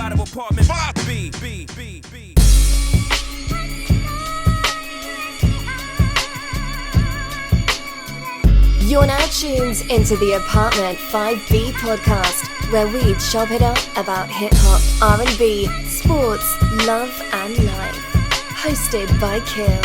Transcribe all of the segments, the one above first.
out of apartment 5B. You're now tuned into the Apartment 5B podcast, where we chop it up about hip-hop, R&B, sports, love and life. Hosted by Kill.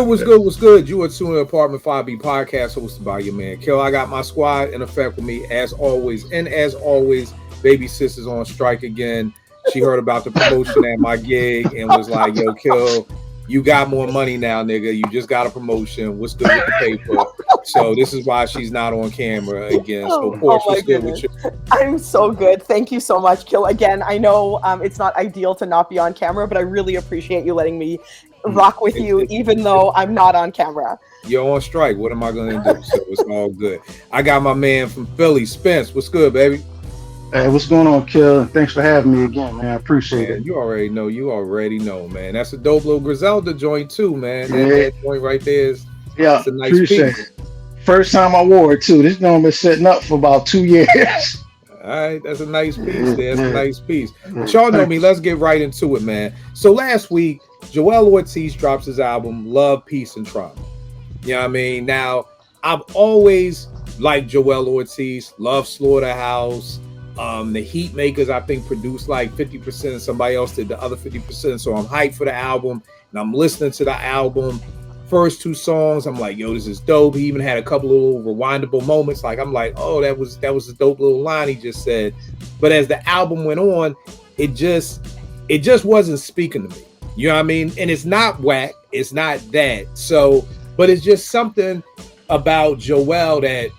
What's good? You are tuning to Apartment 5B podcast hosted by your man Kill. I got my squad in effect with me as always. And as always, baby sister's on strike again. She heard about the promotion at my gig and was like, yo, Kill, you got more money now, nigga. You just got a promotion. What's good with the paper? So this is why she's not on camera again. So Portia, what's good with you? I'm so good. Thank you so much, Kill. Again, I know it's not ideal to not be on camera, but I really appreciate you letting me rock with you, even though I'm not on camera. You're on strike. What am I going to do? So it's all good. I got my man from Philly, Spence. What's good, baby? Hey, what's going on, Kill? Thanks for having me again, man. I appreciate it. You already know, man. That's a dope little Griselda joint too, man. That joint right there is a nice piece. It. First time I wore it too. This joint been sitting up for about 2 years. All right, that's a nice piece. That's a nice piece. But y'all know me. Let's get right into it, man. So last week, Joell Ortiz drops his album Love, Peace, and Trauma. You know what I mean? Now, I've always liked Joell Ortiz, love Slaughterhouse. The Heat Makers, I think, produced like 50%, and somebody else did the other 50%. So I'm hyped for the album, and I'm listening to the album. First two songs, I'm like, yo, this is dope. He even had a couple of little rewindable moments. Like, I'm like, oh, that was a dope little line he just said. But as the album went on, it just wasn't speaking to me. You know what I mean? And it's not whack. It's not that. So, but it's just something about Joell that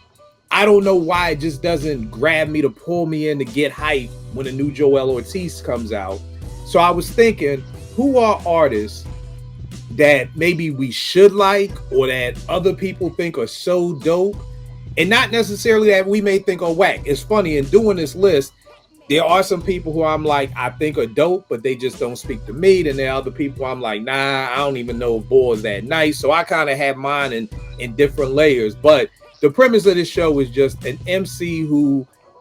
I don't know why it just doesn't grab me to pull me in to get hype when a new Joell Ortiz comes out. So I was thinking, who are artists that maybe we should like or that other people think are so dope, and not necessarily that we may think are whack. It's funny, in doing this list, there are some people who I'm like, I think are dope, but they just don't speak to me. Then there are other people I'm like, nah, I don't even know if Boy is that nice. So I kind of have mine in different layers. But the premise of this show is just an MC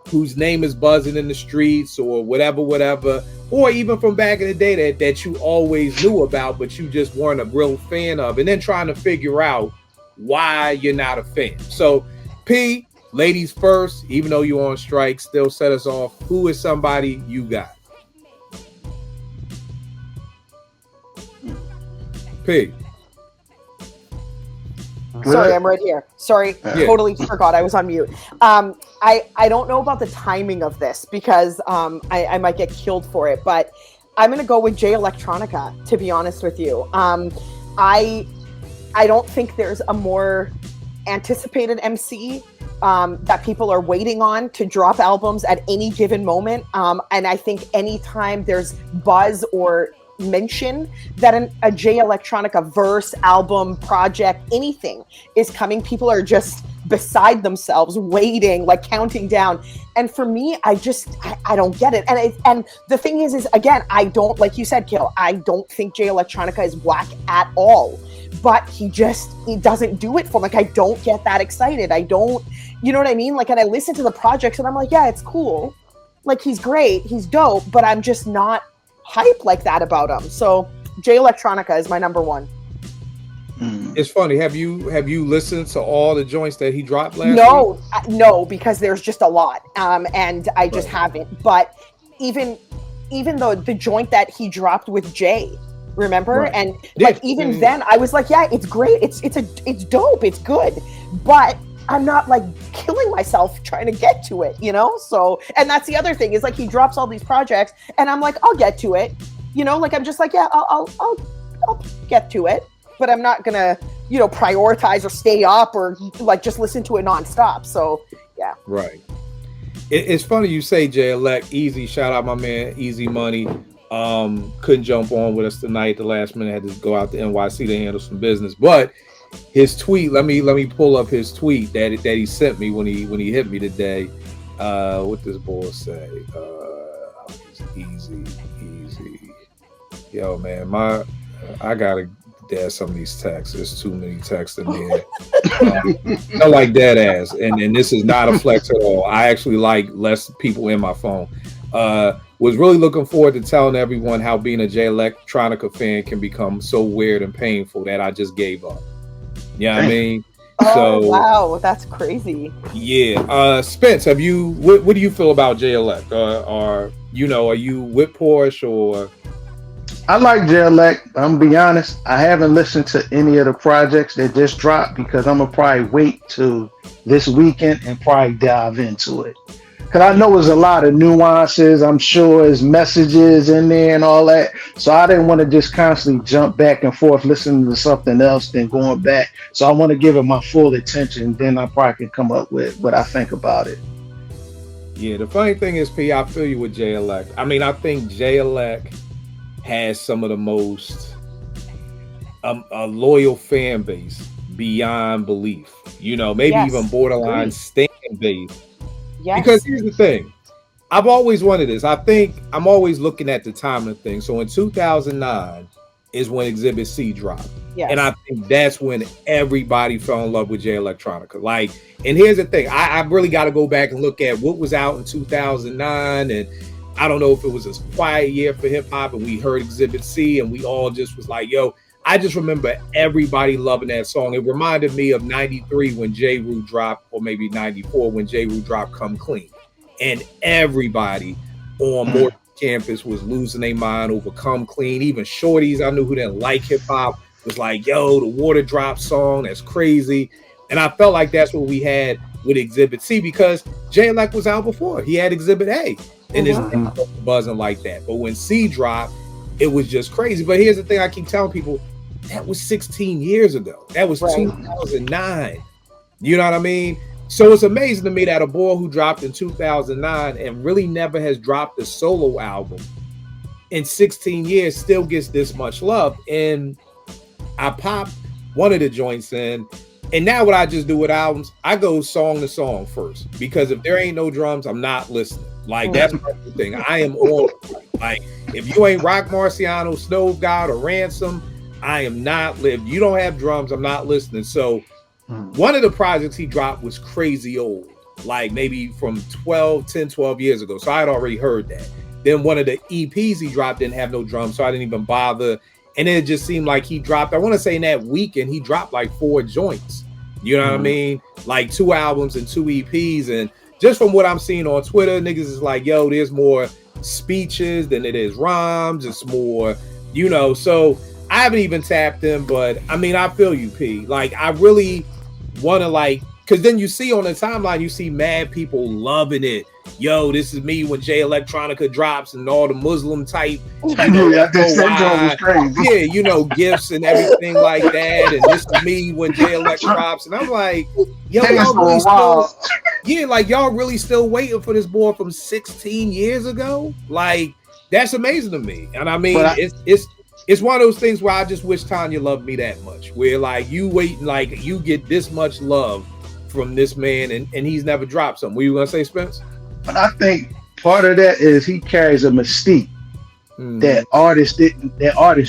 whose name is buzzing in the streets or whatever, or even from back in the day that you always knew about, but you just weren't a real fan of, and then trying to figure out why you're not a fan. So, P, ladies first, even though you're on strike, still set us off. Who is somebody you got? P. Sorry, I'm right here. Sorry, Totally forgot I was on mute. I don't know about the timing of this because I might get killed for it, but I'm going to go with Jay Electronica, to be honest with you. I don't think there's a more anticipated MC that people are waiting on to drop albums at any given moment. And I think anytime there's buzz or mention that a Jay Electronica verse, album, project, anything is coming, people are just beside themselves, waiting, like counting down. And for me, I don't get it. And the thing is again, I don't, like you said, Kill, I don't think Jay Electronica is whack at all. But he doesn't do it for me. Like, I don't get that excited. I don't, you know what I mean? Like, and I listen to the projects and I'm like, yeah, it's cool. Like, he's great, he's dope, but I'm just not hype like that about him. So Jay Electronica is my number one. It's funny. Have you listened to all the joints that he dropped last week? No, because there's just a lot, and I just haven't. But even though the joint that he dropped with Jay, remember, and like then I was like, yeah, it's great. It's dope. It's good, but I'm not like killing myself trying to get to it, you know? So, and that's the other thing is like, he drops all these projects and I'm like, I'll get to it, you know? Like, I'm just like, yeah, I'll get to it, but I'm not gonna, you know, prioritize or stay up or like just listen to it nonstop. So yeah. Right. It's funny you say Jay Elect. Easy, shout out my man Easy Money. Couldn't jump on with us tonight. The last minute, had to go out to NYC to handle some business. But his tweet, let me pull up his tweet that he sent me when he hit me today. What this boy say? Easy. Yo, man, I gotta dash some of these texts. There's too many texts in there. I like dead ass, and this is not a flex at all. I actually like less people in my phone. Was really looking forward to telling everyone how being a Jay Electronica fan can become so weird and painful that I just gave up. You know what I mean? Oh, wow, that's crazy. Yeah. Spence, what do you feel about Jay Elect? Are you with Porsche or? I like Jay Elect. I'm gonna be honest. I haven't listened to any of the projects that just dropped because I'm gonna probably wait till this weekend and probably dive into it. Because I know there's a lot of nuances. I'm sure there's messages in there and all that. So I didn't want to just constantly jump back and forth listening to something else, then going back. So I want to give it my full attention. Then I probably can come up with what I think about it. Yeah, the funny thing is, P, I feel you with Jay Elect. I mean, I think Jay Elect has some of the most a loyal fan base beyond belief. Maybe even borderline stan base. Yes. Because here's the thing. I've always wanted this. I think I'm always looking at the timing of things. So in 2009 is when Exhibit C dropped. Yes. And I think that's when everybody fell in love with Jay Electronica. And here's the thing. I really got to go back and look at what was out in 2009. And I don't know if it was a quiet year for hip hop and we heard Exhibit C and we all just was like, yo, I just remember everybody loving that song. It reminded me of 93 when J. Rue dropped, or maybe 94 when J. Rue dropped Come Clean. And everybody on Morton campus was losing their mind over Come Clean. Even shorties I knew who didn't like hip hop was like, yo, the Water Drop song, that's crazy. And I felt like that's what we had with Exhibit C because Jay Elect was out before. He had Exhibit A. And it's buzzing like that. But when C dropped, it was just crazy. But here's the thing I keep telling people, that was 16 years ago. That was 2009. You know what I mean? So it's amazing to me that a boy who dropped in 2009 and really never has dropped a solo album in 16 years still gets this much love. And I popped one of the joints in. And now what I just do with albums, I go song to song first. Because if there ain't no drums, I'm not listening. That's my thing. I am on. If you ain't Rock Marciano, Snow God, or Ransom, I am not. If you don't have drums, I'm not listening. So one of the projects he dropped was crazy old, maybe from 12 years ago. So I had already heard that. Then one of the EPs he dropped didn't have no drums, so I didn't even bother. And it just seemed like he dropped, I want to say in that weekend, he dropped 4 joints. You know what I mean? 2 albums and 2 EPs. And just from what I'm seeing on Twitter, niggas is like, yo, there's more speeches than it is rhymes. It's more, so I haven't even tapped him, but I mean, I feel you, P. I really want to because then you see on the timeline, you see mad people loving it. Yo, this is me when Jay Electronica drops and all the Muslim type, gifts and everything like that. And this is me when Jay Elect drops. And I'm like, yo, y'all really still waiting for this boy from 16 years ago? That's amazing to me. And I mean, it's one of those things where I just wish Tanya loved me that much. Where you waiting, you get this much love from this man, and he's never dropped something. What you gonna say, Spence? But I think part of that is he carries a mystique that artists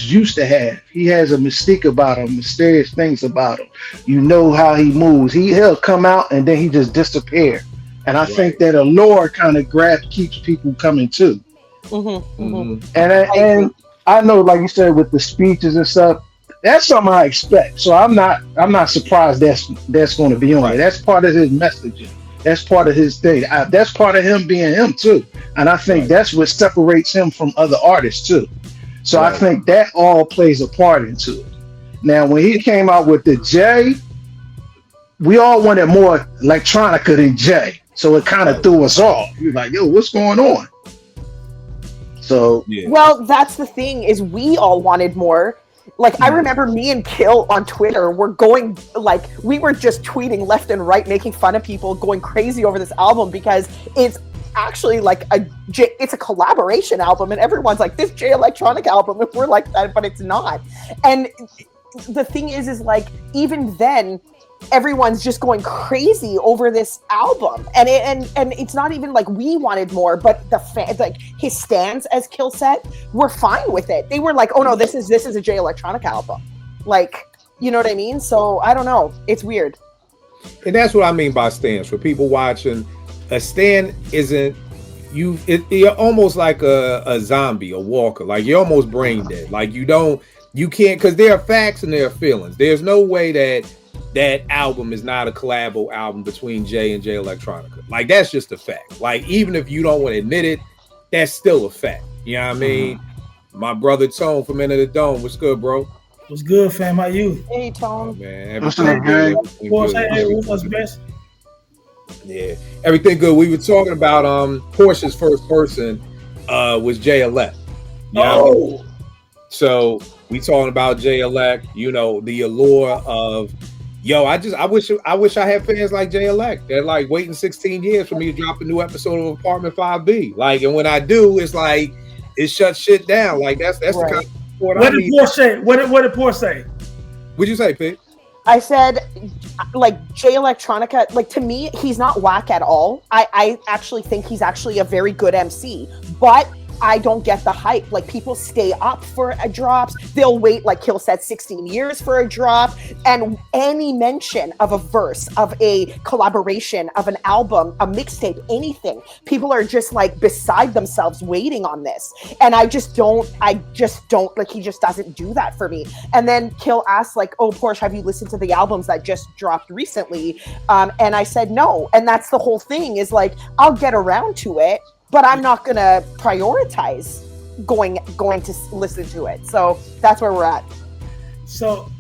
used to have. He has a mystique about him, mysterious things about him. You know how he moves. He'll come out and then he just disappear. And I think that allure kind of keeps people coming too. And I know, like you said, with the speeches and stuff, that's something I expect. So I'm not surprised that's going to be on it. That's part of his messaging. That's part of his thing. That's part of him being him too. And I think that's what separates him from other artists too. So I think that all plays a part into it. Now, when he came out with the J, we all wanted more electronica than J. So it kind of threw us off. You're like, yo, what's going on? So well, that's the thing, is we all wanted more. I remember me and Kill on Twitter were going, we were just tweeting left and right, making fun of people, going crazy over this album because it's actually like it's a collaboration album, and everyone's like, this Jay Electronica album, and we're like that, but it's not. And the thing is like, even then, everyone's just going crazy over this album, and it's not even like we wanted more, but the fans, like his stans, as Kill said, were fine with it. They were like, oh no, this is a Jay Electronica album, like, you know what I mean? So I don't know, it's weird. And that's what I mean by stans. For people watching, a stan isn't you're almost like a zombie, a walker. Like you're almost brain dead. Like you can't, because there are facts and there are feelings. There's no way that album is not a collabo album between Jay and Jay Electronica. Like that's just a fact. Like even if you don't want to admit it, that's still a fact. You know what I mean? My brother Tone from Enter the Dome. What's good, bro? What's good, fam? How you? Hey, Tone. Oh, man, What's up, man? What's best? Yeah, everything good. We were talking about Portia's first person was Jay Elect. Oh. So we talking about Jay Elect, you know, the allure of I wish I had fans like Jay Elect. They're like waiting 16 years for me to drop a new episode of Apartment 5B. Like, and when I do, it's like it shuts shit down. Like that's right. The kind of support what did Porsche say? What did Porsche say? What'd you say, Pete? I said, like, Jay Electronica, like, to me, he's not whack at all. I actually think he's actually a very good MC, but I don't get the hype. Like, people stay up for drops. They'll wait, like Kill said, 16 years for a drop. And any mention of a verse, of a collaboration, of an album, a mixtape, anything, people are just, like, beside themselves waiting on this. And I just don't, like, he just doesn't do that for me. And then Kill asked, like, oh, Porsche, have you listened to the albums that just dropped recently? And I said no. And that's the whole thing, is, like, I'll get around to it, but I'm not going to prioritize going to listen to it. So that's where we're at. So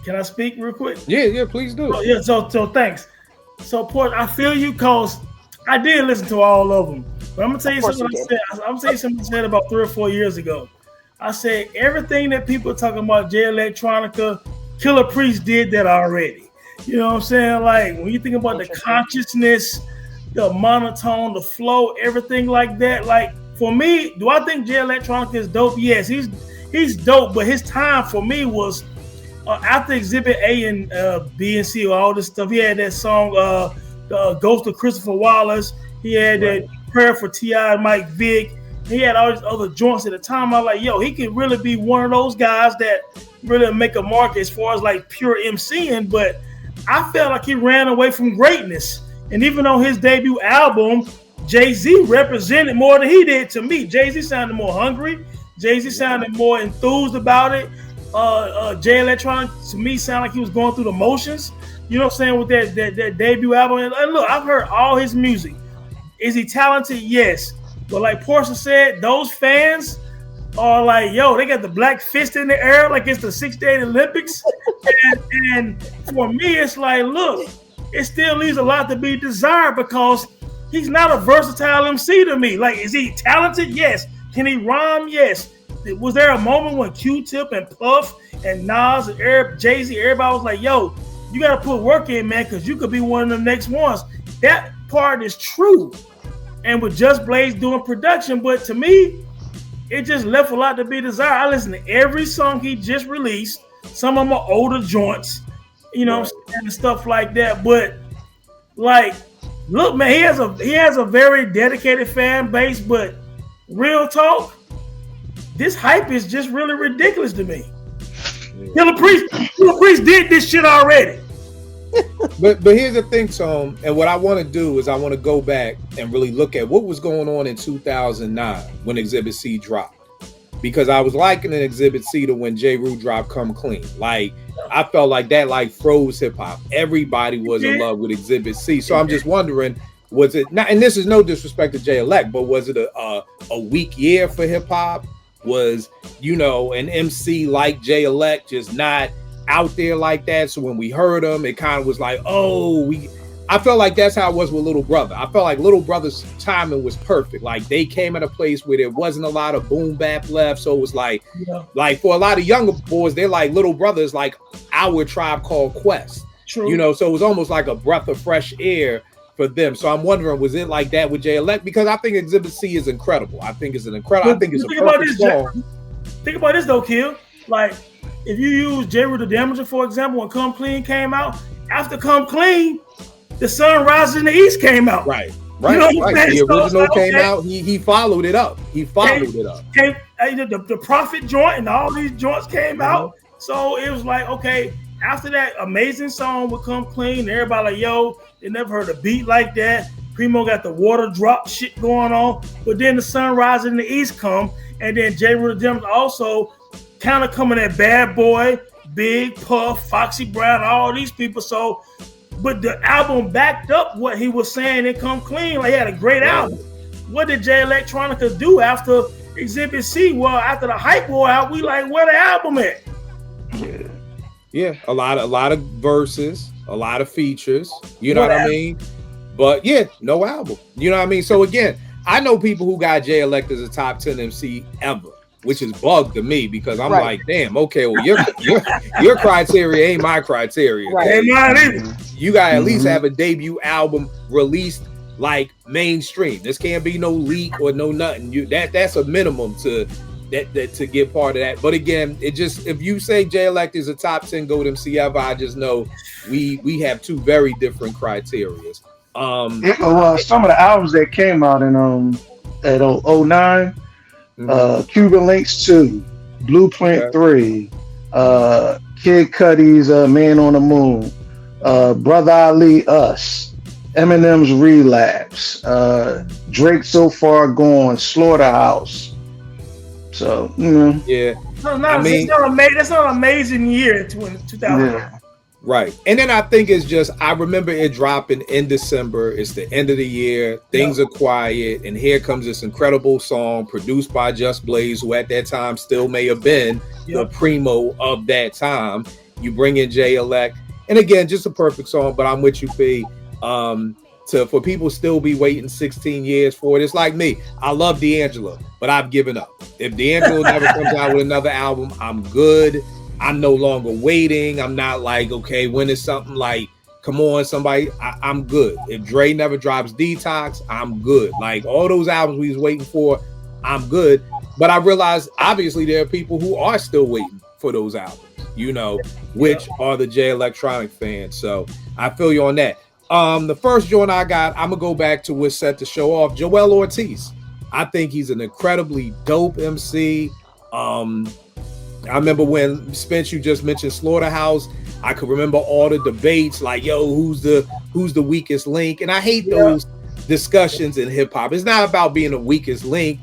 can I speak real quick? Yeah, please do. So thanks. So, Port, I feel you, because I did listen to all of them. But I'm going to tell you something I said. I'm going to tell you something I said about 3 or 4 years ago. I said, everything that people are talking about Jay Electronica, Killah Priest did that already. You know what I'm saying? Like, when you think about the consciousness, the monotone, the flow, everything like that. Like, for me, do I think Jay Electronica is dope? Yes, he's dope, but his time for me was after Exhibit A and B and C, all this stuff. He had that song, the Ghost of Christopher Wallace. He had that Prayer for T.I. and Mike Vick. He had all these other joints at the time. I was like, yo, he could really be one of those guys that really make a mark as far as like pure MCing, but I felt like he ran away from greatness. And even on his debut album, Jay-Z represented more than he did to me. Jay-Z sounded more hungry. Jay-Z sounded more enthused about it. Jay Electronica, to me, sounded like he was going through the motions. You know what I'm saying? With that debut album. And look, I've heard all his music. Is he talented? Yes. But like Portia said, those fans are like, yo, they got the black fist in the air like it's the 6-day Olympics. and for me, it's like, look, it still leaves a lot to be desired, because he's not a versatile MC to me. Like, is he talented? Yes. Can he rhyme? Yes. Was there a moment when Q-Tip and Puff and Nas and Jay-Z, everybody was like, yo, you got to put work in, man, because you could be one of the next ones. That part is true. And with Just Blaze doing production, but to me, it just left a lot to be desired. I listened to every song he just released. Some of them are older joints, you know, and stuff like that. But like, look, man, he has a very dedicated fan base. But real talk, this hype is just really ridiculous to me. Killah Priest did this shit already. But here's the thing, Tom, and what I want to do is I want to go back and really look at what was going on in 2009 when Exhibit C dropped, because I was likening Exhibit C to when J. Rue dropped Come Clean. Like, I felt like that like froze hip hop. Everybody was in love with Exhibit C. So I'm just wondering, was it not? And this is no disrespect to Jay Elect, but was it a weak year for hip hop? Was, you know, an MC like Jay Elect just not out there like that? So when we heard him, it kind of was like, I felt like that's how it was with Little Brother. I felt like Little Brother's timing was perfect. Like, they came at a place where there wasn't a lot of boom bap left. So it was like, like for a lot of younger boys, they're like, Little Brother is like our Tribe Called Quest. True. You know, so it was almost like a breath of fresh air for them. So I'm wondering, was it like that with Jay Elect? Because I think Exhibit C is incredible. I think it's a perfect song. Think about this though, Kill. Like, if you use J. Rue the Damager, for example, when Come Clean came out, after Come Clean, The Sun Rises in the East came out. Right. You know right. The original came out. He followed it up. The Prophet joint and all these joints came out. So it was like, okay, after that amazing song would Come Clean, everybody like, yo, they never heard a beat like that. Primo got the water drop shit going on. But then The Sun Rises in the East come, and then J. Rue the Damager also kind of coming at Bad Boy, Big Puff, Foxy Brown, all these people. So, but the album backed up what he was saying and Come Clean. Like, he had a great album. What did Jay Electronica do after Exhibit C? Well, after the hype wore out, we like, where the album at? Yeah, a lot of verses, a lot of features. You know what I mean? But yeah, no album. You know what I mean? So again, I know people who got Jay Elect as a top 10 MC ever, which is bug to me because I'm like, damn, okay, well, your criteria ain't my criteria. Right. Ain't mine either. You gotta at least have a debut album released like mainstream. This can't be no leak or no nothing. That's a minimum to get part of that. But again, it just, if you say Jay Elect is a top 10 GOAT MC ever, I just know we have two very different criterias. Some of the albums that came out in at 09, Cuban Links 2, Blueprint 3, Kid Cudi's Man on the Moon, Brother Ali Us, Eminem's Relapse, Drake So Far Gone, Slaughterhouse. So, yeah. That's not an amazing year in 2000. Yeah. Right. And then I think it's just, I remember it dropping in December. It's the end of the year. Things are quiet. And here comes this incredible song produced by Just Blaze, who at that time still may have been the primo of that time. You bring in Jay Elect. And again, just a perfect song, but I'm with you, P. For people still be waiting 16 years for it. It's like me. I love D'Angelo, but I've given up. If D'Angelo never comes out with another album, I'm good. I'm no longer waiting. I'm not like, okay, when is something like, come on, somebody, I'm good. If Dre never drops Detox, I'm good. Like all those albums we was waiting for, I'm good. But I realized obviously there are people who are still waiting for those albums, which are the Jay Electronic fans. So I feel you on that. The first joint I got, I'm gonna go back to what's set to show off, Joell Ortiz. I think he's an incredibly dope MC. I remember when Spence, you just mentioned Slaughterhouse. I could remember all the debates, like, yo, who's the weakest link? And I hate those discussions in hip hop. It's not about being the weakest link.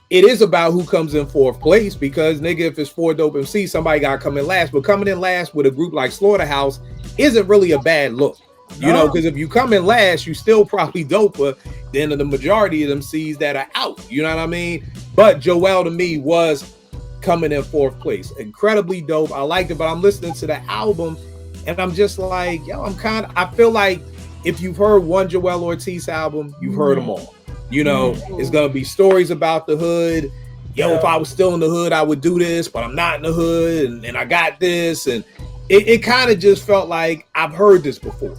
It is about who comes in fourth place, because nigga, if it's 4 dope MCs, somebody got to come in last. But coming in last with a group like Slaughterhouse isn't really a bad look. Because if you come in last, you still probably doper than the majority of them MCs that are out. You know what I mean? But Joell to me was coming in fourth place. Incredibly dope. I liked it, but I'm listening to the album and I'm just like, yo, I feel like if you've heard one Joell Ortiz album, you've heard them all. It's gonna be stories about the hood. If I was still in the hood, I would do this, but I'm not in the hood, and I got this, and it kind of just felt like I've heard this before.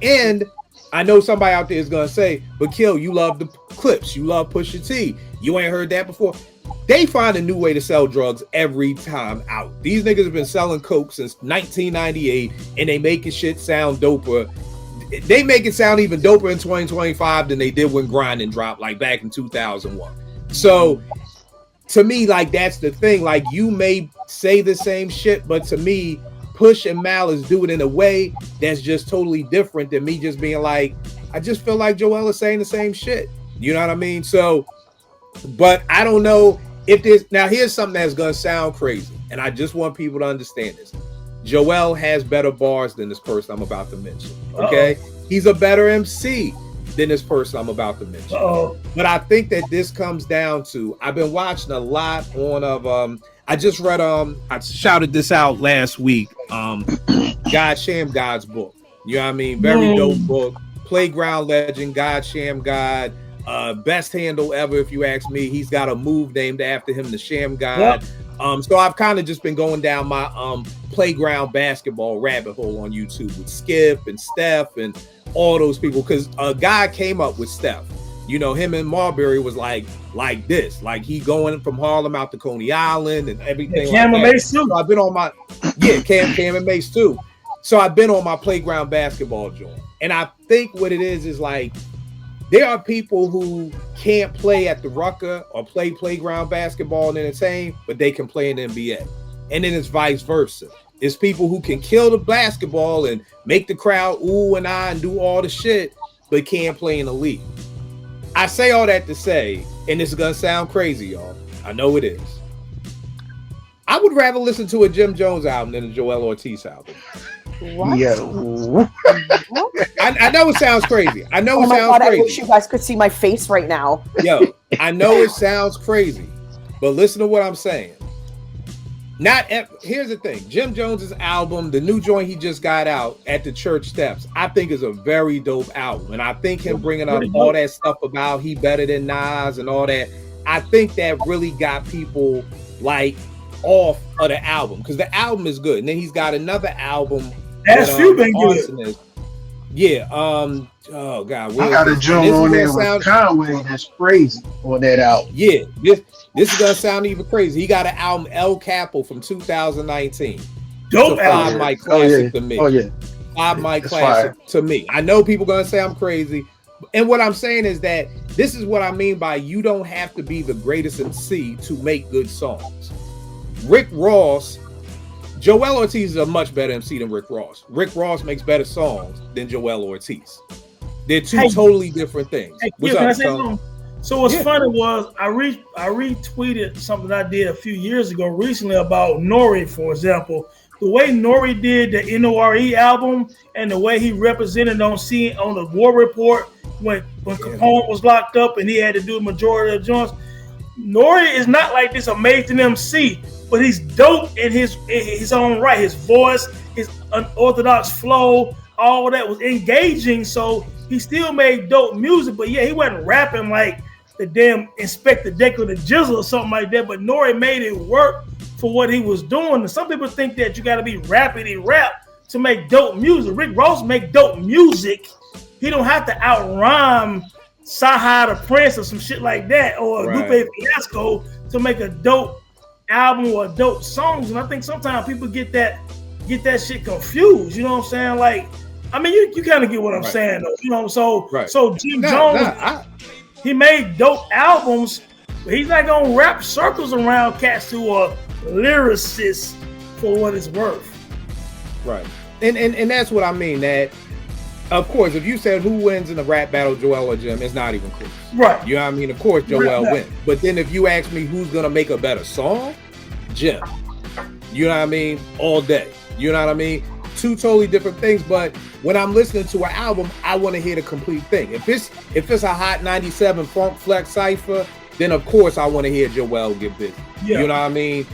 And I know somebody out there is gonna say, but Kill, you love the Clips, you love Pusha T, you ain't heard that before. They find a new way to sell drugs every time out. These niggas have been selling coke since 1998, and they making shit sound doper. They make it sound even doper in 2025 than they did when Grinding dropped, like back in 2001. So to me, like, that's the thing. Like, you may say the same shit, but to me, Push and Malice do it in a way that's just totally different than me just being like, I just feel like Joell is saying the same shit. You know what I mean? So, but I don't know if this, now here's something that's gonna sound crazy, and I just want people to understand this. Joell has better bars than this person I'm about to mention. Okay, he's a better MC than this person I'm about to mention. But I think that this comes down to, I've been watching a lot on I just read I shouted this out last week. God Sham God's book. You know what I mean? Very dope book. Playground legend, God Sham God. Best handle ever, if you ask me. He's got a move named after him, the Sham God. So I've kind of just been going down my playground basketball rabbit hole on YouTube with Skip and Steph and all those people, because a guy came up with Steph. You know, him and Marbury was like this, like he going from Harlem out to Coney Island and everything. Cam like and Mace too. So I've been on my Cam and Mace too. So I've been on my playground basketball joint, and I think what it is like there are people who can't play at the Rucker or play playground basketball and entertain, but they can play in the NBA, and then it's vice versa. It's people who can kill the basketball and make the crowd ooh and ah and do all the shit, but can't play in the league. I say all that to say, and this is gonna sound crazy, y'all. I know it is. I would rather listen to a Jim Jones album than a Joel Ortiz album. What? Yo. I know it sounds crazy. I know it Oh my sounds God, crazy. I wish you guys could see my face right now. Yo, I know it sounds crazy, but listen to what I'm saying. Here's the thing. Jim Jones's album, the new joint he just got out at the church steps, I think is a very dope album. And I think him bringing up all that stuff about he better than Nas and all that, I think that really got people like off of the album, because the album is good. And then he's got another album. That's few been good. Yeah. Oh God. I got a joint on there with Conway that's crazy on that album. Yeah. This is gonna sound even crazy. He got an album, El Capo, from 2019. Dope album. album. Mic classic to me. Oh yeah. 5 mic classic to me. I know people gonna say I'm crazy, and what I'm saying is that this is what I mean by you don't have to be the greatest MC to make good songs. Rick Ross, Joel Ortiz is a much better MC than Rick Ross. Rick Ross makes better songs than Joel Ortiz. They're two totally different things. Hey, What's can I up, say Tom? something? So what's funny was I retweeted something I did a few years ago recently about Nori, for example. The way Nori did the NORE album and the way he represented on the War Report when Capone was locked up and he had to do the majority of the joints. Nori is not like this amazing MC, but he's dope in his own right. His voice, his unorthodox flow, all that was engaging. So he still made dope music, but yeah, he wasn't rapping like the damn Inspector Deck or the Jizzle or something like that. But Nori made it work for what he was doing. And some people think that you got to be rappity rap to make dope music. Rick Ross make dope music. He don't have to out-rhyme Saha the Prince or some shit like that, or Lupe Fiasco to make a dope album or dope songs. And I think sometimes people get that shit confused. You know what I'm saying? Like, I mean, you kind of get what I'm saying, though. You know, so Jim Jones, he made dope albums, but he's not gonna wrap circles around cats who are lyricists for what it's worth. Right, and that's what I mean. That, of course, if you said who wins in a rap battle, Joel or Jim, it's not even close. Right. You know what I mean? Of course, Joel wins. But then if you ask me who's gonna make a better song, Jim. You know what I mean? All day. You know what I mean? Two totally different things. But when I'm listening to an album, I want to hear the complete thing. If it's a Hot 97 Funk Flex Cypher, then of course I want to hear Joel get busy. Yeah. You know what I mean?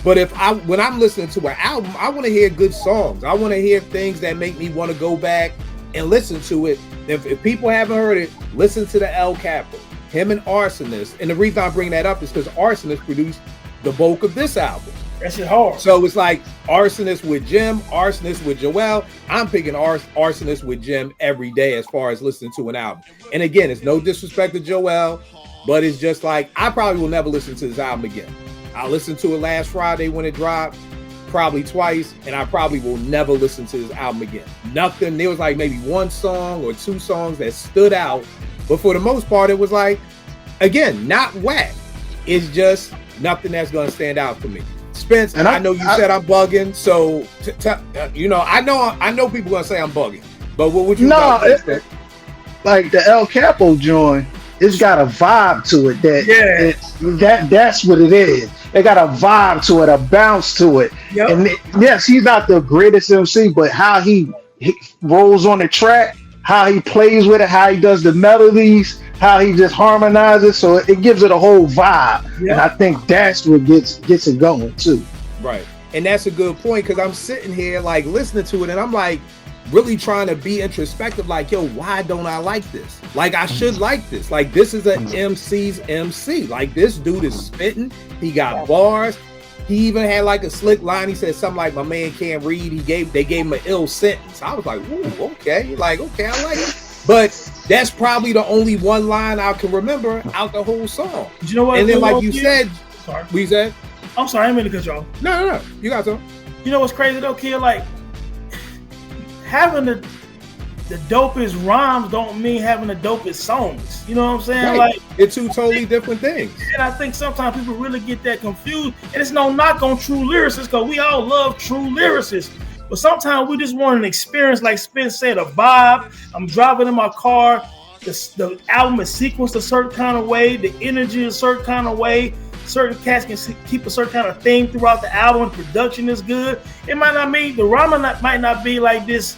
But when I'm listening to an album, I want to hear good songs. I want to hear things that make me want to go back and listen to it. If people haven't heard it, listen to the El Capo, him and Arsonist. And the reason I bring that up is because Arsonist produced the bulk of this album. That shit hard. So it's like Arsonist with Jim, Arsonist with Joel. I'm picking Arsonist with Jim every day as far as listening to an album. And again, it's no disrespect to Joel, but it's just like I probably will never listen to this album again. I listened to it last Friday when it dropped, probably twice, and I probably will never listen to this album again. Nothing. There was like maybe one song or two songs that stood out, but for the most part, it was like, again, not whack. It's just nothing that's going to stand out for me. Spence, and I know you said I'm bugging, so you know, I know people gonna say I'm bugging, but what would you? No, like the El Capo joint, it's got a vibe to it. That's what it is. It got a vibe to it, a bounce to it. Yep. And yes, he's not the greatest MC, but how he rolls on the track, how he plays with it, how he does the melodies, how he just harmonizes, so it gives it a whole vibe. Yeah. And I think that's what gets it going too. Right. And that's a good point, because I'm sitting here like listening to it and I'm like really trying to be introspective, like, yo, why don't I like this? Like, I should like this. Like, this is an MC's MC. Like, this dude is spitting. He got bars. He even had like a slick line. He said something like, "My man can't read." They gave him an ill sentence. I was like, "Ooh, okay." Like, okay, I like it. But that's probably the only one line I can remember out the whole song. You know what? And then, like you said, sorry. We said, I'm sorry, I didn't mean to cut you off. No. You got some. You know what's crazy though, kid? Like having the dopest rhymes don't mean having the dopest songs. You know what I'm saying? Right. Like It's two totally different things. And I think sometimes people really get that confused. And it's no knock on true lyricists because we all love true lyricists. But sometimes we just want an experience, like Spence said, a vibe. I'm driving in my car. The album is sequenced a certain kind of way. The energy is a certain kind of way. Certain cats can keep a certain kind of theme throughout the album. Production is good. It might not mean the rhyme might not be like this,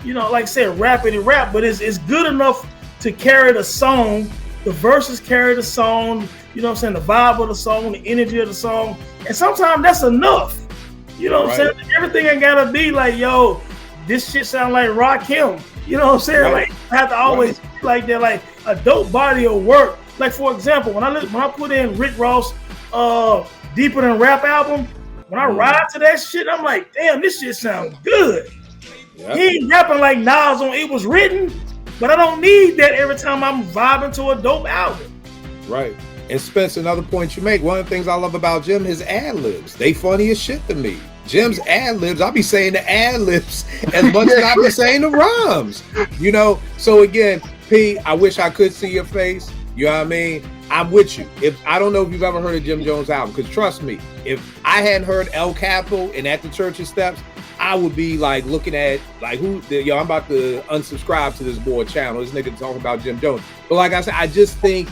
you know, like I said, rappity rap, but it's good enough to carry the song. The verses carry the song, you know what I'm saying? The vibe of the song, the energy of the song. And sometimes that's enough. You know what I'm saying? Everything ain't gotta be like, yo, this shit sound like Rakim. You know what I'm saying? Right. Like, I have to always be like that, like a dope body of work. Like, for example, when I put in Rick Ross Deeper Than Rap album, when I ride to that shit, I'm like, damn, this shit sounds good. Yep. He ain't rapping like Nas on It Was Written, but I don't need that every time I'm vibing to a dope album. Right. And Spence, another point you make, one of the things I love about Jim, his ad-libs. They funny as shit to me. Jim's ad-libs, I'll be saying the ad-libs as much as I be saying the rhymes. You know, so again, P, I wish I could see your face. You know what I mean? I'm with you. If I don't know if you've ever heard of Jim Jones' album, because trust me, if I hadn't heard El Capo and At the Church's Steps, I would be like looking at like I'm about to unsubscribe to this boy channel. This nigga talking about Jim Jones. But like I said, I just think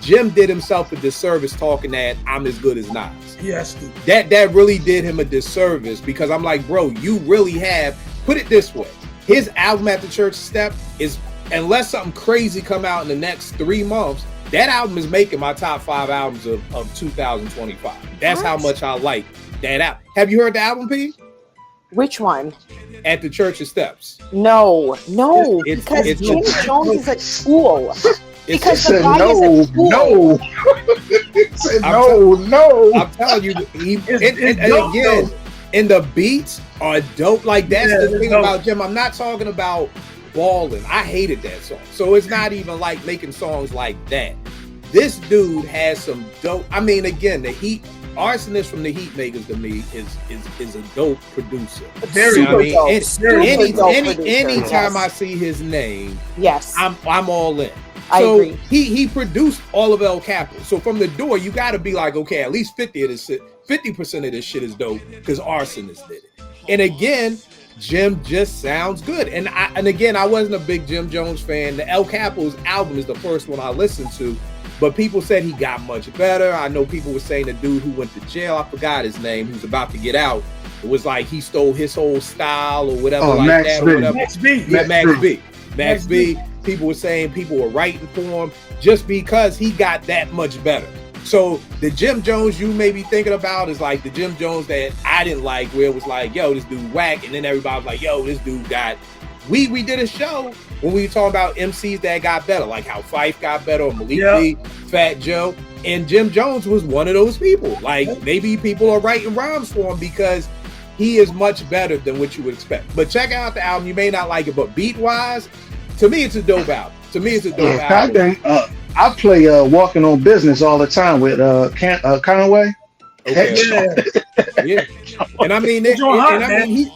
Jim did himself a disservice talking that I'm as good as Nas. Yes. That really did him a disservice because I'm like, bro, you really have, put it this way. His album At the Church Step is, unless something crazy come out in the next 3 months, that album is making my top 5 albums of 2025. That's how much I like that album. Have you heard the album, P? Which one? At the Church Step. No, because Jim Jones is a tool. Because the guy is a tool. No. I'm telling you, again, and the beats are dope. Like that's the thing about Jim. I'm not talking about balling. I hated that song. So it's not even like making songs like that. This dude has some dope. I mean, again, Arsonist from the Heatmakers to me is a dope producer. Anytime I see his name, yes, I'm all in. I agree. He produced all of El Capo. So from the door, you got to be like, okay, at least 50% of this shit is dope because Arsonist did it. And again, Jim just sounds good. And again, I wasn't a big Jim Jones fan. The El Capo's album is the first one I listened to. But people said he got much better. I know people were saying the dude who went to jail, I forgot his name, who's about to get out. It was like he stole his whole style or whatever Max that. B. Or whatever. Max B. People were saying people were writing for him just because he got that much better. So the Jim Jones you may be thinking about is like the Jim Jones that I didn't like, where it was like, yo, this dude whack. And then everybody was like, yo, this dude got... We did a show when we were talking about MCs that got better, like how Phife got better, or Malik B, Fat Joe, and Jim Jones was one of those people. Like maybe people are writing rhymes for him because he is much better than what you would expect. But check out the album. You may not like it, but beat-wise, to me, it's a dope album. I play Walking on Business all the time with Conway. Okay. Yeah. And I mean,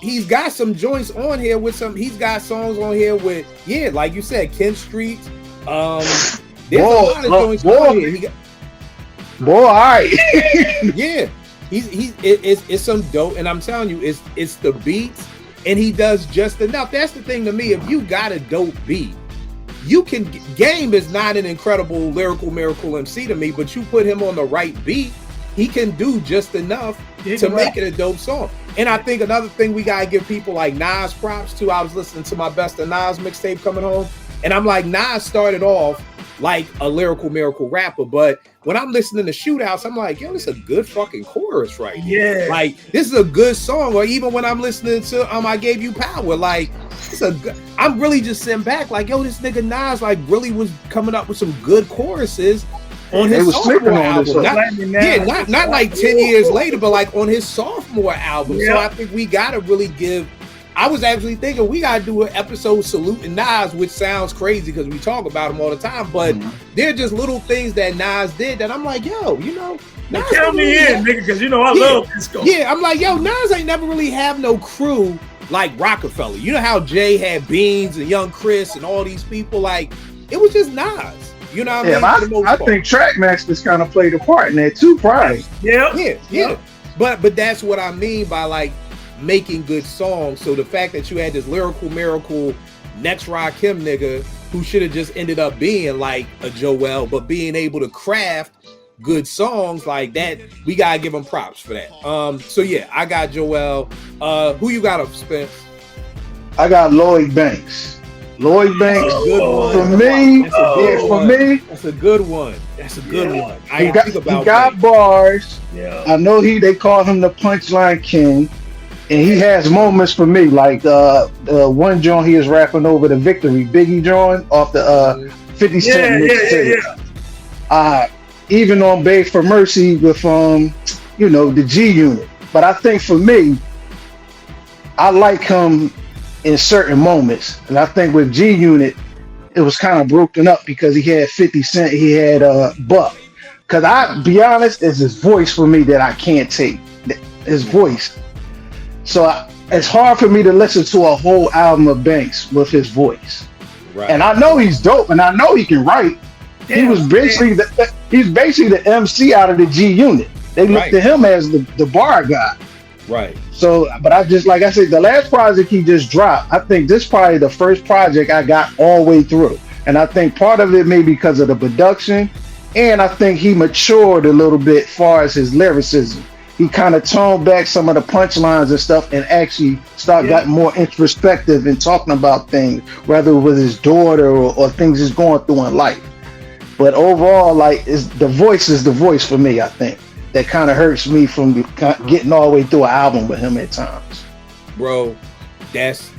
he's got some joints on here with some. He's got songs on here with like you said, Kent Street. There's a lot of joints on here. All right. Yeah, it's some dope, and I'm telling you, it's the beats, and he does just enough. That's the thing to me. If you got a dope beat, you can. Game is not an incredible lyrical miracle MC to me, but you put him on the right beat, he can do just enough to make it a dope song. And I think another thing we gotta give people like Nas props to. I was listening to my Best of Nas mixtape coming home, and I'm like, Nas started off like a lyrical miracle rapper, but when I'm listening to Shootouts, I'm like, yo, this is a good fucking chorus right here. Yeah, like this is a good song. Or even when I'm listening to I Gave You Power, like it's a good. I'm really just sitting back like, yo, this nigga Nas like really was coming up with some good choruses on They his was sleeping sophomore on this album. Not like 10 years later, but like on his sophomore album. So I think we gotta really give. I was actually thinking we gotta do an episode saluting Nas, which sounds crazy because we talk about him all the time, but they're just little things that Nas did that I'm like, yo, you know. Now count me in, nigga, because you know I love disco. Yeah, I'm like, yo, Nas ain't never really have no crew like Rockefeller. You know how Jay had Beans and Young Chris and all these people? Like, it was just Nas. You know what I mean? I think Trackmasters kind of played a part in that too, probably. Yeah. But that's what I mean by like making good songs. So the fact that you had this lyrical miracle next Rakim nigga who should have just ended up being like a Joel, but being able to craft good songs like that, we gotta give him props for that. So yeah, I got Joel. Who you got up, Spence? I got Lloyd Banks. Lloyd Banks for me. That's a good one. That's a good one. He got bars. Yeah. I know they call him the Punchline King, and he has moments for me, like one joint he is rapping over the Victory Biggie joint off the 50 Cent mixtape. Even on Beg for Mercy with the G Unit. But I think for me, I like him in certain moments. And I think with G Unit, it was kind of broken up because he had 50 Cent, he had Buck. Because I be honest, it's his voice for me that I can't take. His voice. So it's hard for me to listen to a whole album of Banks with his voice. Right. And I know he's dope and I know he can write. He was basically the MC out of the G Unit. They looked at him as the bar guy. Right. So, but I just, like I said, the last project he just dropped, I think this is probably the first project I got all the way through. And I think part of it may be because of the production, and I think he matured a little bit as far as his lyricism. He kind of toned back some of the punchlines and stuff and actually got more introspective in talking about things, whether with his daughter or things he's going through in life. But overall, like, the voice is the voice for me, I think. That kind of hurts me from getting all the way through an album with him at times. Bro, Banks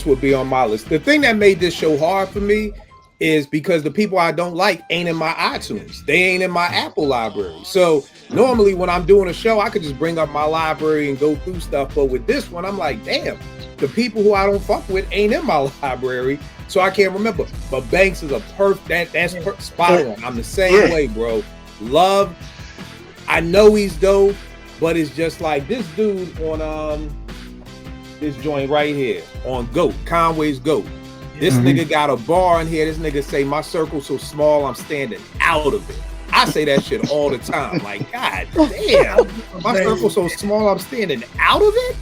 would be on my list. The thing that made this show hard for me is because the people I don't like ain't in my iTunes. They ain't in my Apple library. So normally when I'm doing a show, I could just bring up my library and go through stuff. But with this one, I'm like, damn, the people who I don't fuck with ain't in my library. So I can't remember. But Banks is that's spot on. I'm the same way, bro. Love. I know he's dope, but it's just like this dude on this joint right here on GOAT, Conway's GOAT. This nigga got a bar in here. This nigga say, my circle's so small, I'm standing out of it. I say that shit all the time. Like, God damn, my circle's so small, I'm standing out of it.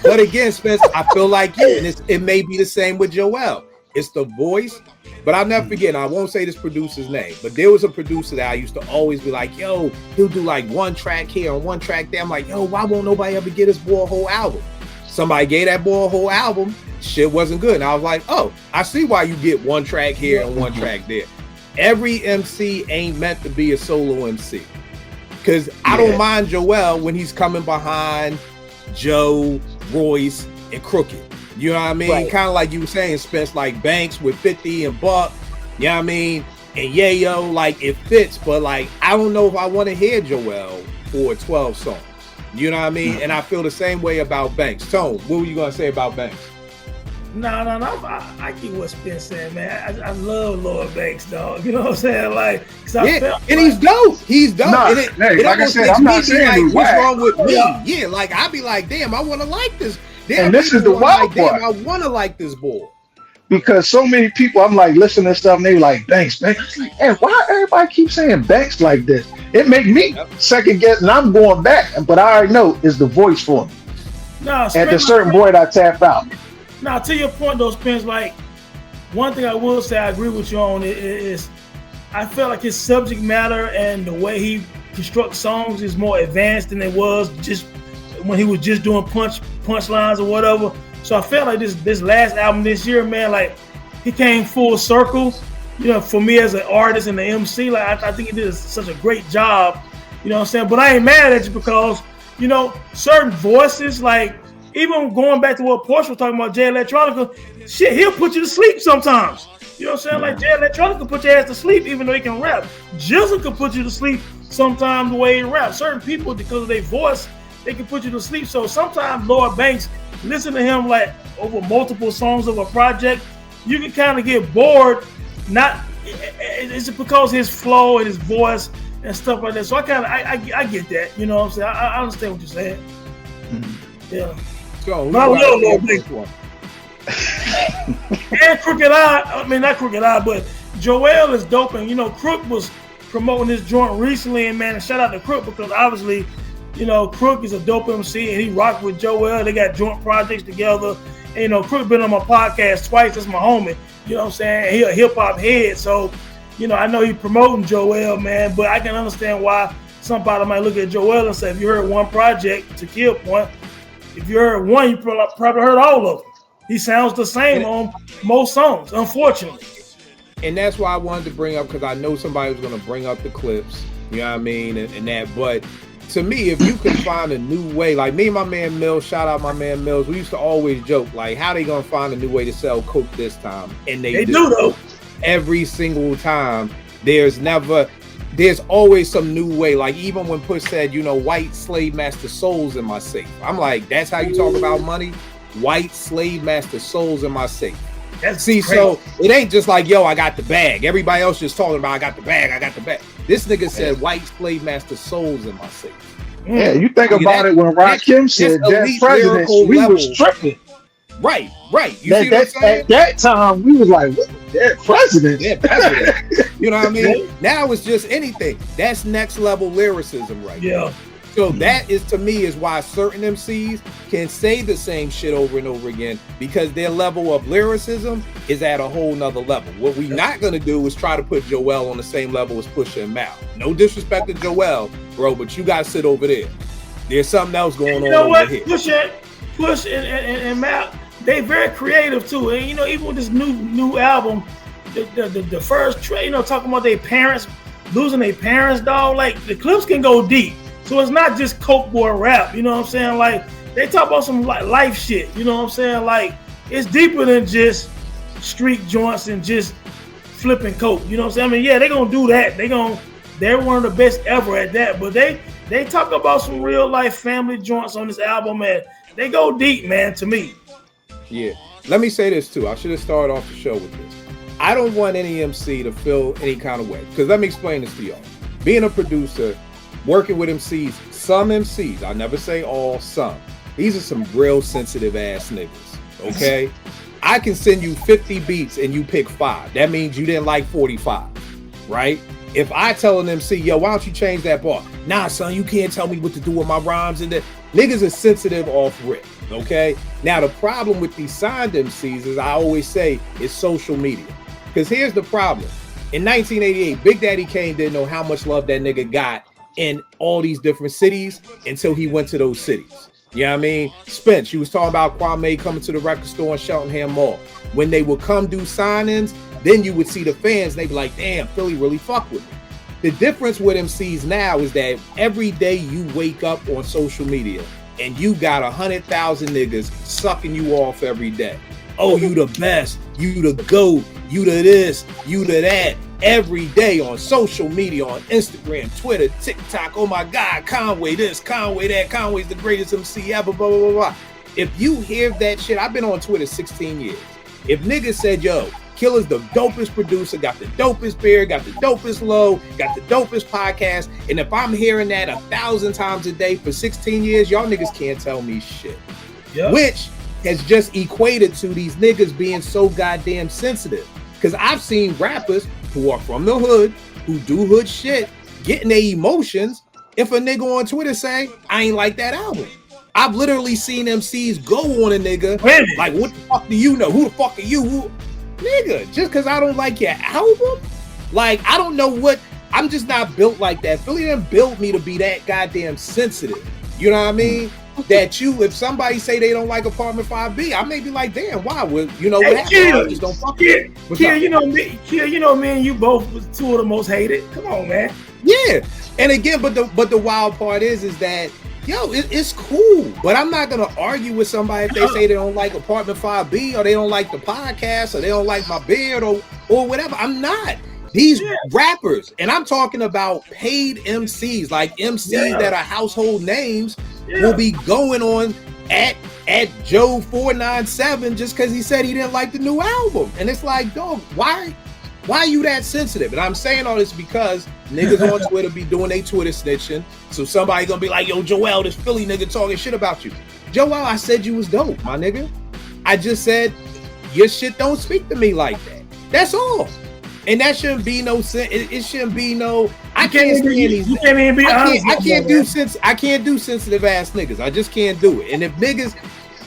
But again, Spence, I feel like you, and it may be the same with Joel. It's the voice. But I'll never forget, and I won't say this producer's name, but there was a producer that I used to always be like, yo, he'll do like one track here and one track there. I'm like, yo, why won't nobody ever get this boy a whole album? Somebody gave that boy a whole album. Shit wasn't good. And I was like, oh, I see why you get one track here and one track there. Every MC ain't meant to be a solo MC. Because I don't mind Joel when he's coming behind Joe, Royce, and Crooked. You know what I mean? Right. Kind of like you were saying, Spence, like Banks with 50 and Buck, you know what I mean? And Yayo, like it fits, but like I don't know if I want to hear Joel for 12 songs. You know what I mean? And I feel the same way about Banks. Tone, what were you going to say about Banks? No. I get what Spence said, man. I love Lloyd Banks, dog. You know what I'm saying? Like, and he's dope. He's dope. Nah, and it like I said, I'm not saying like, what's wrong with me? Yeah, like I'd be like, damn, I want to like this. And this is the wild part. I want to like this boy. Because so many people, I'm like listening to stuff and they like Banks. I'm like, hey, why everybody keep saying Banks like this? It make me second guess, and I'm going back. But I already know it's the voice for me. At a certain point, I tap out. Now, to your point, though, Spence, like one thing I will say, I agree with you on is I feel like his subject matter and the way he constructs songs is more advanced than it was just when he was just doing punchlines or whatever. So I felt like this last album this year, man, like he came full circle. You know, for me as an artist and the MC, like I think he did such a great job. You know what I'm saying? But I ain't mad at you because, you know, certain voices, like even going back to what Porsche was talking about, Jay Electronica, shit, he'll put you to sleep sometimes. You know what I'm saying? Like Jay Electronica put your ass to sleep even though he can rap. Jizzle can put you to sleep sometimes the way he raps. Certain people, because of their voice, they can put you to sleep. So sometimes Lloyd Banks, listen to him like over multiple songs of a project, you can kind of get bored. It's because his flow and his voice and stuff like that. So I get that. You know what I'm saying? I understand what you're saying. Yeah. So, but I love Lloyd Banks one. And Crooked Eye, I mean not Crooked Eye, but Joel is dope. And you know, Crook was promoting this joint recently, and man, shout out to Crook because obviously, you know, Crook is a dope MC and he rocked with Joel. They got joint projects together. And you know, Crook been on my podcast twice. That's my homie. You know what I'm saying? He a hip hop head, so you know I know he promoting Joel, man. But I can understand why somebody might look at Joel and say, if you heard one project, to Kill Point, if you heard one, you probably heard all of them. He sounds the same on most songs, unfortunately. And that's why I wanted to bring up, because I know somebody was going to bring up the clips, you know what I mean, and that. But to me, if you could find a new way, like me and my man Mills, shout out my man Mills, we used to always joke, like, how they going to find a new way to sell coke this time? And they do though. Every single time. There's always some new way. Like even when Push said, you know, white slave master souls in my safe. I'm like, that's how you talk about money? White slave master souls in my safe. See, crazy. So it ain't just like, yo, I got the bag. Everybody else just talking about I got the bag. This nigga said white slave master souls in my safe. Yeah, you think about it when Rakim said that president, we was tripping. Right. You see what I'm saying? At that time, we was like, what? That president. You know what I mean? Now it's just anything. That's next level lyricism right now. So that is, to me, is why certain MCs can say the same shit over and over again, because their level of lyricism is at a whole nother level. What we not going to do is try to put Joel on the same level as Pusha and Mal. No disrespect to Joel, bro, but you got to sit over there. There's something else going on over here. Push and Mal, they very creative too. And, you know, even with this new album, the first track, you know, talking about their parents, losing their parents, dog, like the clips can go deep. So it's not just Coke Boy rap, you know what I'm saying? Like they talk about some like life shit, you know what I'm saying? Like it's deeper than just street joints and just flipping coke, you know what I'm saying? I mean, yeah, they're gonna do that. They're one of the best ever at that. But they talk about some real life family joints on this album, man. They go deep, man, to me. Yeah. Let me say this too. I should have started off the show with this. I don't want any MC to feel any kind of way. Because let me explain this to y'all. Being a producer, working with MCs, some MCs, I never say all, some. These are some real sensitive ass niggas, okay? I can send you 50 beats and you pick 5. That means you didn't like 45, right? If I tell an MC, yo, why don't you change that bar? Nah, son, you can't tell me what to do with my rhymes. And that niggas are sensitive off rip, okay? Now, the problem with these signed MCs, as I always say, is social media. Because here's the problem. In 1988, Big Daddy Kane didn't know how much love that nigga got in all these different cities until he went to those cities. You know what I mean? Spence, you was talking about Kwame coming to the record store in Cheltenham Mall. When they would come do sign-ins, then you would see the fans, they'd be like, damn, Philly really fuck with me. The difference with MCs now is that every day you wake up on social media and you got 100,000 niggas sucking you off every day. Oh, you the best, you the GOAT, you the this, you the that. Every day on social media, on Instagram, Twitter, TikTok. Oh my God, Conway this, Conway that, Conway's the greatest MC ever, blah, blah, blah, blah. If you hear that shit, I've been on Twitter 16 years. If niggas said, yo, Killer's the dopest producer, got the dopest beard, got the dopest low, got the dopest podcast, and if I'm hearing that 1,000 times a day for 16 years, y'all niggas can't tell me shit. Yep. Which has just equated to these niggas being so goddamn sensitive. Because I've seen rappers who are from the hood, who do hood shit, getting their emotions, if a nigga on Twitter say, I ain't like that album. I've literally seen MCs go on a nigga, like, what the fuck do you know? Who the fuck are you? Nigga, just because I don't like your album? Like, I don't know what, I'm just not built like that. Philly didn't build me to be that goddamn sensitive. You know what I mean? That if somebody say they don't like Apartment 5B, I may be like, damn, why? Well, you know what happened? I just don't fuck with it. You know me and you both was two of the most hated. Come on, man. Yeah. And again, but the wild part is that yo, it's cool. But I'm not gonna argue with somebody if they say they don't like Apartment 5B or they don't like the podcast or they don't like my beard or whatever. I'm not. These rappers, and I'm talking about paid MCs, like MCs that are household names, will be going on at Joe 497 just because he said he didn't like the new album. And it's like, dog, why are you that sensitive? And I'm saying all this because niggas on Twitter be doing their Twitter snitching. So somebody gonna be like, yo, Joel, this Philly nigga talking shit about you. Joel, I said you was dope, my nigga. I just said your shit don't speak to me like that. That's all. And that shouldn't be no sense. It shouldn't be no. I can't do sensitive ass niggas. I just can't do it. And if niggas,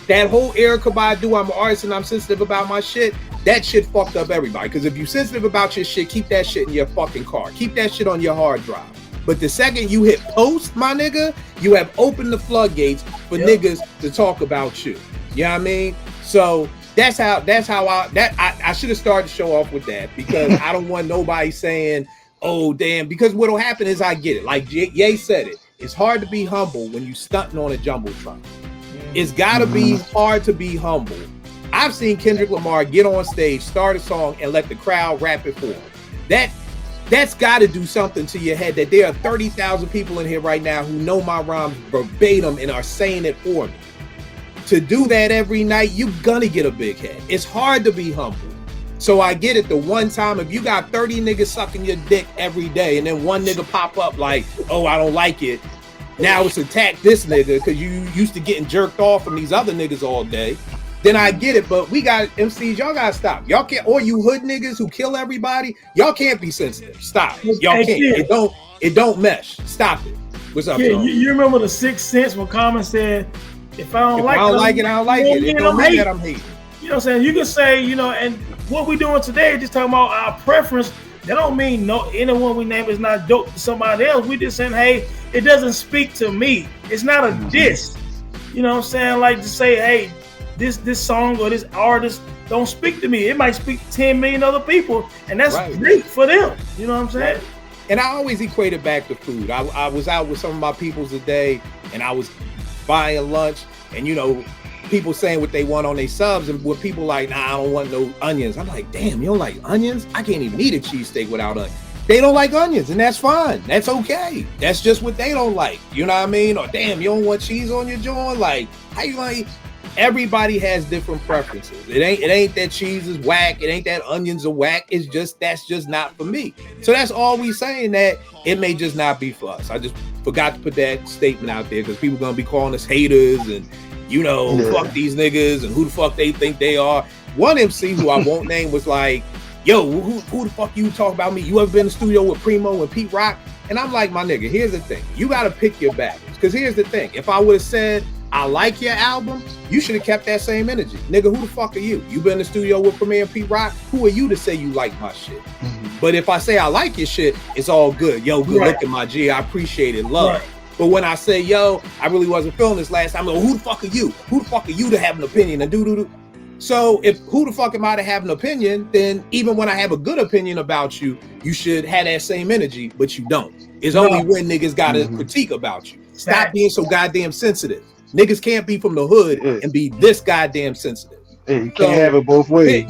that whole Erykah Badu, I'm an artist and I'm sensitive about my shit, that shit fucked up everybody. Because if you're sensitive about your shit, keep that shit in your fucking car. Keep that shit on your hard drive. But the second you hit post, my nigga, you have opened the floodgates for niggas to talk about you. You know what I mean? So that's how I should have started the show off with that, because I don't want nobody saying, oh damn, because what'll happen is I get it. Like Ye said it. It's hard to be humble when you stunting on a jumbotron. It's gotta be hard to be humble. I've seen Kendrick Lamar get on stage, start a song, and let the crowd rap it for him. That's got to do something to your head, that there are 30,000 people in here right now who know my rhymes verbatim and are saying it for me. To do that every night, you're gonna get a big head. It's hard to be humble. So I get it. The one time, if you got 30 niggas sucking your dick every day and then one nigga pop up like, oh, I don't like it. Now it's attack this nigga because you used to getting jerked off from these other niggas all day. Then I get it. But we got MCs, y'all gotta stop. Y'all can't, or you hood niggas who kill everybody, y'all can't be sensitive. Stop. Y'all can't. It don't mesh. Stop it. What's up, Kid, you remember the 6th Sense when Common said, if I don't like it, I don't like it. It don't mean that I'm hating. You know what I'm saying? You can say, you know, and what we doing today is just talking about our preference. That don't mean anyone we name is not dope to somebody else. We just saying, hey, it doesn't speak to me. It's not a diss. You know what I'm saying? Like to say, hey, this song or this artist don't speak to me. It might speak to 10 million other people, and that's great for them. You know what I'm saying? Right. And I always equate it back to food. I was out with some of my peoples today, and I was buying lunch, and you know, people saying what they want on their subs, and with people like, nah, I don't want no onions. I'm like, damn, you don't like onions? I can't even eat a cheesesteak without onions. They don't like onions, and that's fine. That's okay. That's just what they don't like. You know what I mean? Or damn, you don't want cheese on your joint? Like, how you like? Everybody has different preferences. It ain't that cheese is whack. It ain't that onions are whack. It's just that's just not for me. So that's all we saying, that it may just not be for us. I just forgot to put that statement out there because people gonna be calling us haters and, you know, fuck these niggas and who the fuck they think they are. One MC who I won't name was like, yo, who the fuck you talk about me? You ever been in the studio with Primo and Pete Rock? And I'm like, my nigga, here's the thing. You got to pick your battles. Because here's the thing. If I would have said, I like your album, you should have kept that same energy. Nigga, who the fuck are you? You been in the studio with Premier and Pete Rock? Who are you to say you like my shit? But if I say I like your shit, it's all good. Yo, good looking, my G. I appreciate it. Love. But when I say, yo, I really wasn't feeling this last time, I'm like, who the fuck are you? Who the fuck are you to have an opinion and do? So if who the fuck am I to have an opinion, then even when I have a good opinion about you, you should have that same energy, but you don't. It's only when niggas got a critique about you. Stop being so goddamn sensitive. Niggas can't be from the hood and be this goddamn sensitive. Hey, you can't have it both ways.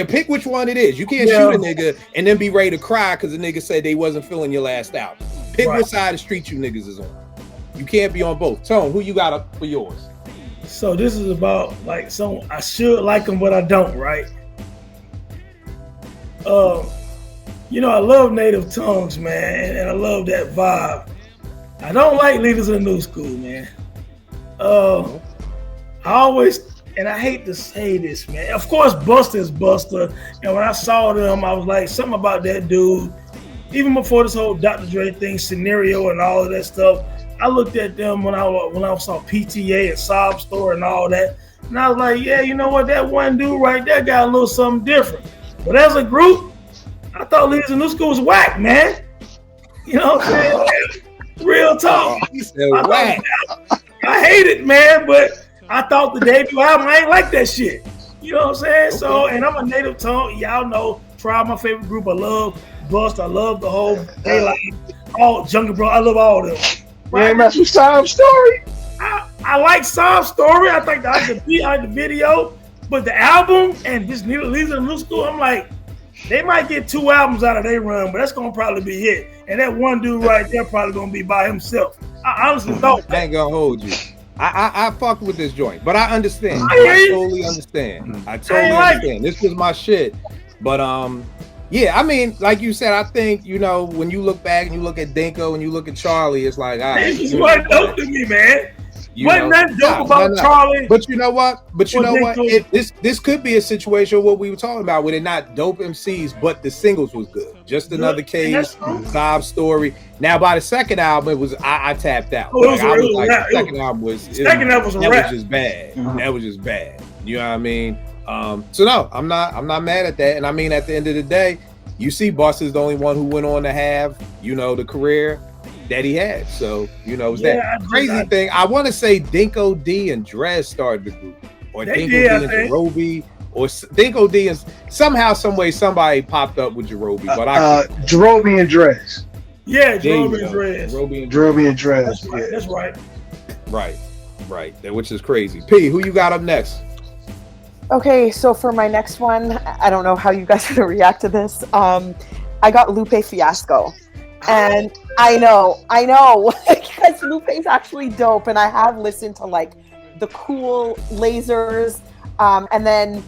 Pick which one it is. You can't shoot a nigga and then be ready to cry because the nigga said they wasn't feeling your last album. Pick which side of the street you niggas is on. You can't be on both. Tone, who you got up for yours? So this is about like some I should like them, but I don't, right? You know, I love Native Tongues, man, and I love that vibe. I don't like Leaders of the New School, man. I always, and I hate to say this, man. Of course, Busta is Busta, and when I saw them, I was like, something about that dude. Even before this whole Dr. Dre thing, scenario, and all of that stuff, I looked at them when I saw PTA and Sob Story and all that, and I was like, yeah, you know what? That one dude right there got a little something different. But as a group, I thought Leaders of the New School was whack, man. You know what I'm saying? Real talk. I hate it, man, but I thought the debut album, I ain't like that shit. You know what I'm saying? So, and I'm a Native Tongue. Y'all know, Tribe, my favorite group. I love Bust. I love the whole Daylight, all Jungle Bro. I love all of them. You ain't mess with Sob Story? I like Psalm's story. I think I like the video, but the album and just Lisa the New School, I'm like, they might get 2 albums out of their run, but that's gonna probably be it. And that one dude right there probably gonna be by himself. I honestly don't. I ain't gonna hold you. I fucked with this joint, but I understand. I totally understand. I totally understand. This was my shit, but yeah, I mean, like you said, I think, you know, when you look back and you look at Dinko and you look at Charlie, it's like, all right. This is what dope to me, man. Wasn't that dope about Charlie? But you know what? This could be a situation what we were talking about where they're not dope MCs, but the singles was good. Just Another Case, Sob Story. Now by the second album, it was I tapped out. The second album was just bad. That was just bad. You know what I mean? So no, I'm not mad at that. And I mean, at the end of the day, you see Busta is the only one who went on to have, you know, the career that he had. So, you know, it was that crazy thing. I want to say Dinko D and Drez started the group, or Dinko D and Jarobi, or Dinko D and somehow, some way, somebody popped up with Jarobi. But Jarobi and Drez. Yeah, Jarobi and Drez. Jarobi and Drez. That's right. Right. Which is crazy. P, who you got up next? Okay, so for my next one, I don't know how you guys are gonna react to this. I got Lupe Fiasco. And I know, because Lupe's actually dope, and I have listened to like the Cool Lasers, and then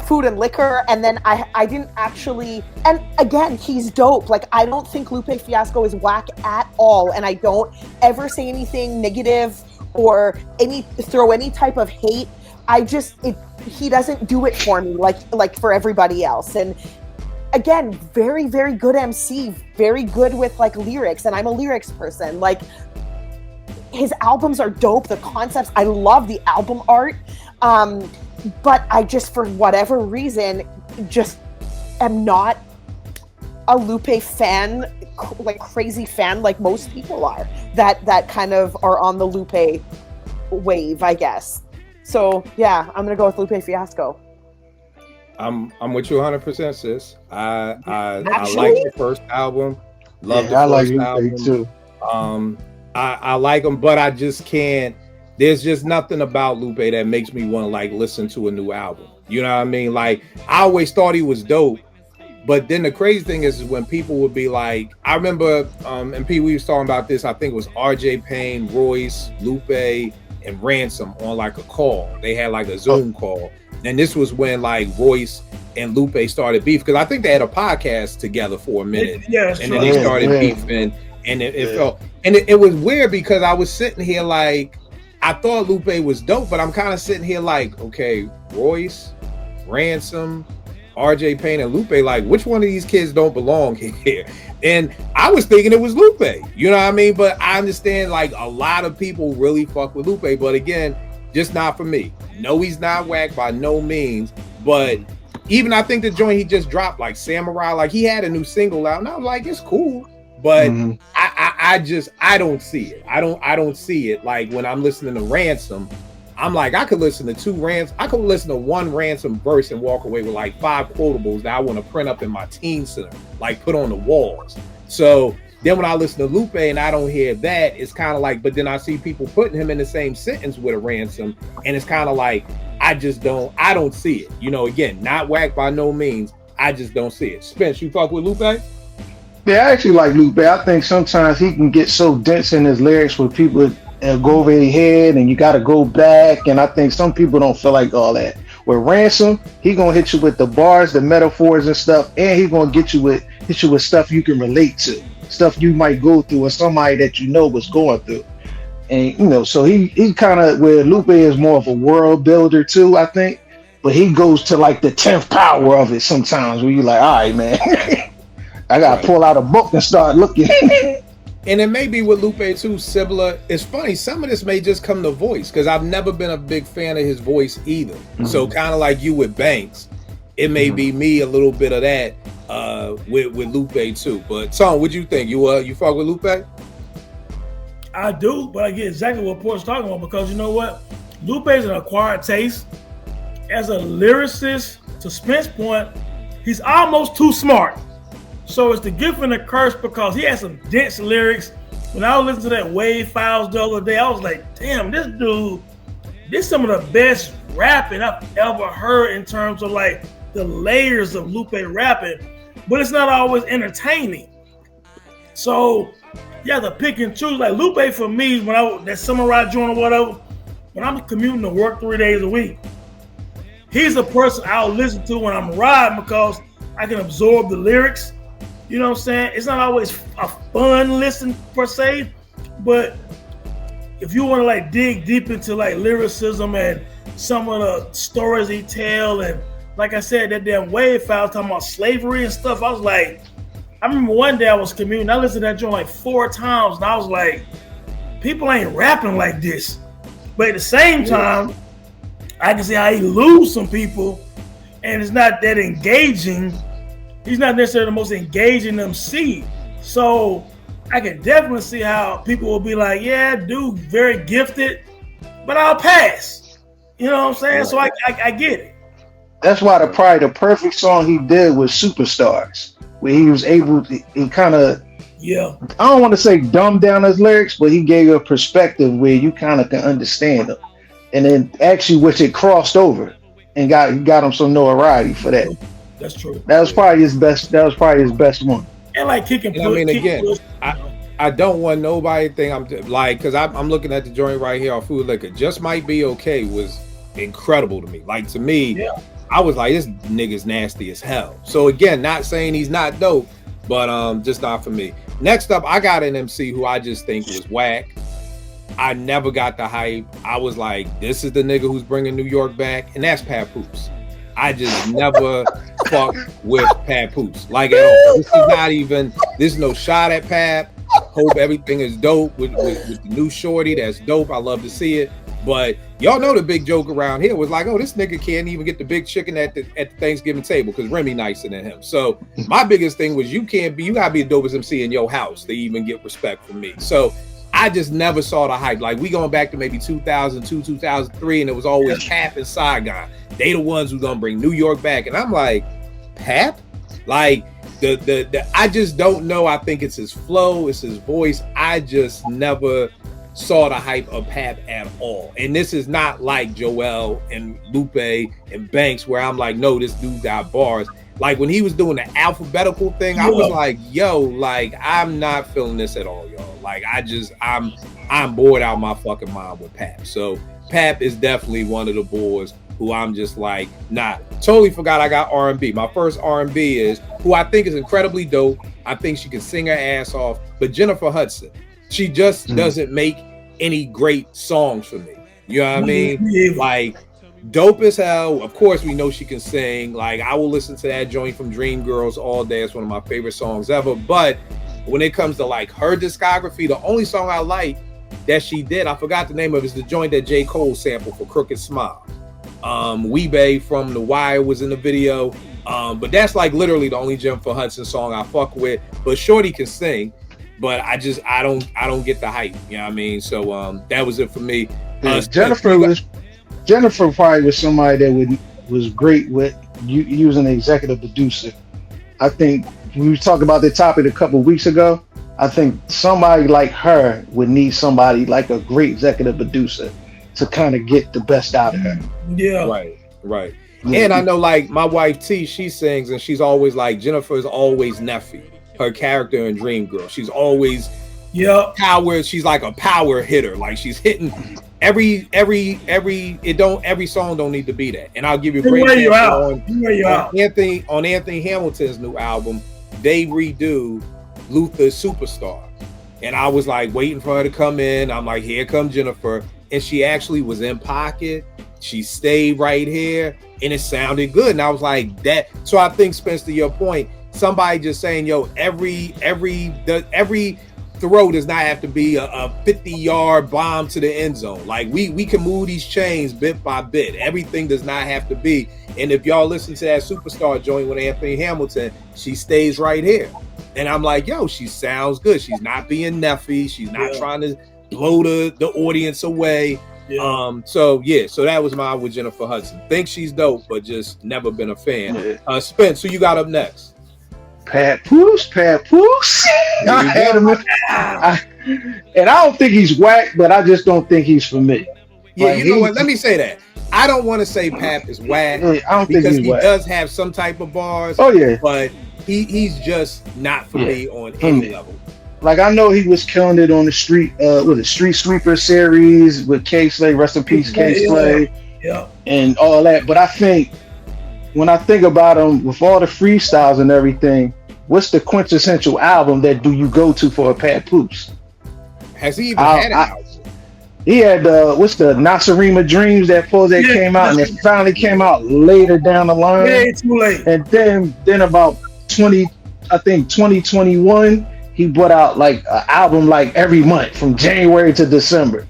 Food and Liquor, and then I didn't actually, and again, he's dope. Like, I don't think Lupe Fiasco is whack at all, and I don't ever say anything negative or throw any type of hate. He doesn't do it for me like for everybody else. And again, very, very good MC, very good with like lyrics, and I'm a lyrics person. Like, his albums are dope, the concepts, I love the album art, but I just, for whatever reason, just am not a Lupe fan, like crazy fan, like most people are, that kind of are on the Lupe wave, I guess. So yeah, I'm gonna go with Lupe Fiasco. I'm with you 100%, sis. I like the first album. Love the first album too. I like him, but I just can't. There's just nothing about Lupe that makes me want to like listen to a new album. You know what I mean? Like, I always thought he was dope, but then the crazy thing is when people would be like, I remember, and P, we was talking about this. I think it was RJ Payne, Royce, Lupe, and Ransom on like a call. They had like a Zoom call. And this was when like Royce and Lupe started beef, because I think they had a podcast together for a minute. And then they started beefing, and it felt, and it was weird because I was sitting here like, I thought Lupe was dope, but I'm kind of sitting here like, okay, Royce, Ransom, RJ Payne, and Lupe, like, which one of these kids don't belong here? And I was thinking it was Lupe, you know what I mean? But I understand like a lot of people really fuck with Lupe, but again, just not for me. No, he's not whack by no means, but even I think the joint he just dropped, like Samurai, like he had a new single out, and I was like, it's cool, but I don't see it. I don't see it. Like when I'm listening to Ransom, I'm like, I could listen to one Ransom verse and walk away with like 5 quotables that I want to print up in my teen center, like put on the walls. So then when I listen to Lupe and I don't hear that, it's kind of like, but then I see people putting him in the same sentence with a Ransom, and it's kind of like, I don't see it. You know, again, not whack by no means. I just don't see it. Spence, you fuck with Lupe? Yeah, I actually like Lupe. I think sometimes he can get so dense in his lyrics where people go over their head and you got to go back. And I think some people don't feel like all that. With Ransom, he gonna hit you with the bars, the metaphors and stuff, and he gonna hit you with stuff you can relate to, stuff you might go through, or somebody that you know was going through. And you know, so he kind of, where Lupe is more of a world builder too, I think, but he goes to like the 10th power of it sometimes, where you're like, all right, man, I gotta pull out a book and start looking. And it may be with Lupe too, similar. It's funny, some of this may just come to voice, because I've never been a big fan of his voice either. So kind of like you with Banks, it may be me a little bit of that with Lupe too. But Tom, what'd you think? You fuck with Lupe? I do, but I get exactly what Port's talking about, because you know what? Lupe's an acquired taste. As a lyricist, to Spence's point, he's almost too smart. So it's the gift and the curse, because he has some dense lyrics, when I was listening to that Wave Files the other day, I was like, damn, this dude, this is some of the best rapping I've ever heard in terms of like the layers of Lupe rapping, but it's not always entertaining. So you have to pick and choose. Like Lupe for me, when that summer ride joint or whatever, when I'm commuting to work 3 days a week, he's the person I'll listen to when I'm riding because I can absorb the lyrics. You know what I'm saying? It's not always a fun listen per se, but if you want to like dig deep into like lyricism and some of the stories he tell, and like I said, that damn Wave File talking about slavery and stuff, I was like, I remember one day I was commuting, I listened to that joint like 4 times, and I was like, people ain't rapping like this. But at the same time, I can see how he lose some people, and it's not that engaging. He's not necessarily the most engaging MC. So I can definitely see how people will be like, yeah, dude, very gifted, but I'll pass. You know what I'm saying? So I get it. That's why probably the perfect song he did was Superstars, where he was able to, he kind of, I don't want to say dumb down his lyrics, but he gave you a perspective where you kind of can understand them. And then actually, which it crossed over and got him some notoriety for that. That's true. That was probably his best. That was probably his best one. And like kicking. I mean, again, I don't want nobody to think I'm like, because I'm looking at the joint right here on Food Liquor. Just Might Be Okay was incredible to me. Like to me, I was like, this nigga's nasty as hell. So again, not saying he's not dope, but just not for me. Next up, I got an MC who I just think was whack. I never got the hype. I was like, this is the nigga who's bringing New York back, and that's Papoose. I just never fuck with Papoose, like at all. This is not even, this is no shot at Pap. Hope everything is dope with the new shorty. That's dope. I love to see it. But y'all know the big joke around here was like, oh, this nigga can't even get the big chicken at the Thanksgiving table because Remy nicer than him. So my biggest thing was you gotta be a dopest MC in your house to even get respect from me. So I just never saw the hype. Like we going back to maybe 2002, 2003, and it was always Pap and Saigon. They the ones who gonna bring New York back, and I'm like, Pap? Like the I just don't know. I think it's his flow, it's his voice. I just never saw the hype of Pap at all. And this is not like Joel and Lupe and Banks, where I'm like, no, this dude got bars. Like when he was doing the alphabetical thing, I was like, yo, like I'm not feeling this at all, y'all. Like I'm bored out of my fucking mind with Pap. So Pap is definitely one of the boys who I'm just like, nah. Totally forgot I got R&B. My first R&B is who I think is incredibly dope. I think she can sing her ass off, but Jennifer Hudson. She just doesn't make any great songs for me. You know what I mean? Like dope as hell. Of course, we know she can sing. Like I will listen to that joint from Dreamgirls all day. It's one of my favorite songs ever. But when it comes to like her discography, the only song I like that she did, I forgot the name of it, is the joint that J. Cole sampled for Crooked Smile. Weebay from The Wire was in the video. But that's like literally the only Jennifer Hudson song I fuck with. But Shorty can sing. But I don't get the hype. You know what I mean? So that was it for me. Jennifer probably was somebody that was great with using an executive producer. I think we talked about the topic a couple of weeks ago. I think somebody like her would need somebody like a great executive producer to kind of get the best out of her. Yeah. Right. Yeah. And I know like my wife T, she sings and she's always like, Jennifer is always Neffy. Her character in Dreamgirl. She's always power. She's like a power hitter. Like she's hitting every song don't need to be that. And I'll give you a great example on Anthony Hamilton's new album. They redo Luther's Superstar. And I was like waiting for her to come in. I'm like, here comes Jennifer. And she actually was in pocket. She stayed right here and it sounded good. And I was like that. So I think, Spence, to your point, somebody just saying, yo, every throw does not have to be a 50-yard bomb to the end zone. Like we can move these chains bit by bit. Everything does not have to be. And if y'all listen to that Superstar joint with Anthony Hamilton, she stays right here. And I'm like, yo, she sounds good. She's not being Neffy. She's not trying to blow the audience away. So that was mine with Jennifer Hudson. Think she's dope, but just never been a fan. Spence, who you got up next? Papoose. I had him. And I don't think he's whack, but I just don't think he's for me. Yeah, like, you know what? Let me say that. I don't want to say Pap is whack I don't think because he's he whack. does have some type of bars. Oh yeah, but he's just not for me on any level. Like I know he was killing it on the street, with the Street Sweeper series with K Slay, rest in peace, K Slay, and all that. But I think when I think about him with all the freestyles and everything, what's the quintessential album that do you go to for a Papoose? Has he even had an album? He had what's the Nasarima Dreams that came out, and it finally came out later down the line. Yeah, too late. And then about 2021, he put out like an album like every month from January to December.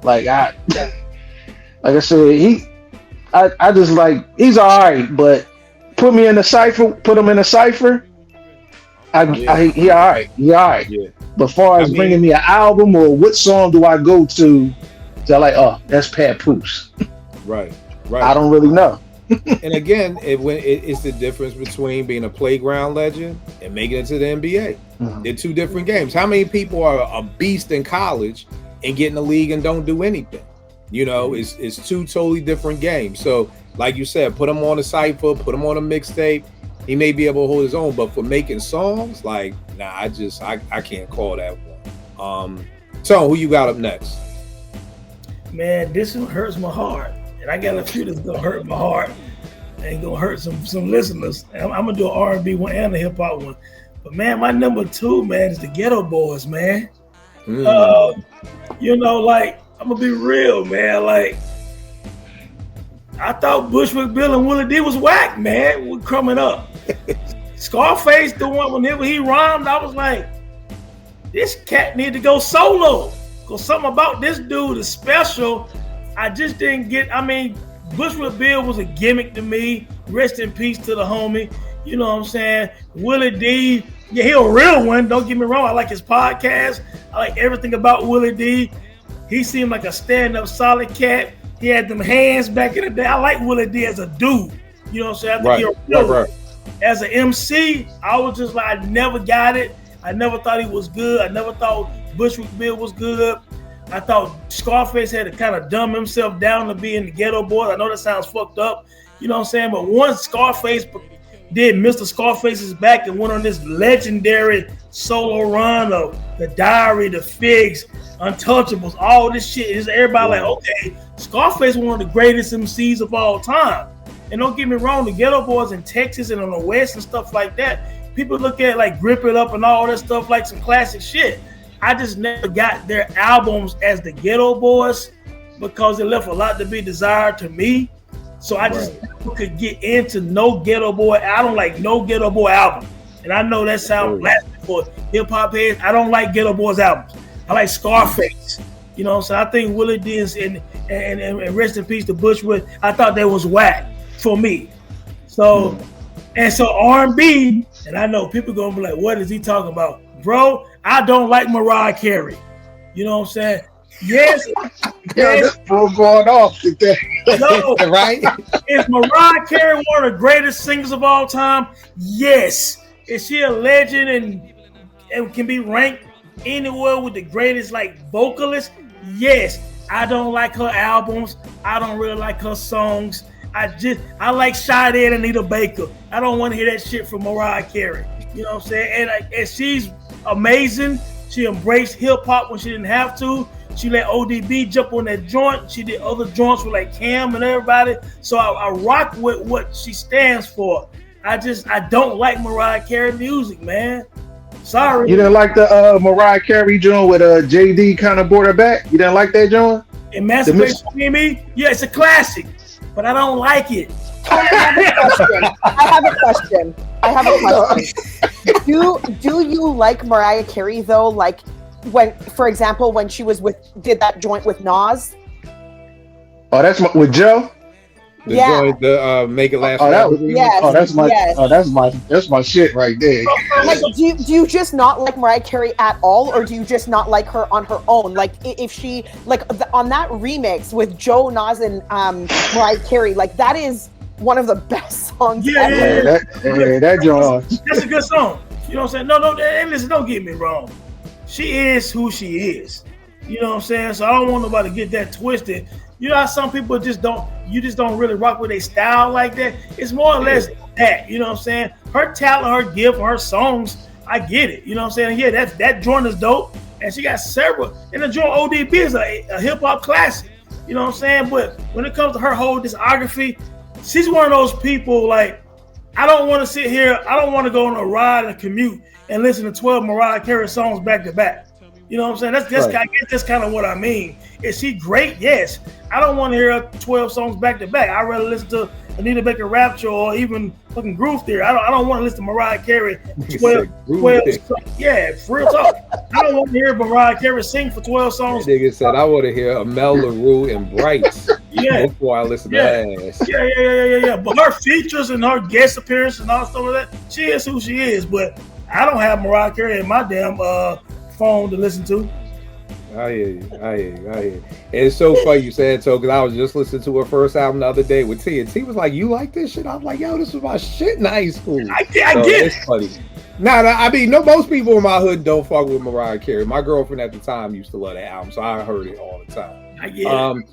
Like I said, I just like he's all right, but put him in a cipher. He all right. Yeah. But as far as bringing me an album or what song do I go to like, oh, that's Papoose. Right. I don't really know. And again, it's the difference between being a playground legend and making it to the NBA. Mm-hmm. They're two different games. How many people are a beast in college and get in the league and don't do anything? You know, it's two totally different games. So, like you said, put him on a cypher, put him on a mixtape. He may be able to hold his own, but for making songs, like, nah, I can't call that one. So, who you got up next? Man, this one hurts my heart. And I got a few that's gonna hurt my heart and gonna hurt some listeners. I'm gonna do an R&B one and a hip hop one. But man, my number 2, man, is the Ghetto Boys, man. You know, like, I'm gonna be real, man. Like, I thought Bushwick Bill and Willie D was whack, man, when coming up. Scarface, the one whenever he rhymed, I was like, this cat need to go solo. Because something about this dude is special. I just didn't get, Bushwick Bill was a gimmick to me. Rest in peace to the homie. You know what I'm saying? Willie D, yeah, he a real one. Don't get me wrong. I like his podcast. I like everything about Willie D. He seemed like a stand-up solid cat. He had them hands back in the day. I like Willie D as a dude. You know what I'm saying? Right. As an MC, I was just like, I never got it. I never thought he was good. I never thought Bushwick Bill was good. I thought Scarface had to kind of dumb himself down to be in the Ghetto Boys. I know that sounds fucked up. You know what I'm saying? But once Scarface did Mr. Scarface's back and went on this legendary solo run of The Diary, The Figs, Untouchables, all this shit. Everybody like, okay, Scarface one of the greatest MCs of all time. And don't get me wrong, the Ghetto Boys in Texas and on the West and stuff like that, people look at like Grip It Up and all that stuff like some classic shit. I just never got their albums as the Ghetto Boys because it left a lot to be desired to me. So I just never could get into no Ghetto Boy. I don't like no Ghetto Boy album. And I know that sounds blasphemous for hip hop heads. I don't like Ghetto Boys albums. I like Scarface. You know, so I think Willie D and rest in peace to Bushwick, I thought that was whack for me. So, and so R&B, and I know people gonna be like, what is he talking about? Bro, I don't like Mariah Carey. You know what I'm saying? Yes. This bro going off today. No, right? Is Mariah Carey one of the greatest singers of all time? Yes. Is she a legend and can be ranked anywhere with the greatest like vocalists? Yes. I don't like her albums. I don't really like her songs. I like Sade and Anita Baker. I don't want to hear that shit from Mariah Carey. You know what I'm saying? And she's amazing. She embraced hip hop when she didn't have to. She let ODB jump on that joint. She did other joints with like Cam and everybody. So I rock with what she stands for. I don't like Mariah Carey music, man. Sorry. You didn't like the Mariah Carey joint with JD kind of brought her back? You didn't like that joint? Emancipation Me? Yeah, it's a classic, but I don't like it. I have a question. Do you like Mariah Carey though? Like when, for example, when she did that joint with Nas? Oh, that's with Joe. The joint, the Make It Last. That's my shit right there. Like, do you just not like Mariah Carey at all, or do you just not like her on her own? Like, if she on that remix with Joe, Nas, and Mariah Carey, like that is one of the best songs Yeah, ever. That joint. That's a good song. You know what I'm saying? No, hey, listen, don't get me wrong. She is who she is. You know what I'm saying? So I don't want nobody to get that twisted. You know how some people just don't really rock with their style like that? It's more or less that. You know what I'm saying? Her talent, her gift, her songs, I get it. You know what I'm saying? Yeah, that joint is dope. And she got several. And the joint ODB is a hip-hop classic. You know what I'm saying? But when it comes to her whole discography, she's one of those people, like, I don't want to sit here. I don't want to go on a ride and commute and listen to 12 Mariah Carey songs back to back. You know what I'm saying? That's kind of what I mean. Is she great? Yes. I don't want to hear 12 songs back to back. I'd rather listen to Anita Baker Rapture or even fucking Groove Theory. I don't want to listen to Mariah Carey 12 yeah, for real talk. I don't want to hear Mariah Carey sing for 12 songs. That nigga said I want to hear Amel LaRue and Brights before I listen to Ass. Yeah. But her features and her guest appearance and all stuff like that, she is who she is. But I don't have Mariah Carey in my damn phone to listen to. I hear you. And it's so funny you said so, because I was just listening to her first album the other day with T, and T was like, "You like this shit?" I was like, "Yo, this was my shit in high school." I get it. It's funny. I mean, most people in my hood don't fuck with Mariah Carey. My girlfriend at the time used to love that album, so I heard it all the time. I get it.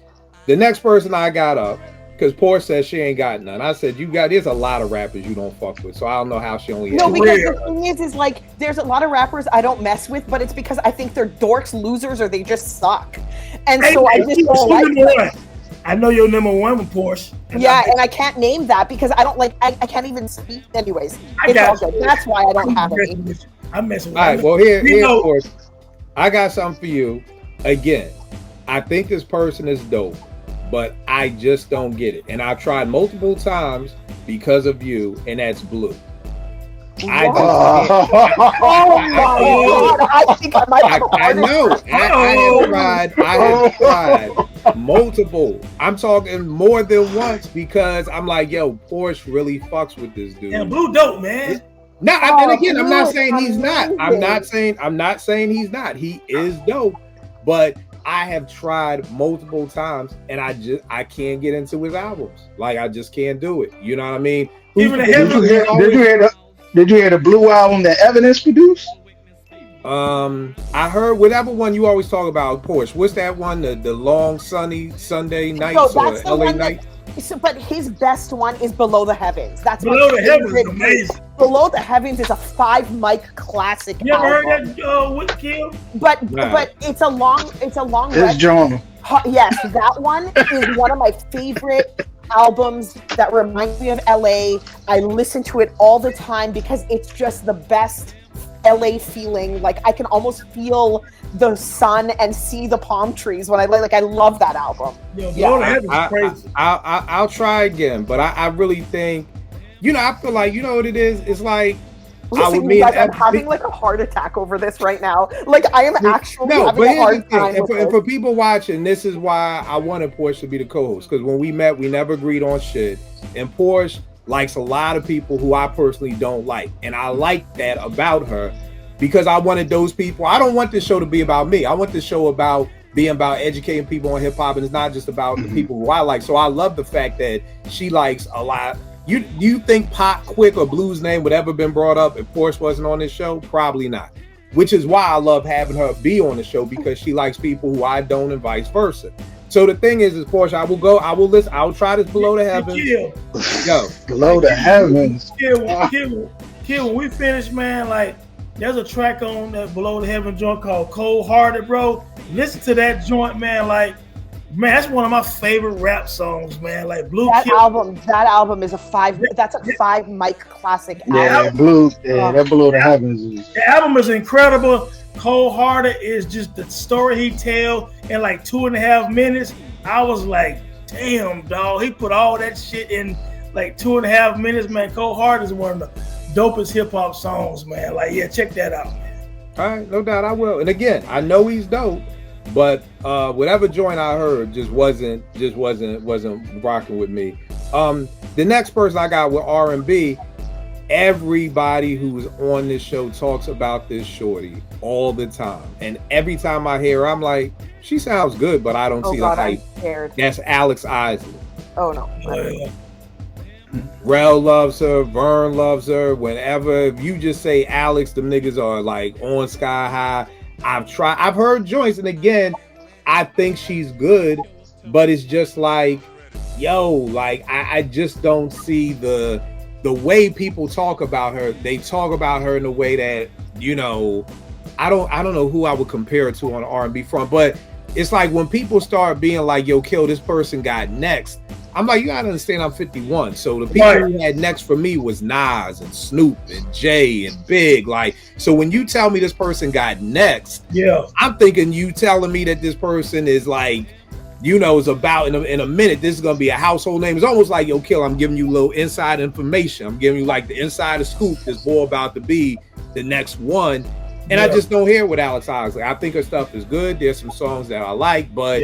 The next person I got up, because Porsche says she ain't got none. I said, there's a lot of rappers you don't fuck with, so I don't know how she only has No, because the thing is like, there's a lot of rappers I don't mess with, but it's because I think they're dorks, losers, or they just suck. And so I just don't like them. I know your number one with Porsche. And I can't name that because I don't like, I can't even speak. Anyways, it's all good. That's why I don't have it. I'm messing with All right, well, here's Porsche. I got something for you. Again, I think this person is dope, but I just don't get it. And I've tried multiple times because of you, and that's Blue. I have tried multiple. I'm talking more than once because I'm like, yo, Porsche really fucks with this dude. Yeah, Blue dope, man. No, and again, I'm not saying he's not. I'm not saying he's not. He is dope, but I have tried multiple times and I can't get into his albums. Like, I just can't do it. You know what I mean? Did you hear the Blue album that Evidence produced? I heard whatever one you always talk about, Porsche. What's that one? The long sunny Sunday nights or LA night? But his best one is Below the Heavens. That's Below the Heavens is amazing. Below the Heavens is a 5-mic classic. You ever heard that with Kill? But it's a long It's John. Yes, that one is one of my favorite albums that reminds me of LA. I listen to it all the time because it's just the best LA feeling. Like, I can almost feel the sun and see the palm trees when I love that album. I'll try again, but I really think, I feel like, you know what it is? It's like, listen, I'm having like a heart attack over this right now. Like, I am actually having a hard time. And for people watching, this is why I wanted Porsche to be the co-host, because when we met, we never agreed on shit. And Porsche likes a lot of people who I personally don't like. And I like that about her because I wanted those people. I don't want this show to be about me. I want this show about being about educating people on hip hop, and it's not just about the people who I like. So I love the fact that she likes a lot. You think Pop, Quick, or Blue's name would ever been brought up if Porsche wasn't on this show? Probably not. Which is why I love having her be on the show, because she likes people who I don't, and vice versa. So the thing is Porsche, I will listen. I'll try this Below the Heavens. Yo, Below the Heavens. Kill, when we finish, man, like, there's a track on that Below the Heaven joint called Cold Hearted, bro. Listen to that joint, man. Like, man, that's one of my favorite rap songs, man. Like, Blue. That album is a 5-mic classic album. Yeah, Blue. Yeah, that Below the Heavens. The album is incredible. Cold Hearted is just the story he tell in like 2.5 minutes. I was like, damn, dog. He put all that shit in like 2.5 minutes, man. Cold Hearted is one of the dopest hip hop songs, man. Like, yeah, check that out, man. All right, no doubt I will. And again, I know he's dope, but whatever joint I heard just wasn't rocking with me. The next person I got with R&B, everybody who's on this show talks about this shorty all the time, and every time I hear her, I'm like, she sounds good, but I don't see the hype. That's Alex Isley. Oh no. Rel loves her, Vern loves her. Whenever you just say Alex, them niggas are like on sky high. I've heard joints, and again, I think she's good, but it's just like, yo, like I just don't see the way people talk about her. They talk about her in a way that, you know, I don't know who I would compare it to on the R&B front, but it's like when people start being like, yo, Kill, this person got next. I'm like, you gotta understand, I'm 51. So the people who had next for me was Nas and Snoop and Jay and Big. Like, so when you tell me this person got next, yeah, I'm thinking you telling me that this person is like, you know, is about in a minute, this is gonna be a household name. It's almost like, yo, Kill, I'm giving you a little inside information. I'm giving you like the insider scoop. This boy about to be the next one. And I just don't hear it with Alex Isley. I think her stuff is good. There's some songs that I like, but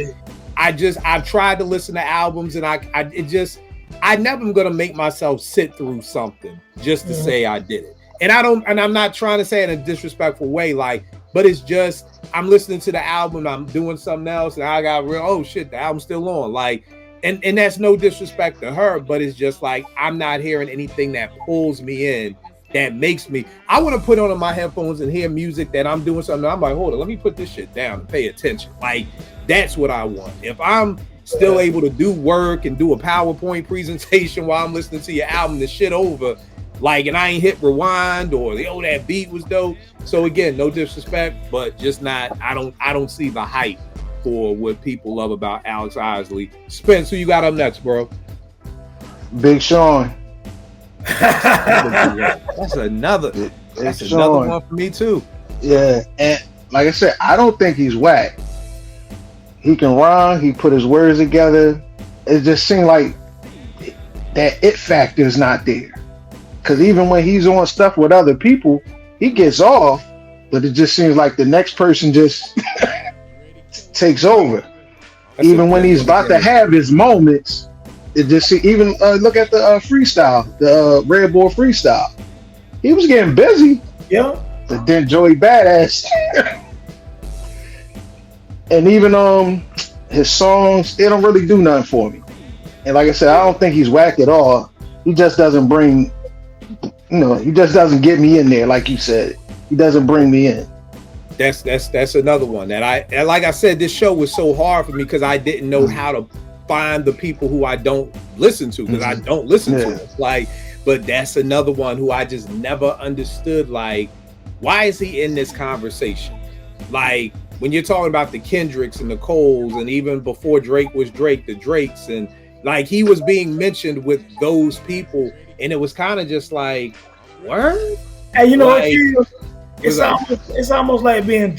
I've tried to listen to albums, and I never am gonna make myself sit through something just to say I did it. And I'm not trying to say it in a disrespectful way, like, but it's just I'm listening to the album, I'm doing something else, and I got oh shit, the album's still on. Like, and that's no disrespect to her, but it's just like I'm not hearing anything that pulls me in, that makes me. I want to put on my headphones and hear music that I'm doing something. I'm like, hold on, let me put this shit down and pay attention. Like, that's what I want. If I'm still able to do work and do a PowerPoint presentation while I'm listening to your album, the shit over, like, and I ain't hit rewind or that beat was dope. So again, no disrespect, but just not. I don't see the hype for what people love about Alex Isley. Spence, who you got up next, bro? Big Sean. That's another one for me too. Yeah, and like I said, I don't think he's whack. He can rhyme. He put his words together. It just seemed like that it factor is not there. Because even when he's on stuff with other people, he gets off, but it just seems like the next person just takes over. Even when he's about to have his moments, it just even look at the freestyle, the Red Bull freestyle. He was getting busy. Yeah. But then Joey Badass. And even his songs, they don't really do nothing for me. And like I said, I don't think he's whack at all. He just doesn't bring, he just doesn't get me in there, like you said. He doesn't bring me in. That's another one that like I said, this show was so hard for me because I didn't know how to find the people who I don't listen to, because I don't listen to them. Like, but that's another one who I just never understood. Like, why is he in this conversation? Like, when you're talking about the Kendricks and the Coles, and even before Drake was Drake, the Drakes, and like he was being mentioned with those people, and it was kind of just like, word? And you know, like, it's almost like being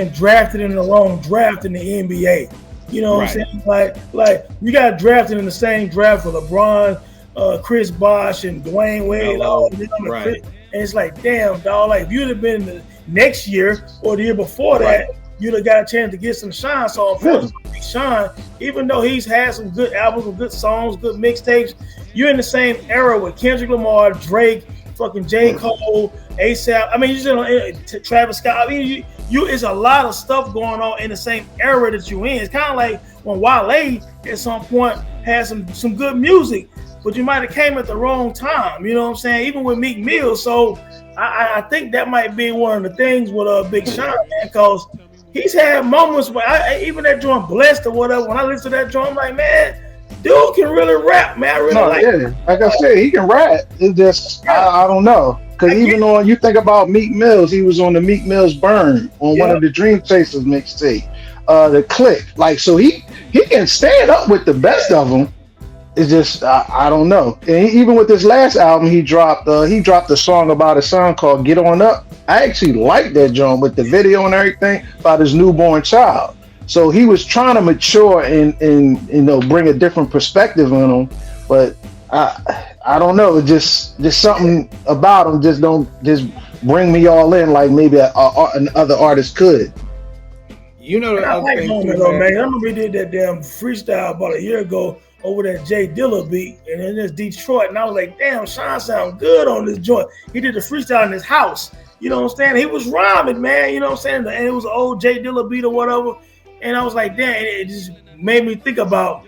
drafted in the wrong draft in the NBA. You know what I'm saying? Like you got drafted in the same draft for LeBron, Chris Bosh, and Dwayne Wade. And it's like, damn, dog. Like, if you'd have been the next year or the year before that, you'd have got a chance to get some shine. So unfortunately, Sean, even though he's had some good albums, some good songs, good mixtapes, you're in the same era with Kendrick Lamar, Drake, fucking J. Cole, ASAP. I mean, you just Travis Scott. I mean, you it's a lot of stuff going on in the same era that you in. It's kind of like when Wale at some point had some good music, but you might have came at the wrong time. You know what I'm saying? Even with Meek Mill. So I think that might be one of the things with Big Sean, man, because he's had moments where even that joint Blessed or whatever, when I listen to that joint, I'm like, man, dude can really rap, man. I really like I said, he can rap. It's just I don't know. Because even on, you think about Meek Mills, he was on the Meek Mills Burn on one of the Dream Chasers mixtape. The Click. Like, so he can stand up with the best of them. It's just I don't know. And even with this last album, he dropped a song about a son called "Get On Up." I actually like that joint with the video and everything about his newborn child. So he was trying to mature and bring a different perspective on him. But I don't know. It just something about him just don't bring me all in like maybe another artist could. You know, I like Moment though, man. I remember he did that damn freestyle about a year ago over that Jay Dilla beat, and in this Detroit, and I was like, damn, Sean sound good on this joint. He did the freestyle in his house. You know what I'm saying? He was rhyming, man. You know what I'm saying? And it was an old Jay Dilla beat or whatever. And I was like, damn, it just made me think about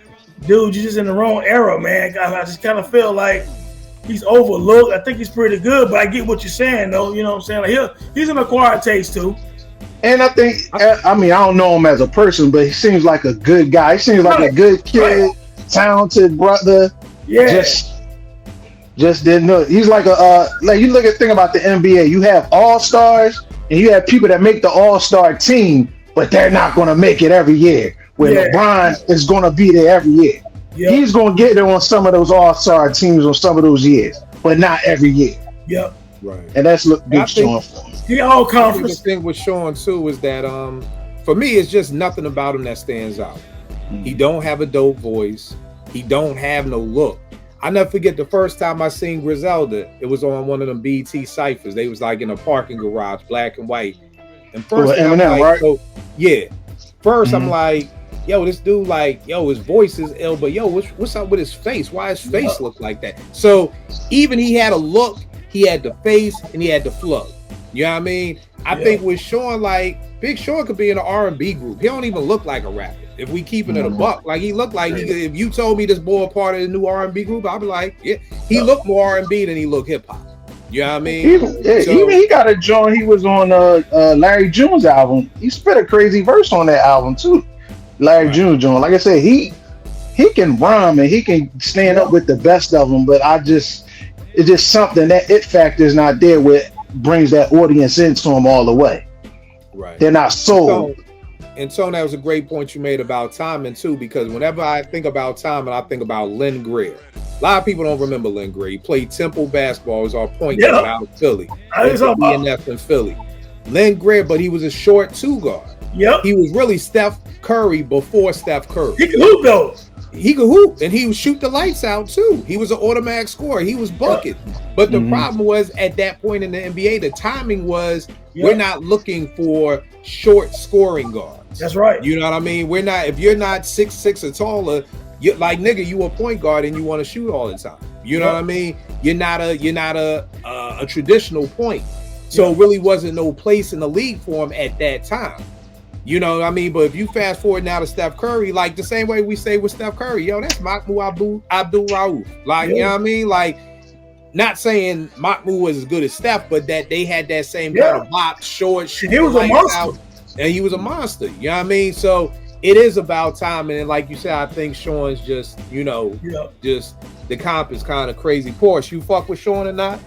dude, you're just in the wrong era, man. I just kind of feel like he's overlooked. I think he's pretty good, but I get what you're saying, though. You know what I'm saying? Like he's an acquired taste too. And I think, I mean, I don't know him as a person, but he seems like a good guy. He seems like a good kid, talented brother. Yeah. Just didn't know. He's like like you think about the NBA. You have all-stars and you have people that make the all-star team, but they're not going to make it every year. Where LeBron is going to be there every year. Yep. He's going to get there on some of those all-star teams on some of those years, but not every year. Yep. Right. And that's good Sean for him. He all conference. The thing with Sean too is that for me it's just nothing about him that stands out. He don't have a dope voice. He don't have no look. I never forget the first time I seen Griselda. It was on one of them BT ciphers. They was like in a parking garage, black and white. And first Eminem, I'm like, right? so, yeah. First I'm like, yo, this dude like, yo, his voice is ill, but yo, what's up with his face? Why his face look like that? So even he had a look, he had the face, and he had the flow. You know what I mean? I think with Sean, like Big Sean could be in an R&B group. He don't even look like a rapper. If we keeping it a buck, like he looked like if you told me this boy a part of the new R&B group, I'd be like, yeah, he looked more R&B than he looked hip hop. You know what I mean? Even he got a joint. He was on Larry June's album. He spit a crazy verse on that album too. Larry June joint. Like I said, he can rhyme and he can stand up with the best of them. But it's just something that it factor is not there with. Brings that audience into them all the way. Right. They're not sold. And Tone, that was a great point you made about Timon too, because whenever I think about Timon, I think about Len Greer. A lot of people don't remember Len Greer. He played Temple basketball. He was our point guard out of Philly. ENF in Philly. Len Greer, but he was a short two guard. Yep. He was really Steph Curry before Steph Curry. He could hoop though. He could hoop, and he would shoot the lights out too. He was an automatic scorer. He was bucket. But the problem was at that point in the NBA, the timing was we're not looking for short scoring guards. That's right. You know what I mean? We're not. If you're not 6'6" or taller, you like nigga, you a point guard and you want to shoot all the time. You know what I mean? You're not a traditional point. So it really wasn't no place in the league for him at that time. You know what I mean? But if you fast forward now to Steph Curry, like the same way we say with Steph Curry, yo, that's Mahmoud Abdul-Rauf. Like, you know what I mean? Like, not saying Mahmoud was as good as Steph, but that they had that same kind of bop, short, shoot. He was a monster. And he was a monster. You know what I mean? So it is about timing. And like you said, I think Sean's just, just the comp is kind of crazy. Porsche, you fuck with Sean or not?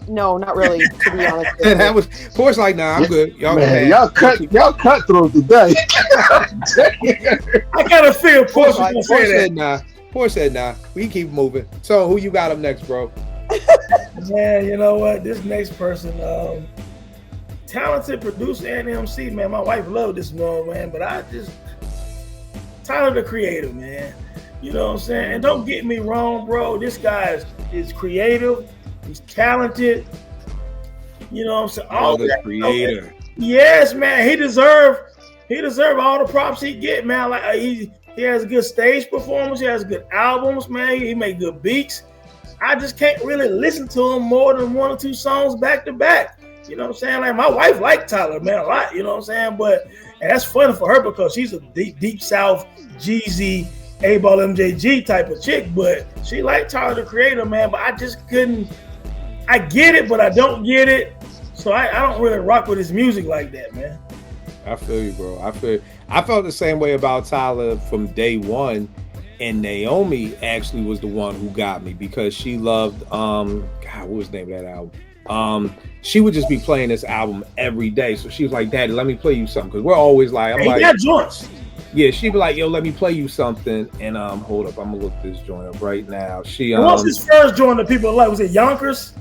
No, not really, to be honest. That was Porsche like, nah, I'm good. Y'all cutthroat today. I gotta feel Porsche said nah. Porsche said nah. We keep moving. So who you got up next, bro? Man, you know what? This next person, talented producer and MC, man. My wife loved this one, man, but Tyler the Creator, man. You know what I'm saying? And don't get me wrong, bro. This guy is creative. He's talented. You know what I'm saying? All the creator. Yes, man. He deserve all the props he get, man. Like he has good stage performance. He has good albums, man. He make good beats. I just can't really listen to him more than one or two songs back to back. You know what I'm saying? Like my wife liked Tyler, man, a lot. You know what I'm saying? And that's funny for her because she's a deep South Jeezy, A-Ball MJG type of chick, but she liked Tyler the Creator, man. But I just couldn't. I get it, but I don't get it. So I don't really rock with his music like that, man. I feel you, bro. I felt the same way about Tyler from day one. And Naomi actually was the one who got me because she loved God, what was the name of that album? She would just be playing this album every day. So she was like, Daddy, let me play you something. Because we're always like, he got joints. Yeah, she'd be like, yo, let me play you something. And hold up, I'm gonna look this joint up right now. What was his first joint that people like? Was it Yonkers?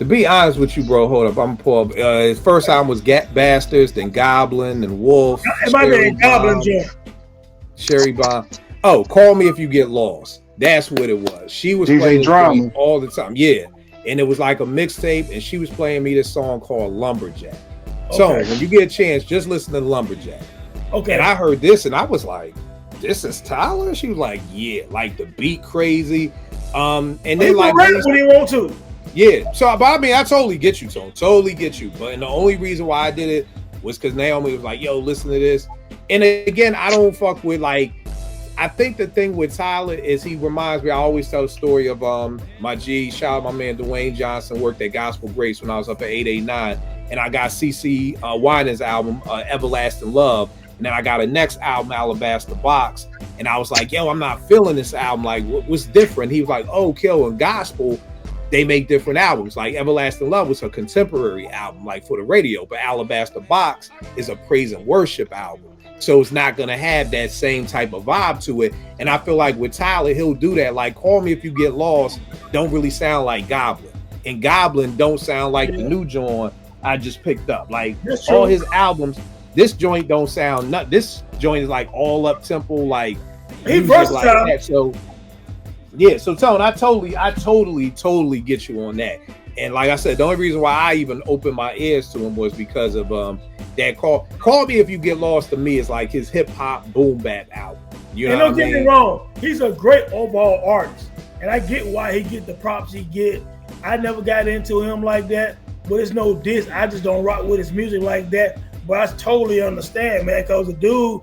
To be honest with you, bro, hold up. I'm gonna pull up. His first album was Gat Bastards, then Goblin, then Wolf. It might be a Goblin joint. Sherry Bomb. Oh, Call Me If You Get Lost. That's what it was. She was playing drama all the time. Yeah. And it was like a mixtape, and she was playing me this song called Lumberjack. Okay. So when you get a chance, just listen to Lumberjack. Okay. And I heard this, and I was like, this is Tyler? She was like, yeah, like the beat crazy. And then like when he want to. Yeah. So, but I mean, I totally get you, Tone. Totally get you. But the only reason why I did it was because Naomi was like, yo, listen to this. And again, I don't fuck with like I think the thing with Tyler is he reminds me. I always tell the story of my G. Shout out my man Dwayne Johnson, worked at Gospel Grace when I was up at 889, and I got CC Winans album Everlasting Love, and then I got a next album Alabaster Box, and I was like, yo, I'm not feeling this album. Like, what's different? He was like, oh, Kill and Gospel, they make different albums. Like Everlasting Love was a contemporary album, like for the radio, but Alabaster Box is a praise and worship album. So it's not going to have that same type of vibe to it. And I feel like with Tyler, he'll do that. Like Call Me If You Get Lost don't really sound like Goblin. And Goblin don't sound like the new joint I just picked up. Like all his albums, this joint don't sound nut. This joint is like all up tempo, like he versatile. Like that. So yeah, so Tone, I totally get you on that. And like I said, the only reason why I even opened my ears to him was because of that Call Me If You Get Lost to me is like his hip hop boom bap album. You know, don't get me wrong, he's a great overall artist, and I get why he get the props he get. I never got into him like that, but it's no diss. I just don't rock with his music like that. But I totally understand, man, because the dude,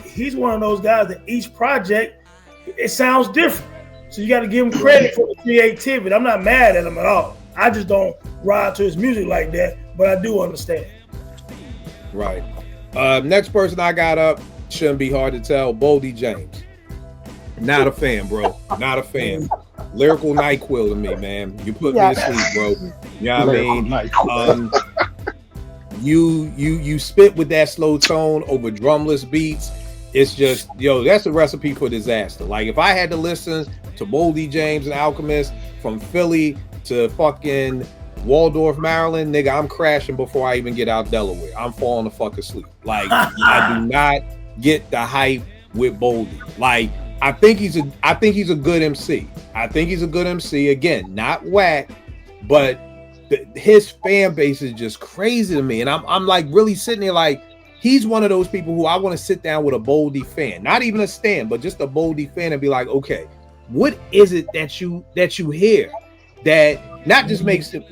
he's one of those guys that each project, it sounds different. So you got to give him credit for the creativity. I'm not mad at him at all. I just don't ride to his music like that, but I do understand. Right. Next person I got up, shouldn't be hard to tell, Boldy James. Not a fan, bro. Not a fan. Lyrical NyQuil to me, man. You put me to sleep, bro. You know what I mean? You spit with that slow tone over drumless beats. It's just, yo, that's a recipe for disaster. Like if I had to listen to Boldy James and Alchemist from Philly to fucking Waldorf, Maryland, nigga, I'm crashing before I even get out Delaware. I'm falling the fuck asleep. Like I do not get the hype with Boldy. Like I think he's a good MC. I think he's a good MC. Again, not whack, but his fan base is just crazy to me. And I'm like really sitting there like, he's one of those people who I want to sit down with a Boldy fan, not even a stan, but just a Boldy fan and be like, okay, what is it that you hear that not just makes it,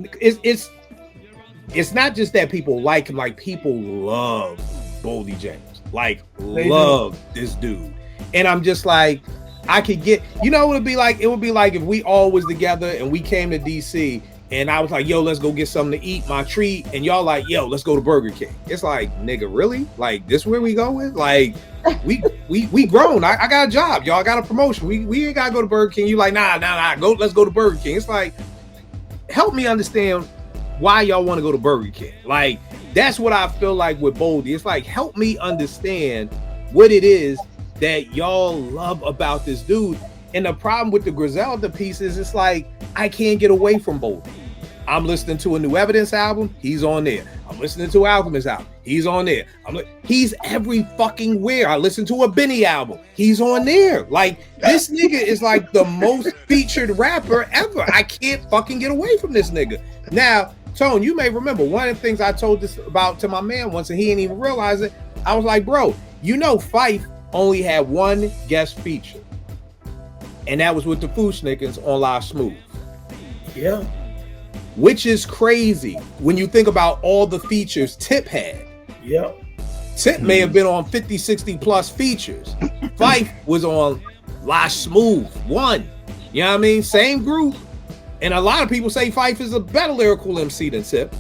it's not just that people like him, like people love Boldy James, like love this dude. And I'm just like, I could get, you know what it'd be like? It would be like if we all was together and we came to DC and I was like, yo, let's go get something to eat, my treat. And y'all like, yo, let's go to Burger King. It's like, nigga, really? Like, this where we going? Like, we grown. I got a job. Y'all got a promotion. We ain't got to go to Burger King. You like, nah, let's go to Burger King. It's like, help me understand why y'all want to go to Burger King. Like, that's what I feel like with Boldy. It's like, help me understand what it is that y'all love about this dude. And the problem with the Griselda piece is it's like, I can't get away from Boldy. I'm listening to a New Evidence album, he's on there. I'm listening to Alchemist album, he's on there. He's every fucking where. I listen to a Benny album, he's on there. Like, this nigga is like the most featured rapper ever. I can't fucking get away from this nigga. Now, Tone, you may remember one of the things I told this about to my man once, and he didn't even realize it. I was like, bro, you know Phife only had one guest feature, and that was with the Fu-Schnickens on Live Smooth. Yeah. Which is crazy when you think about all the features Tip had. Yeah. Tip may have been on 50, 60 plus features. Phife was on Live Smooth, one. You know what I mean? Same group. And a lot of people say Phife is a better lyrical MC than Tip.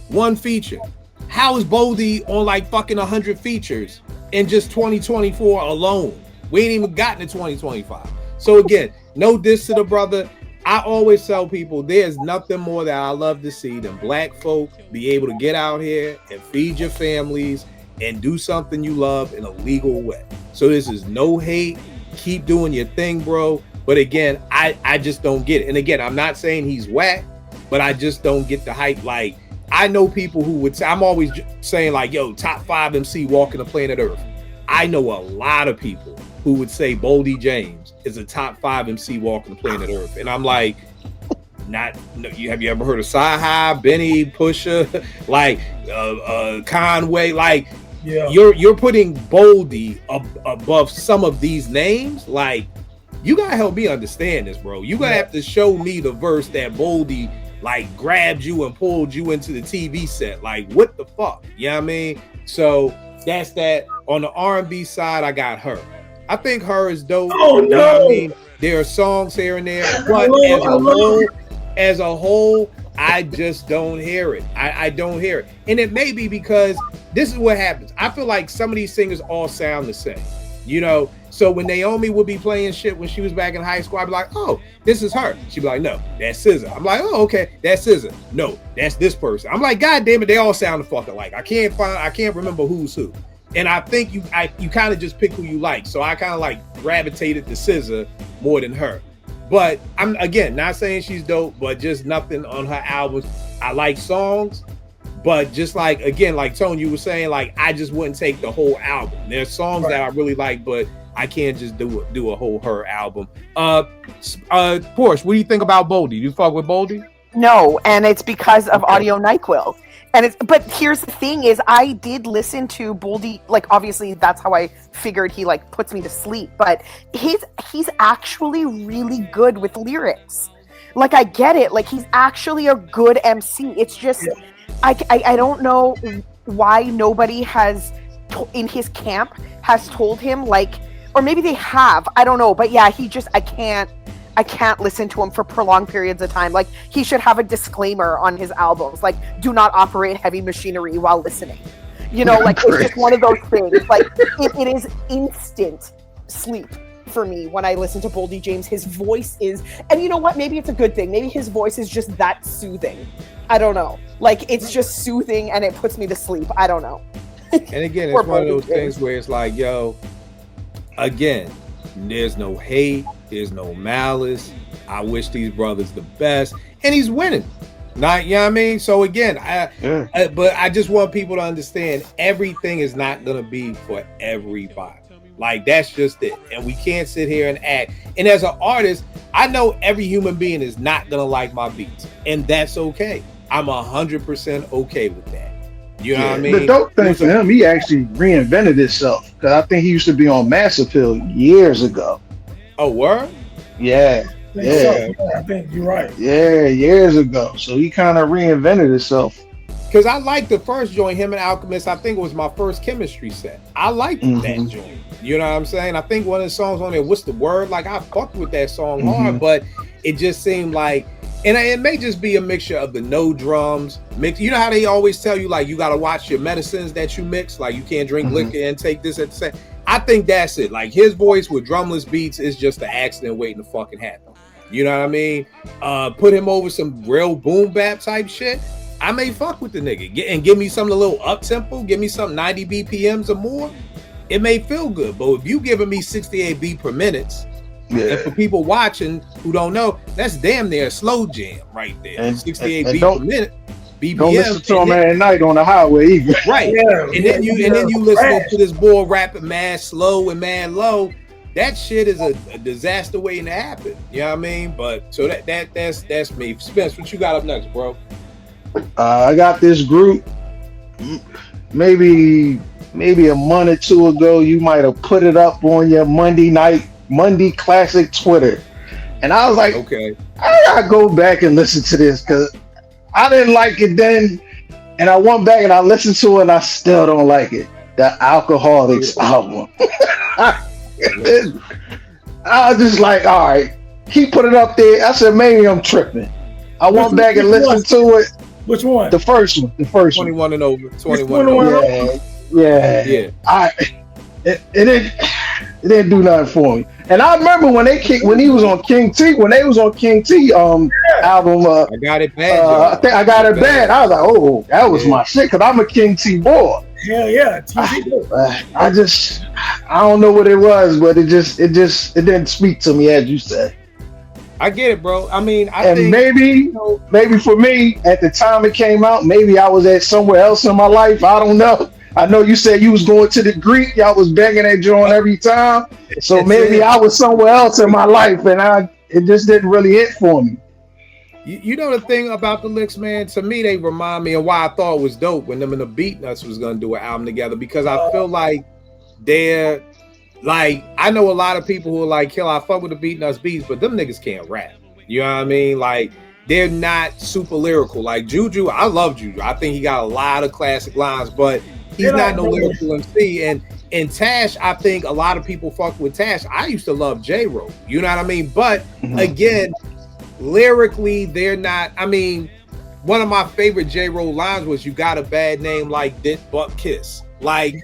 One feature. How is Boldy on like fucking 100 features in just 2024 alone? We ain't even gotten to 2025. So again, no diss to the brother. I always tell people there's nothing more that I love to see than black folk be able to get out here and feed your families and do something you love in a legal way. So this is no hate. Keep doing your thing, bro. But again, I just don't get it. And again, I'm not saying he's whack, but I just don't get the hype. Like, I know people who would say, I'm always saying like, yo, top 5 MC walking the planet Earth. I know a lot of people who would say Boldy James is a top 5 MC walking the planet Earth. And I'm like, have you ever heard of Sci-Hi, Benny, Pusha, like Conway? Like, yeah. You're putting Boldy above some of these names. Like, you gotta help me understand this, bro. You gotta have to show me the verse that Boldy like grabbed you and pulled you into the TV set. Like, what the fuck? You know what I mean? So that's that. On the R&B side, I got her. I think Her is dope. Oh, You know what no. I mean? There are songs here and there, but as a whole, I just don't hear it. I don't hear it. And it may be because this is what happens. I feel like some of these singers all sound the same, you know? So when Naomi would be playing shit when she was back in high school, I'd be like, oh, this is her. She'd be like, no, that's SZA. I'm like, oh, okay, that's SZA. No, that's this person. I'm like, God damn it, they all sound the fuck alike. I can't remember who's who. And I think you kind of just pick who you like. So I kind of like gravitated to SZA more than Her. But I'm, again, not saying she's dope, but just nothing on her albums. I like songs, but just like, again, like Tony, you were saying, like, I just wouldn't take the whole album. There's songs that I really like, but I can't just do a whole Her album. Porsche, what do you think about Boldy? Do you fuck with Boldy? No, and it's because of Audio NyQuil. But here's the thing is I did listen to Boldy, like obviously that's how I figured he like puts me to sleep, but he's actually really good with lyrics. Like I get it, like he's actually a good MC. It's just I don't know why nobody has in his camp has told him, like, or maybe they have, I don't know, but yeah, he just I can't listen to him for prolonged periods of time. Like he should have a disclaimer on his albums, like do not operate heavy machinery while listening. You know, like it's just one of those things. Like it is instant sleep for me when I listen to Boldy James. His voice is, and you know what? Maybe it's a good thing. Maybe his voice is just that soothing. I don't know. Like it's just soothing and it puts me to sleep. I don't know. And again, it's one of those things where it's like, yo, again, there's no hate, there's no malice. I wish these brothers the best, and he's winning. Not, you know what I mean? So again, but I just want people to understand everything is not gonna be for everybody. Like that's just it, and we can't sit here and act. And as an artist, I know every human being is not gonna like my beats, and that's okay. I'm 100% okay with that. You know what I mean? The dope thing for him, he actually reinvented himself, because I think he used to be on Mass Appeal years ago. Oh, word? Yeah. So. I think you're right. Yeah, years ago. So he kind of reinvented himself. Because I liked the first joint, him and Alchemist. I think it was my first Chemistry set. I liked that joint. You know what I'm saying? I think one of the songs on there, What's the Word? Like, I fucked with that song hard, but it just seemed like, and it may just be a mixture of the no drums mix. You know how they always tell you, like, you got to watch your medicines that you mix? Like, you can't drink liquor and take this at the same. I think that's it. Like, his voice with drumless beats is just an accident waiting to fucking happen. You know what I mean? Put him over some real boom bap type shit. I may fuck with the nigga and give me something a little up tempo, give me something 90 BPMs or more. It may feel good, but if you giving me 68 beat per minute, and for people watching who don't know, that's damn near a slow jam right there. And 68 beat per minute. BPM. Don't listen to him at night on the highway either. Right. And then you listen to this boy rapping mad slow and mad low. That shit is a disaster waiting to happen. You know what I mean? But so that's me. Spence, what you got up next, bro? I got this group. Maybe a month or two ago, you might have put it up on your Monday Classic Twitter, and I was like, okay, I gotta go back and listen to this because I didn't like it then, and I went back and I listened to it and I still don't like it. The Alcoholics album. I was just like, all right, he put it up there. I said, maybe I'm tripping. I went back and listened to it. Which one? The first one. 21 and over. 21 and over. Yeah. It didn't do nothing for me. And I remember when he was on King T, album. I Got It Bad. I think I Got It Bad. I was like, oh, that was my shit, because I'm a King T boy. Hell yeah. I don't know what it was, but it didn't speak to me, as you said. I get it, bro. I mean, I think maybe for me at the time it came out, maybe I was at somewhere else in my life. I don't know. I know you said you was going to the Greek. Y'all was begging that joint every time. So maybe I was somewhere else in my life, and it just didn't really hit for me. You know the thing about the Licks, man? To me, they remind me of why I thought it was dope when them and the Beatnuts was going to do an album together, because I feel like they're like, I know a lot of people who are like, I fuck with the Beatnuts beats, but them niggas can't rap. You know what I mean? Like, they're not super lyrical. Like Juju, I love Juju. I think he got a lot of classic lines, but he's not no lyrical MC. And And Tash, I think a lot of people fuck with Tash. I used to love J-Ro, you know what I mean? But again, lyrically, they're not. I mean, one of my favorite J-Ro lines was, "You got a bad name like Dick Butt Kiss." Like,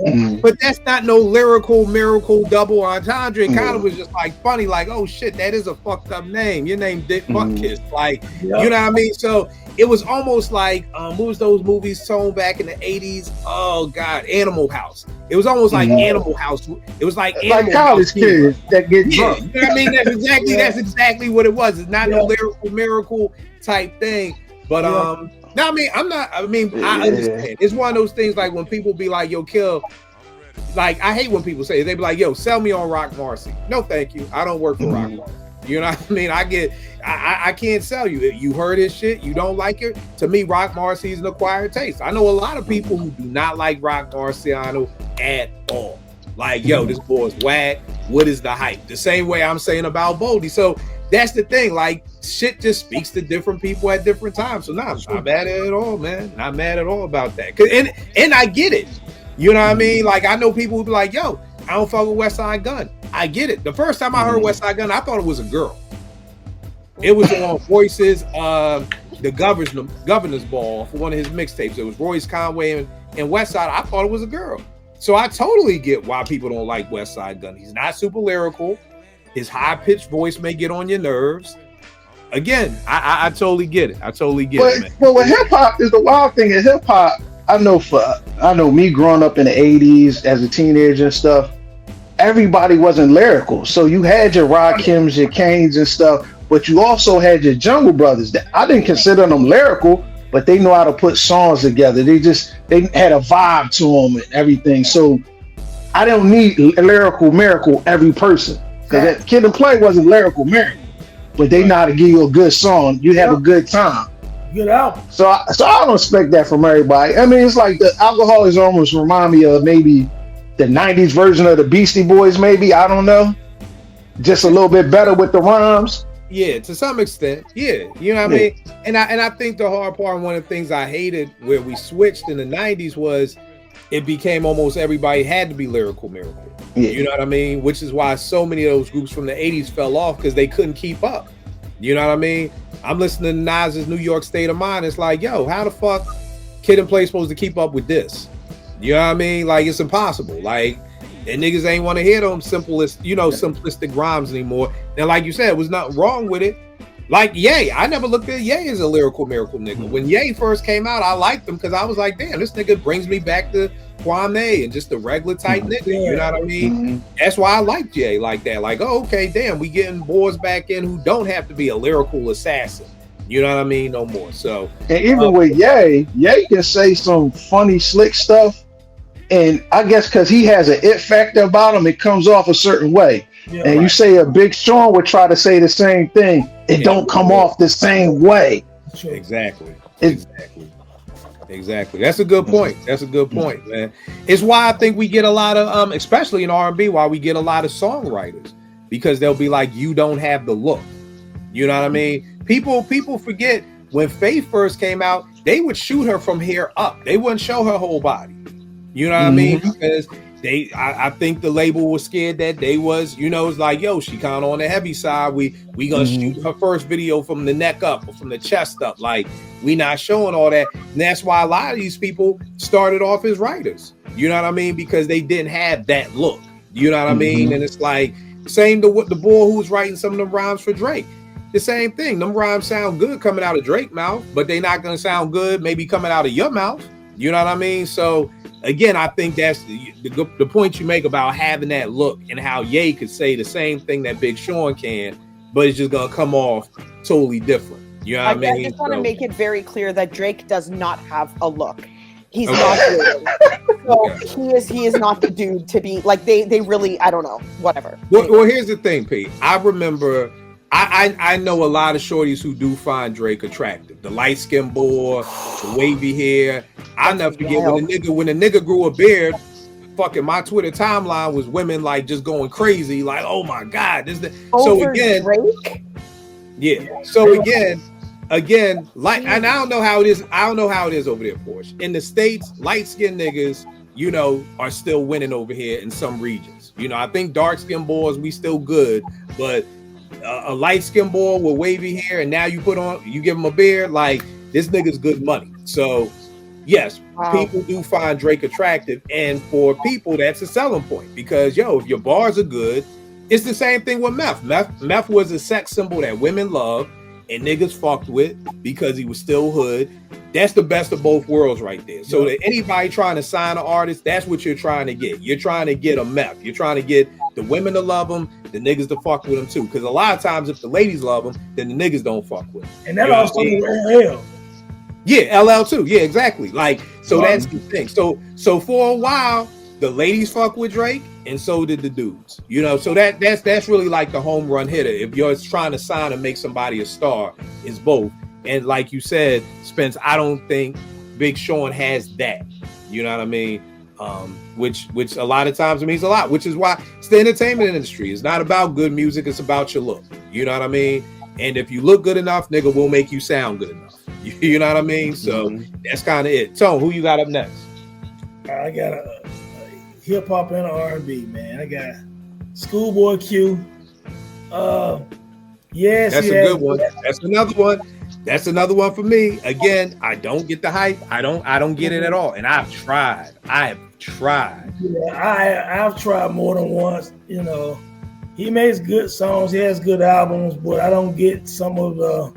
but that's not no lyrical miracle double entendre. It kind of was just like funny, like, oh shit, that is a fucked up name. Your name Dick Butt Kiss. Like, you know what I mean? So it was almost like what was those movies shown back in the 80s? Oh god, Animal House. It was almost like Animal House. It was like Animal college kids that get drunk. You know what I mean? That's exactly what it was. It's not no lyrical miracle type thing. But no, I mean, I understand. It's one of those things like when people be like, yo, Kill, like, I hate when people say it. They be like, yo, sell me on Rock Marcy. No, thank you. I don't work for Rock Marcy. You know what I mean? I can't sell you. You heard his shit, you don't like it. To me, Rock Marcy is an acquired taste. I know a lot of people who do not like Rock Marciano at all. Like, yo, this boy's whack. What is the hype? The same way I'm saying about Boldy. So that's the thing. Like, shit just speaks to different people at different times. So I'm not mad at it at all, man. Not mad at all about that. And I get it. You know what I mean? Like, I know people who be like, yo, I don't fuck with Westside Gunn. I get it. The first time I heard Westside Gunn, I thought it was a girl. It was on Voices, the Governor's Ball for one of his mixtapes. It was Royce Conway and Westside. I thought it was a girl. So I totally get why people don't like Westside Gunn. He's not super lyrical. His high-pitched voice may get on your nerves. Again, I totally get it. I totally get it, man. But with hip-hop, is the wild thing is hip-hop, I know me growing up in the 80s as a teenager and stuff, everybody wasn't lyrical. So you had your Rakims, your Kanes and stuff, but you also had your Jungle Brothers. I didn't consider them lyrical, but they know how to put songs together. They had a vibe to them and everything. So I don't need a lyrical miracle every person. Because that Kid and Play wasn't lyrical miracle, but they know how to give you a good song. You have a good time. Good album. So I don't expect that from everybody. I mean, it's like the Alcoholics almost remind me of maybe the 90s version of the Beastie Boys, maybe. I don't know. Just a little bit better with the rhymes. Yeah, to some extent. Yeah, you know what I mean? And I think the hard part, one of the things I hated where we switched in the 90s was it became almost everybody had to be lyrical miracle. Yeah. You know what I mean? Which is why so many of those groups from the 80s fell off because they couldn't keep up. You know what I mean? I'm listening to Nas's New York State of Mind. It's like, yo, how the fuck Kid and Play supposed to keep up with this? You know what I mean? Like, it's impossible. Like, and niggas ain't want to hear them simplistic rhymes anymore. And like you said, there was nothing wrong with it. Like Ye, I never looked at Ye as a lyrical miracle nigga. When Ye first came out, I liked him because I was like, damn, this nigga brings me back to Kwame and just a regular type nigga. You know what I mean? That's why I liked Ye like that. Like, oh, okay, damn, we getting boys back in who don't have to be a lyrical assassin. You know what I mean? No more. So, and even with Ye can say some funny, slick stuff. And I guess because he has an it factor about him, it comes off a certain way. Yeah, and you say a Big Sean would try to say the same thing. It don't come off the same way. Exactly. That's a good point. That's a good point, man. It's why I think we get a lot of, especially in R&B, why we get a lot of songwriters, because they'll be like, you don't have the look. You know what I mean? People forget when Faith first came out, they would shoot her from here up. They wouldn't show her whole body. You know what I mean? Because I think the label was scared that they was, it's like, yo, she kind of on the heavy side. We gonna shoot her first video from the neck up or from the chest up. Like, we not showing all that. And that's why a lot of these people started off as writers. You know what I mean? Because they didn't have that look. You know what I mean? And it's like, same to what the boy who was writing some of the rhymes for Drake. The same thing. Them rhymes sound good coming out of Drake's mouth, but they not gonna sound good maybe coming out of your mouth. You know what I mean? So again, I think that's the point you make about having that look and how Ye could say the same thing that Big Sean can, but it's just gonna come off totally different. You know what I mean? I just want to make it very clear that Drake does not have a look. He's not good. So he is not the dude to be like they really, I don't know, whatever. Well, here's the thing, Pete. I remember I know a lot of shorties who do find Drake attractive. The light skin boy, the wavy hair. I never forget when a nigga grew a beard. Fucking my Twitter timeline was women like just going crazy, like, oh my god, so again, Drake? Yeah. So again, like, and I don't know how it is. I don't know how it is over there, Porsche. In the States, light skinned niggas you know, are still winning over here in some regions. You know, I think dark skin boys, we still good, but a light skin boy with wavy hair, and now you give him a beard, like this nigga's good money. So yes, people do find Drake attractive, and for people, that's a selling point because if your bars are good, it's the same thing with Meth. Meth was a sex symbol that women loved and niggas fucked with because he was still hood. That's the best of both worlds right there. So that anybody trying to sign an artist, that's what you're trying to get. You're trying to get a Meth. You're trying to get the women to love him, the niggas to fuck with him too. Because a lot of times, if the ladies love him, then the niggas don't fuck with him. And that also LL. Yeah, LL too. Yeah, exactly. Like, so that's the thing. So for a while, the ladies fuck with Drake, and so did the dudes. You know, so that's really like the home run hitter. If you're trying to sign and make somebody a star, it's both. And like you said, Spence, I don't think Big Sean has that. You know what I mean? Which a lot of times means a lot. Which is why it's the entertainment industry. It's not about good music. It's about your look. You know what I mean? And if you look good enough, nigga will make you sound good enough. You know what I mean? So that's kind of it. Tone, who you got up next? I got a hip hop and R&B, man. I got Schoolboy Q. Yes, that's a good one. That's another one. That's another one for me. Again, I don't get the hype. I don't get it at all. And I've tried. Yeah, I've tried more than once. You know, he makes good songs. He has good albums, but I don't get some of the.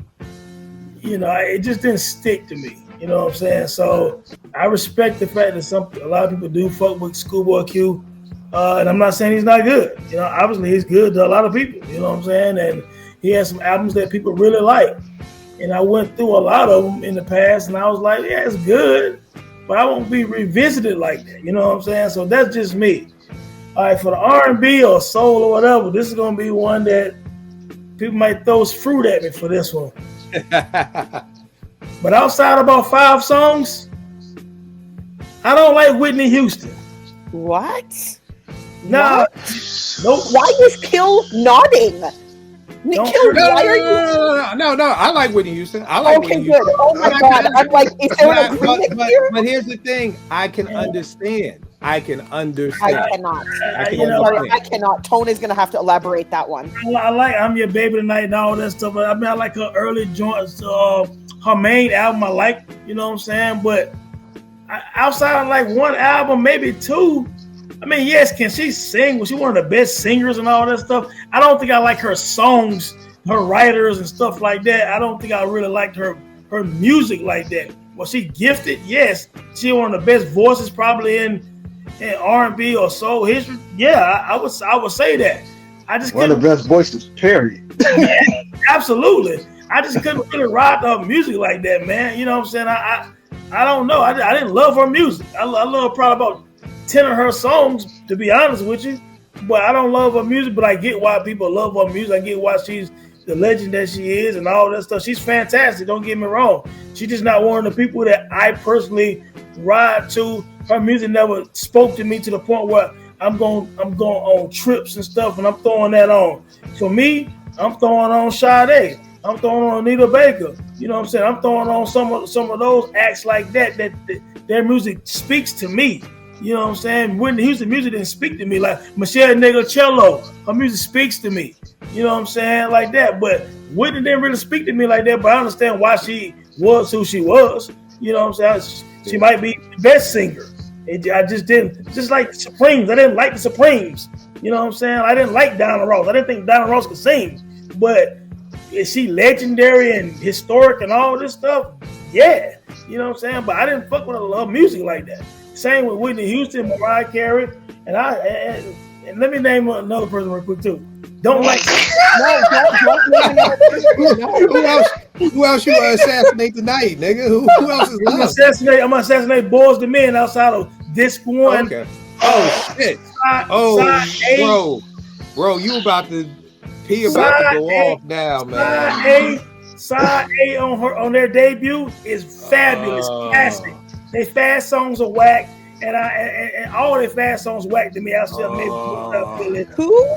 You know, it just didn't stick to me. You know what I'm saying? So I respect the fact that a lot of people do fuck with Schoolboy Q, and I'm not saying he's not good. You know, obviously he's good to a lot of people. You know what I'm saying? And he has some albums that people really like. And I went through a lot of them in the past, and I was like, yeah, it's good, but I won't be revisited like that. You know what I'm saying? So that's just me. All right, for the R&B or soul or whatever, this is gonna be one that people might throw fruit at me for this one. But outside about 5 songs, I don't like Whitney Houston. What? Nah. Nope. Why is Kill nodding? No, I like Whitney Houston. I like Whitney good. Houston. Oh my God. I'm like, is there an agreement here? But here's the thing. I can understand. I cannot. I cannot. Tone is going to have to elaborate that one. I like I'm Your Baby Tonight and all that stuff. I mean, I like her early joints. Her main album I like, you know what I'm saying? But outside of like one album, maybe 2, I mean, yes, can she sing? Was she one of the best singers and all that stuff? I don't think I like her songs, her writers and stuff like that. I don't think I really liked her music like that. Was she gifted? Yes. She one of the best voices probably in R&B or soul history. Yeah, I would say that. I just one of the best voices, period. Yeah, absolutely. I just couldn't really ride her music like that, man. You know what I'm saying? I don't know. I didn't love her music. I love probably about 10 of her songs, to be honest with you. But I don't love her music, but I get why people love her music. I get why she's the legend that she is and all that stuff. She's fantastic, don't get me wrong. She's just not one of the people that I personally ride to. Her music never spoke to me to the point where I'm going on trips and stuff and I'm throwing that on. For me, I'm throwing on Sade. I'm throwing on Anita Baker. You know what I'm saying? I'm throwing on some of those acts like that their music speaks to me. You know what I'm saying? Whitney Houston music didn't speak to me like Michelle Negocello. Her music speaks to me. You know what I'm saying? Like that. But Whitney didn't really speak to me like that, but I understand why she was who she was. You know what I'm saying? She might be the best singer. I just didn't, just like the Supremes. I didn't like the Supremes. You know what I'm saying? I didn't like Diana Ross. I didn't think Diana Ross could sing. But is she legendary and historic and all this stuff? Yeah. You know what I'm saying? But I didn't fuck with her music like that. Same with Whitney Houston, Mariah Carey, and let me name another person real quick too. Don't like. Who else you assassinate tonight, nigga? Who else is left? I'm gonna assassinate Boyz II Men outside of this one. Okay. Oh shit. Bro, you about to go off now, man. Side A on their debut is fabulous, classic. They fast songs are whack, and all their fast songs whack to me. I still maybe who?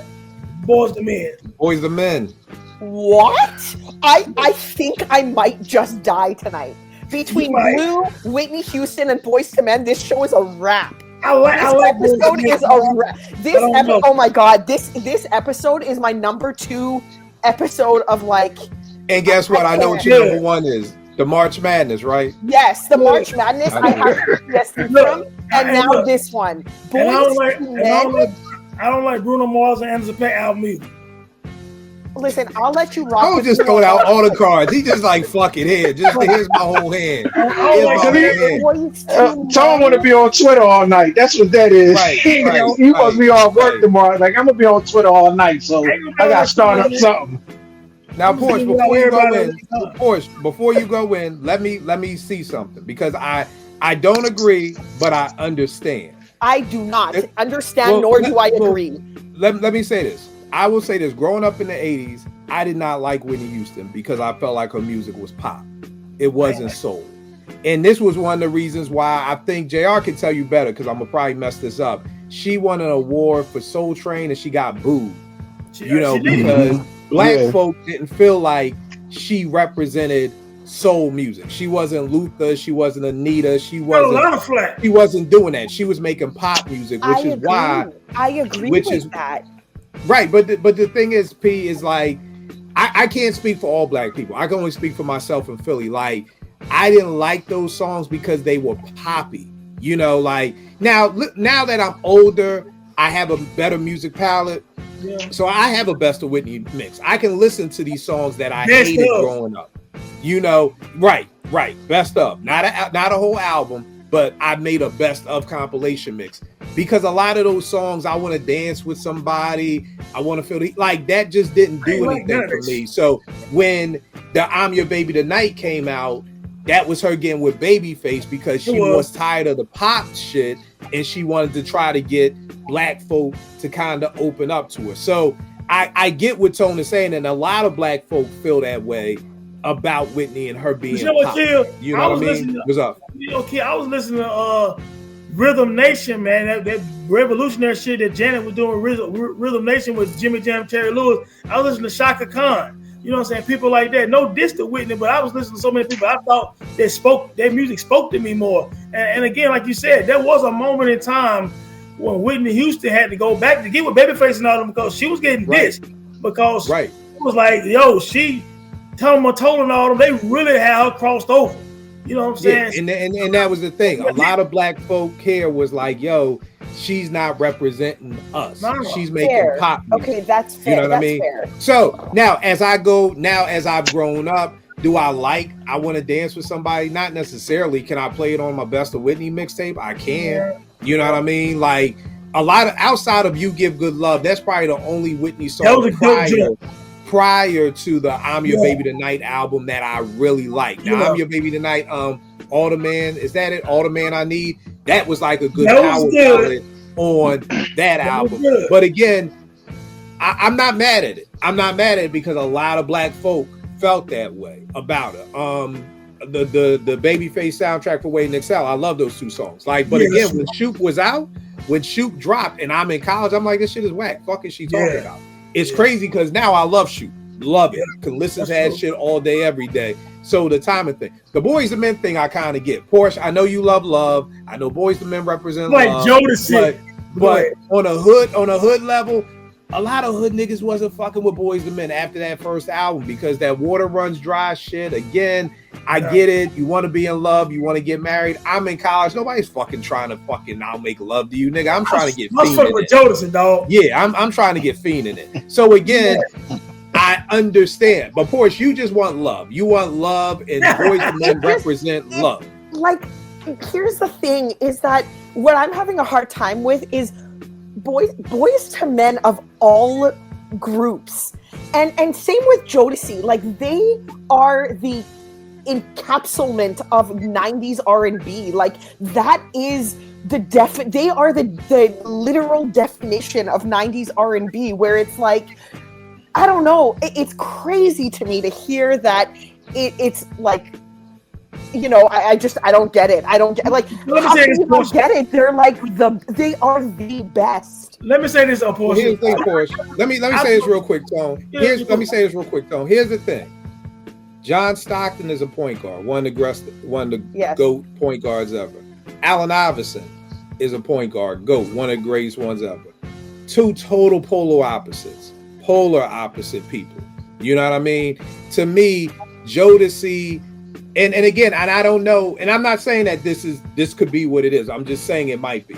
Boyz II Men. Boyz II Men. What? I think I might just die tonight. Between Blue, Whitney Houston, and Boyz II Men, this show is a wrap. episode is oh my god, this episode is my number 2 episode of like. And guess what? I know what your number 1 is. The March Madness, right? Yes, the March Madness. I have from, and now this one. I don't like Bruno Mars and Anderson .Paak album either. Listen, I'll let you rock. I was just throwing out all the cards. He just like, fuck it, here's my whole hand. Tom want to be on Twitter all night. That's what that is. He must be off work tomorrow. Like, I'm gonna be on Twitter all night, so I gotta start up something. Now, Porsche, before you go in, let me see something, because I don't agree, but I understand. I do not understand, nor do I agree. Let me say this. I will say this. Growing up in the 80s, I did not like Whitney Houston because I felt like her music was pop. It wasn't soul. And this was one of the reasons why I think JR can tell you better, because I'm going to probably mess this up. She won an award for Soul Train and she got booed. Because black folk didn't feel like she represented soul music. She wasn't Luther. She wasn't Anita. She wasn't doing that. She was making pop music, which is why I agree with that. Right, but the thing is, P, is like, I can't speak for all black people. I can only speak for myself in Philly. Like, I didn't like those songs because they were poppy. You know, like, now that I'm older, I have a better music palette. Yeah. So I have a Best of Whitney mix. I can listen to these songs that I hated growing up. You know, right. Best of, not a whole album, but I made a best of compilation mix, because a lot of those songs, I want to dance with somebody. I want to feel like that just didn't do anything for me. So when the I'm Your Baby Tonight came out, that was her getting with Babyface, because she was tired of the pop shit and she wanted to try to get black folk to kind of open up to her. So I get what Tone is saying, and a lot of black folk feel that way about Whitney and her being pop. You know what I mean? What's up? I was listening to Rhythm Nation, man. That revolutionary shit that Janet was doing. Rhythm Nation with Jimmy Jam, Terry Lewis. I was listening to Shaka Khan. You know what I'm saying? People like that. No diss to Whitney, but I was listening to so many people. I thought their music spoke to me more. And again, like you said, there was a moment in time when Whitney Houston had to go back to get with Babyface and all them, because she was getting dissed. Because it was like, yo, Tom Mottola and all them, they really had her crossed over. You know what I'm saying? Yeah, and that was the thing. A lot of black folk here was like, yo, she's not representing us. She's making pop music. Okay, that's fair. You know what I mean? Fair. So now as I've grown up, do I want to dance with somebody? Not necessarily. Can I play it on my Best of Whitney mixtape? I can. Yeah. You know what I mean? Like, a lot of, outside of You Give Good Love, that's probably the only Whitney song prior to the I'm Your Baby Tonight album that I really like. Now, I'm Your Baby Tonight, All the Man, is that it? All the Man I Need? That was like a good power ballad on that album. But again, I'm not mad at it. I'm not mad at it because a lot of black folk felt that way about her. The Babyface soundtrack for Waiting to Excel, I love those two songs. Like, but again, when Shoop was out, when Shoop dropped, and I'm in college, I'm like, this shit is whack. Fuck is she talking about? It's crazy because now I love Shoop. Love it. Can listen to that shit all day, every day. So the timing thing. The Boys II Men thing I kind of get. Porsche, I know you love love. I know Boys II Men represent love. But on a hood level, a lot of hood niggas wasn't fucking with Boys II Men after that first album because that Water Runs Dry shit. Again, I get it. You want to be in love. You want to get married. I'm in college. Nobody's fucking trying to I'll make love to you, nigga. I'm trying to get fiend in it. Jodeci, dog. Yeah, I'm trying to get fiend in it. So again, I understand. But Porsche, you just want love. You want love, and Boys II Men represent love. Like, here's the thing, is that what I'm having a hard time with is Boys II Men of all groups. And same with Jodeci. Like, they are the encapsulament of 90s R&B. Like, that is they are the literal definition of 90s R&B, where it's like, I don't know, it's crazy to me to hear that it's like, you know, I don't get it. I don't get, like, how can you not get it? They're like they are the best. Let me say this, Porsche. Here's the thing, Porsche. Let me say this real quick, Tone. Let me say this real quick, Tone. Here's the thing. John Stockton is a point guard, one of the GOAT point guards ever. Allen Iverson is a point guard. GOAT, one of the greatest ones ever. Two total polar opposite people. You know what I mean? To me, Jodeci, and again, and I don't know, and I'm not saying that this could be what it is. I'm just saying it might be.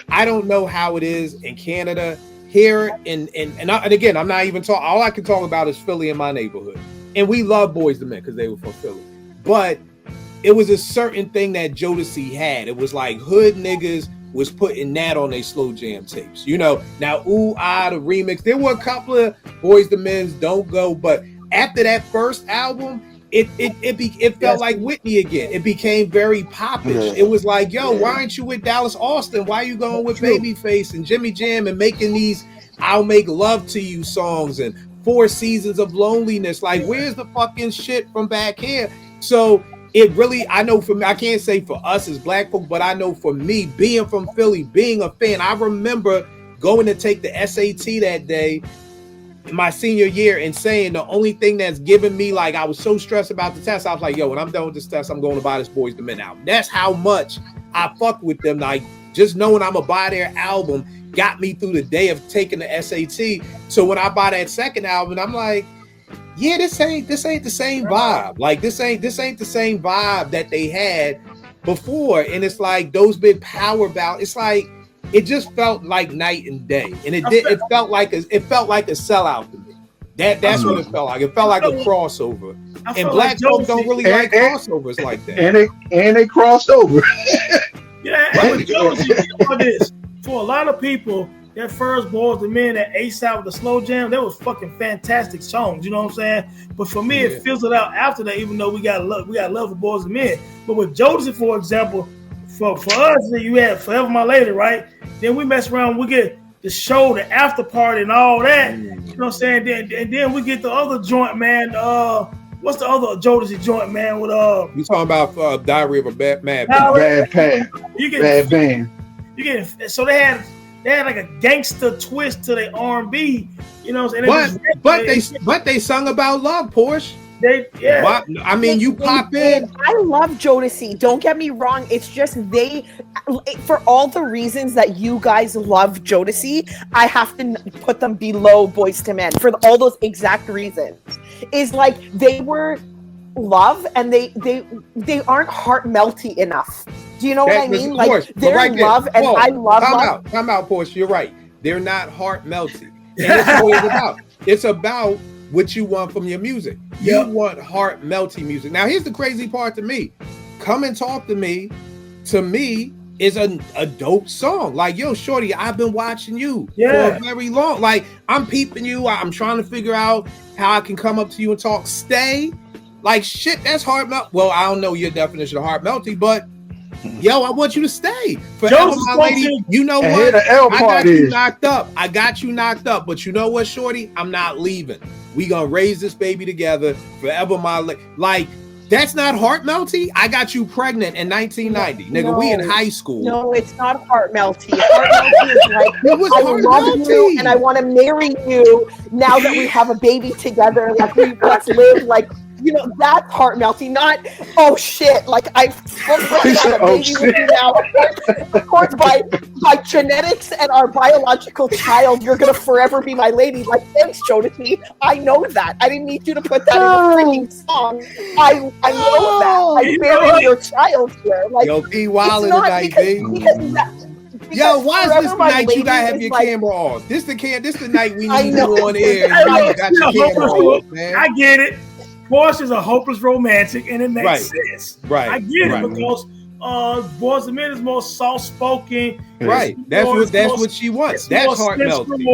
I don't know how it is in Canada. Here and again, I'm not even talking. All I can talk about is Philly in my neighborhood, and we love Boyz II Men because they were from Philly. But it was a certain thing that Jodeci had. It was like hood niggas was putting that on their slow jam tapes. You know, now Ooh Ah, the remix. There were a couple of Boyz II Men's Don't Go, but after that first album, it felt like Whitney again. It became very popish. It was like, yo, why aren't you with Dallas Austin? Why are you going with Babyface and Jimmy Jam and making these I'll Make Love to You songs and 4 Seasons of Loneliness? Like, where's the fucking shit from back here? So it really, I know for me, I can't say for us as black folk, but I know for me, being from Philly, being a fan, I remember going to take the SAT that day my senior year and saying the only thing that's given me, like, I was so stressed about the test, I was like, yo, when I'm done with this test, I'm going to buy this Boyz II Men album. That's how much I fucked with them. Like, just knowing I'm gonna buy their album got me through the day of taking the SAT. So when I buy that second album, I'm like, yeah, this ain't the same vibe. Like, this ain't the same vibe that they had before. And it's like those big power ballads, it's like, it just felt like night and day, and it felt like a sellout to me. That's what it felt like. It felt like a crossover, and black folks don't really like crossovers like that. And they crossed over. Yeah, and Jodeci, this for a lot of people, that first Boyz II Men, that ASAP with the slow jam, that was fucking fantastic songs. You know what I'm saying? But for me, it fizzled out after that. Even though we got love for Boyz II Men, but with Jodeci, for example. For us, you had Forever My Lady, right? Then we mess around, we get the show, the after party, and all that. You know what I'm saying? Then we get the other joint, man. What's the other Jodeci joint, man? With you talking about Diary of a Bad Man? Bad Band. You get so they had like a gangster twist to their R&B. You know what I'm saying? But they sung about love, Porsche. I mean, you pop in. I love Jodeci. Don't get me wrong. It's just for all the reasons that you guys love Jodeci, I have to put them below Boyz II Men for all those exact reasons. Is like they were love and they aren't heart melty enough. Do you know what I mean? Like Porsche, they're right love and I love love. Time out, Porsche. You're right. They're not heart melty. And that's what it's about. It's about what you want from your music. You want heart melty music. Now, here's the crazy part to me. Come and Talk to Me is a dope song. Like, yo, shorty, I've been watching you for a very long. Like, I'm peeping you. I'm trying to figure out how I can come up to you and talk. Stay. Like, shit, that's heart melt. Well, I don't know your definition of heart melty, but yo, I want you to stay. Forever My Lady, you know what? I got you knocked up. But you know what, shorty? I'm not leaving. We gonna raise this baby together. Forever My Lady. Like, that's not heart melty. I got you pregnant in 1990. Nigga, we in high school. No, it's not heart melty. Heart melty is like, I love you and I want to marry you now that we have a baby together. Like, let's live like, you know, that's heart melting, not, oh shit, like I have a baby with you now. Of course, by genetics and our biological child, you're gonna forever be my lady. Like, thanks, Jodeci. I know that. I didn't need you to put that in a freaking song. I know that. I buried your child here. Like, yo, be wild tonight, B. Yo, why is this the night you gotta have your camera off? This the night we need you on air. You got your camera off, man. I get it. Porsche is a hopeless romantic, and it makes sense. Right. I get it because Boyz II Men is more soft-spoken. Right. That's what she wants. That's heart melting.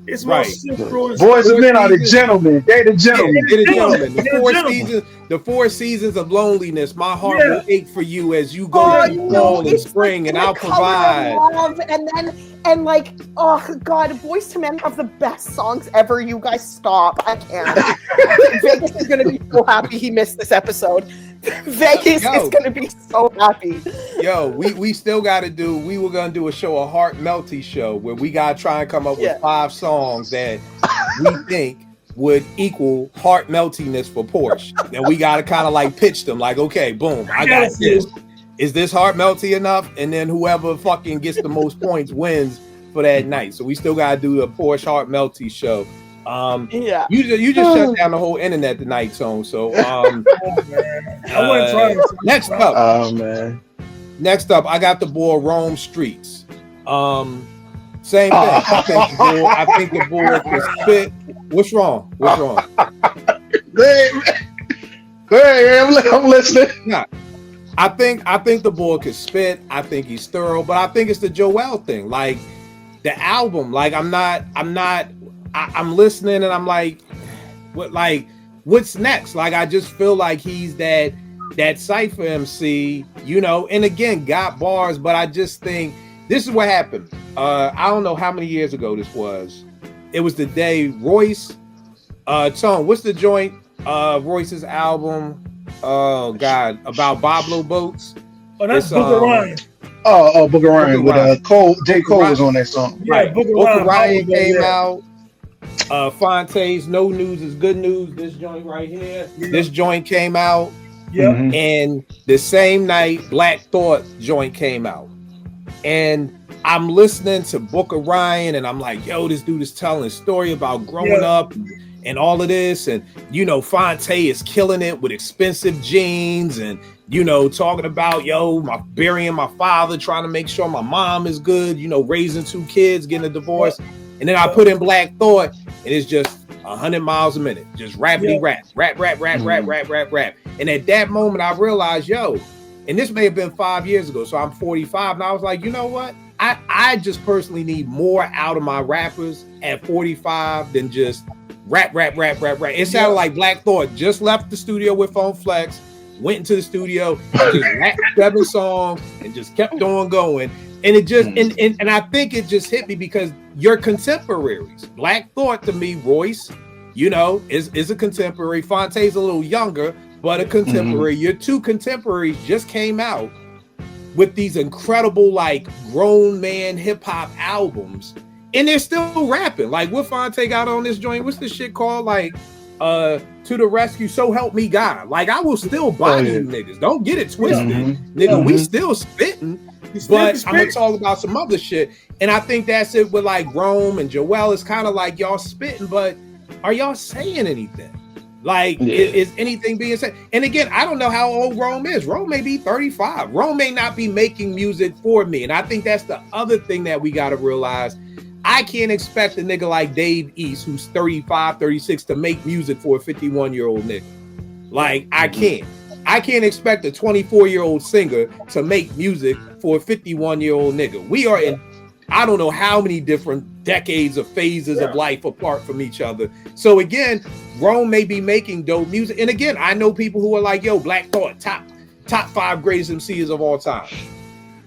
It's more simple. Boyz II Men are the gentlemen. They're the gentlemen. They're the gentlemen. The 4 seasons of loneliness. My heart will ache for you as you go through fall and spring, and I'll provide. Love, and like, oh god, Boyz II Men have the best songs ever. You guys stop. I can't. Vegas is gonna be so happy he missed this episode. Vegas is gonna be so happy. Yo, we still gotta do. We were gonna do a show, a heart melty show, where we gotta try and come up with 5 songs that we think would equal heart meltiness for Porsche. And we gotta kind of like pitch them, like, okay, boom, I got this. is this heart melty enough? And then whoever fucking gets the most points wins for that night. So we still gotta do a Porsche Heart Melty show. Yeah. You just shut down the whole internet tonight, Tone. So next up. Oh man. Next up, I got the boy Rome Streets. Same thing. I think the boy can spit. What's wrong? Hey, I'm listening. Nah, I think the boy can spit. I think he's thorough, but I think it's the Joel thing. Like the album, like I'm listening and I'm like, what's next? Like I just feel like he's that cypher MC, you know, and again got bars, but I just think this is what happened. I don't know how many years ago this was. It was the day Royce, Tone, what's the joint? Royce's album, oh God, about Boblo boats. Oh, that's Booker Ryan. Booker Ryan with Cole. J. Cole was on that song. Yeah, right. Booker Ryan came out. Fontaines, No News is Good News. This joint right here. Yeah. This joint came out. Yeah. And the same night, Black Thought joint came out. And I'm listening to Booker Ryan, and I'm like, yo, this dude is telling a story about growing up and all of this. And, you know, Fonte is killing it with expensive jeans and, you know, talking about, burying my father, trying to make sure my mom is good, you know, raising 2 kids, getting a divorce. And then I put in Black Thought, and it's just 100 miles a minute, just rapidy rap. And at that moment, I realized, and this may have been 5 years ago, so I'm 45, and I was like, you know what? I just personally need more out of my rappers at 45 than just rap. It sounded like Black Thought just left the studio with Phone Flex, went into the studio, and just rapped 7 songs, and just kept on going. And it just and I think it just hit me because your contemporaries, Black Thought to me, Royce, you know, is a contemporary. Fonte's a little younger, but a contemporary. Your 2 contemporaries just came out with these incredible, like, grown man hip hop albums, and they're still rapping. Like what Fonte got on this joint, what's this shit called? Like, To the Rescue, So Help Me God. Like I will still body you niggas. Don't get it twisted, nigga. We still spitting. But I'm gonna talk about some other shit, and I think that's it with like Rome and Joel. It's kind of like y'all spitting, but are y'all saying anything? Like, is anything being said? And again, I don't know how old Rome is. Rome may be 35. Rome may not be making music for me, and I think that's the other thing that we got to realize. I can't expect a nigga like Dave East, who's 35, 36, to make music for a 51-year-old nigga. Like, I can't. I can't expect a 24-year-old singer to make music for a 51-year-old nigga. We are in, I don't know how many different decades of phases of life apart from each other. So again, Rome may be making dope music. And again, I know people who are like, Black Thought, top 5 greatest MCs of all time.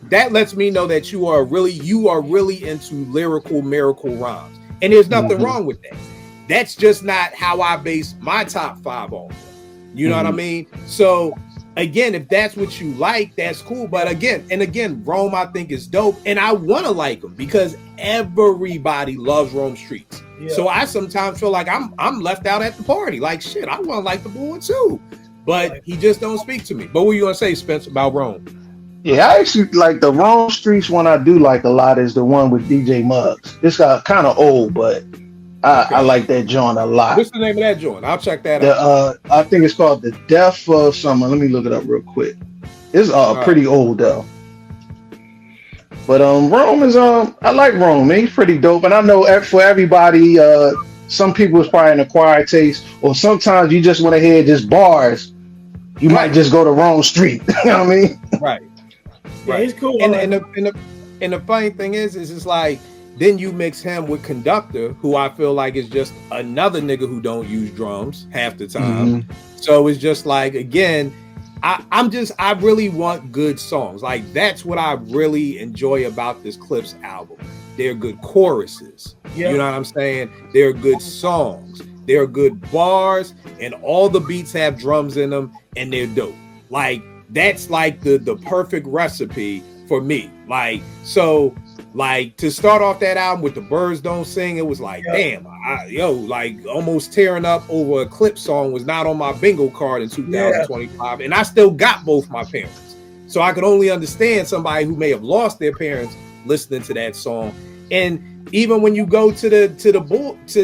That lets me know that you are really into lyrical miracle rhymes. And there's nothing wrong with that. That's just not how I base my top 5 on. You know what I mean? So again, if that's what you like, that's cool. But again, Rome I think is dope, and I want to like him because everybody loves Rome Streets. Yeah. So I sometimes feel like I'm left out at the party. Like shit, I want to like the boy too, but he just don't speak to me. But what were you gonna say, Spence, about Rome? Yeah, I actually like the Rome Streets one. I do like a lot is the one with DJ Muggs. It's kind of old, but I like that joint a lot. What's the name of that joint? I'll check that out. I think it's called The Death of Someone. Let me look it up real quick. It's pretty old though. But Rome is I like Rome. He's pretty dope. And I know for everybody, some people is probably an acquired taste, or sometimes you just want to hear just bars. You might just go to Rome Street. You know what I mean? Right. Yeah, he's cool. And the funny thing is it's like, then you mix him with Conductor, who I feel like is just another nigga who don't use drums half the time. So it's just like, again, I really want good songs. Like that's what I really enjoy about this Clipse album. They're good choruses. You know what I'm saying? They're good songs. They're good bars, and all the beats have drums in them, and they're dope. Like that's like the perfect recipe for me. Like so. Like to start off that album with The Birds Don't Sing, it was like, damn, like almost tearing up over a Clipse song was not on my bingo card in 2025, and I still got both my parents. So I could only understand somebody who may have lost their parents listening to that song. And even when you go to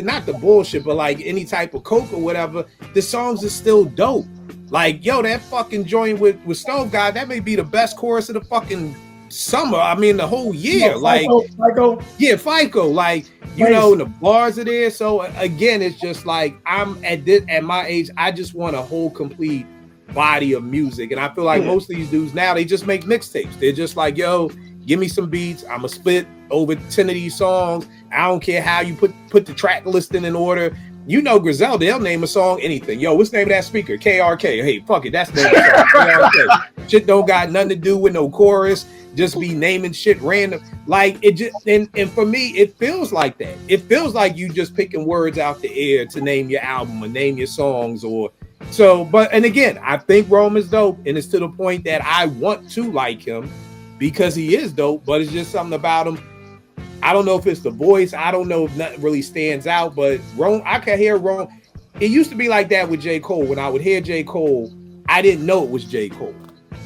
not the bullshit, but like any type of coke or whatever, the songs are still dope. Like, yo, that fucking joint with Stove God, that may be the best chorus of the fucking summer. I mean, the whole year. FICO. Yeah, FICO. Like, you know, and the bars are there. So again, it's just like I'm at my age, I just want a whole complete body of music. And I feel like most of these dudes now, they just make mixtapes. They're just like, yo, give me some beats. I'm gonna spit over 10 of these songs. I don't care how you put the track listing in order. You know, Griselda, they'll name a song anything. Yo, what's the name of that speaker? KRK. Hey, fuck it, that's the name of the song. KRK. Shit don't got nothing to do with no chorus. Just be naming shit random. Like it just and for me, it feels like that. It feels like you just picking words out the air to name your album or name your songs or so. But and again, I think Rome is dope, and it's to the point that I want to like him because he is dope. But it's just something about him. I don't know if it's the voice. I don't know if nothing really stands out, but Rome, I can hear Rome. It used to be like that with J. Cole. When I would hear J. Cole, I didn't know it was J. Cole.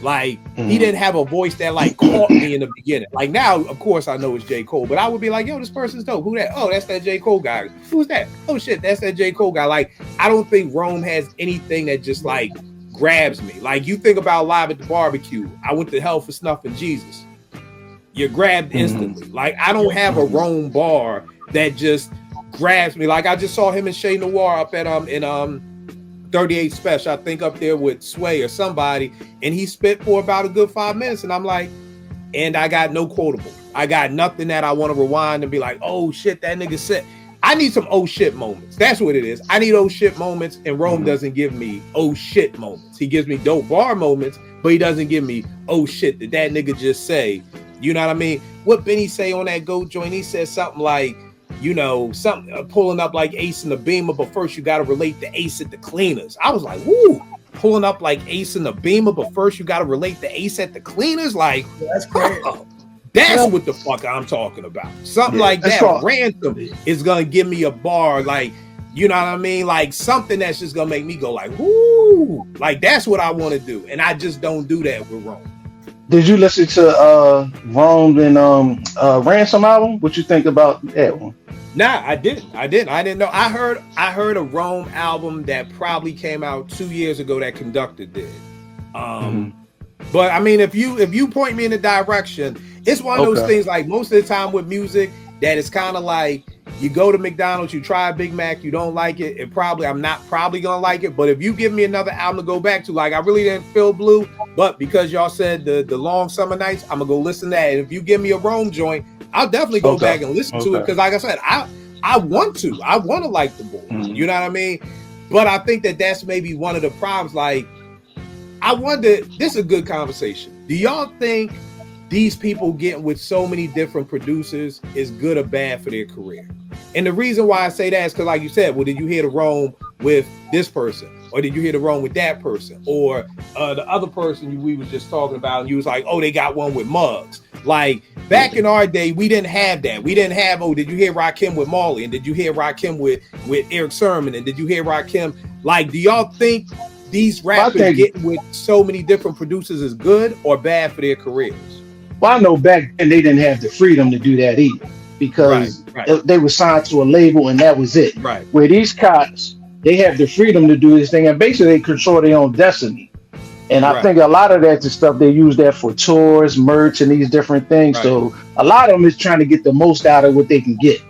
Like, he didn't have a voice that like caught me in the beginning. Like now, of course, I know it's J. Cole, but I would be like, yo, this person's dope. Who that? Oh, that's that J. Cole guy. Who's that? Oh shit, that's that J. Cole guy. Like, I don't think Rome has anything that just like grabs me. Like, you think about Live at the Barbecue. I went to hell for snuffing Jesus. You're grabbed instantly. Like, I don't have a Rome bar that just grabs me. Like, I just saw him and Shay Noir up at in 38 Special, I think up there with Sway or somebody, and he spit for about a good 5 minutes, and I'm like, and I got no quotable. I got nothing that I want to rewind and be like, oh shit, that nigga said. I need some oh shit moments. That's what it is. I need oh shit moments, and Rome doesn't give me oh shit moments. He gives me dope bar moments, but he doesn't give me oh shit that nigga just say. You know what I mean? What Benny say on that GOAT joint? He said something like, you know, something pulling up like Ace in the Beamer, but first you got to relate the Ace at the Cleaners. I was like, woo, pulling up like Ace in the Beamer, but first you got to relate the Ace at the Cleaners. Like, that's crazy. That's what the fuck I'm talking about. Something like that. Ransom is gonna give me a bar, like, you know what I mean? Like something that's just gonna make me go like, woo, like that's what I want to do, and I just don't do that with Rome. Did you listen to Rome and Ransom album? What you think about that one? Nah, I didn't know. I heard a Rome album that probably came out 2 years ago that Conductor did. But I mean, if you point me in the direction, it's one of those things like most of the time with music that it's kind of like you go to McDonald's, you try a Big Mac, you don't like it, I'm not probably gonna like it. But if you give me another album to go back to, like I really didn't feel Blue, but because y'all said the Long Summer Nights, I'm gonna go listen to that. And if you give me a Rome joint, I'll definitely go back and listen to it, because like I said, I want to like the boy. You know what I mean? But I think that's maybe one of the problems. Like, I wonder, this is a good conversation. Do y'all think these people getting with so many different producers is good or bad for their career? And the reason why I say that is because, like you said, well, did you hear the Rome with this person? Or did you hear the Rome with that person? Or the other person we was just talking about, and you was like, oh, they got one with Muggs. Like, back in our day, we didn't have that. We didn't have, oh, did you hear Rakim with Marley? And did you hear Rakim with Eric Sermon? And did you hear Rakim? Like, do y'all think these rappers getting with so many different producers is good or bad for their careers? Well, I know back then they didn't have the freedom to do that either, because they were signed to a label and that was it. Right. Where these cops, they have the freedom to do this thing and basically they control their own destiny. And I think a lot of that's the stuff they use that for tours, merch, and these different things. Right. So a lot of them is trying to get the most out of what they can get.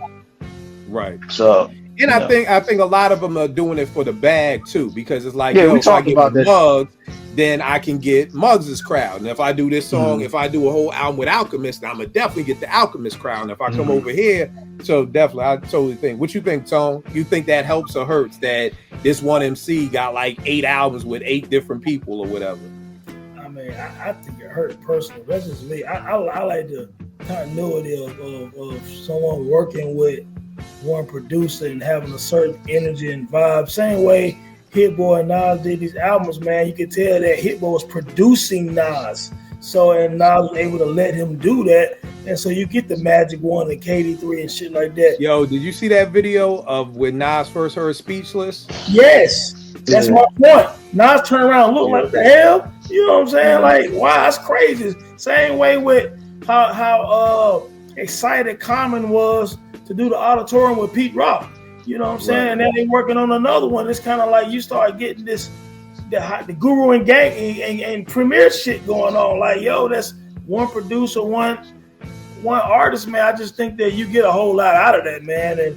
Right. So. And I think a lot of them are doing it for the bag too, because it's like, we talked about that. Muggs, then I can get Muggs's crowd. And if I do this song, if I do a whole album with Alchemist, I'm gonna definitely get the Alchemist crowd. And if I come over here, so definitely, I totally think. What you think, Tone? You think that helps or hurts that this one MC got like 8 albums with 8 different people or whatever? I mean, I think it hurt personally. That's just me. I like the continuity of someone working with one producer and having a certain energy and vibe. Same way Hit Boy and Nas did these albums, man. You could tell that Hit Boy was producing Nas. So, and Nas was able to let him do that. And so you get the Magic 1 and KD3 and shit like that. Yo, did you see that video of when Nas first heard Speechless? Yes. That's my point. Nas turned around and looked like, what the hell? You know what I'm saying? Like, wow, that's crazy. Same way with how excited Common was to do the auditorium with Pete Rock. You know what I'm saying? Right. And then they working on another one. It's kind of like you start getting the Guru and Gang and Premier shit going on. Like, yo, that's one producer, one artist, man. I just think that you get a whole lot out of that, man. And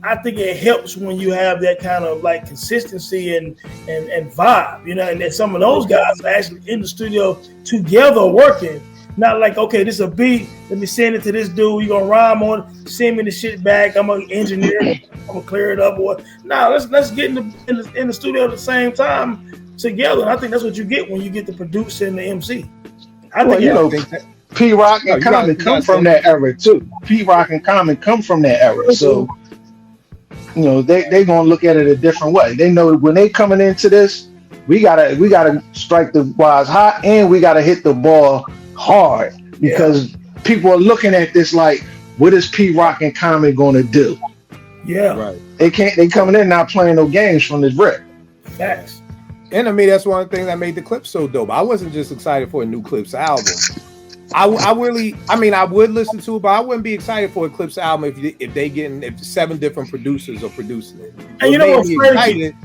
I think it helps when you have that kind of like consistency and vibe, you know, and then some of those guys are actually in the studio together working. Not like, okay, this is a beat, let me send it to this dude, you gonna rhyme on it, send me the shit back, I'm gonna engineer it, I'm gonna clear it up, or let's get in the studio at the same time together. And I think that's what you get when you get the producer and the MC. P Rock and Common come from that era too. P Rock and Common come from that era, so you know they gonna look at it a different way. They know when they coming into this, we gotta strike the bars hot and we gotta hit the ball hard, because people are looking at this like, what is P Rock and Common gonna do? Yeah, right. They coming in not playing no games from this rip. Facts. And I mean, that's one thing that made the Clips so dope. I wasn't just excited for a new Clips album. I would listen to it, but I wouldn't be excited for a Clips album if 7 different producers are producing it. And you know what's excited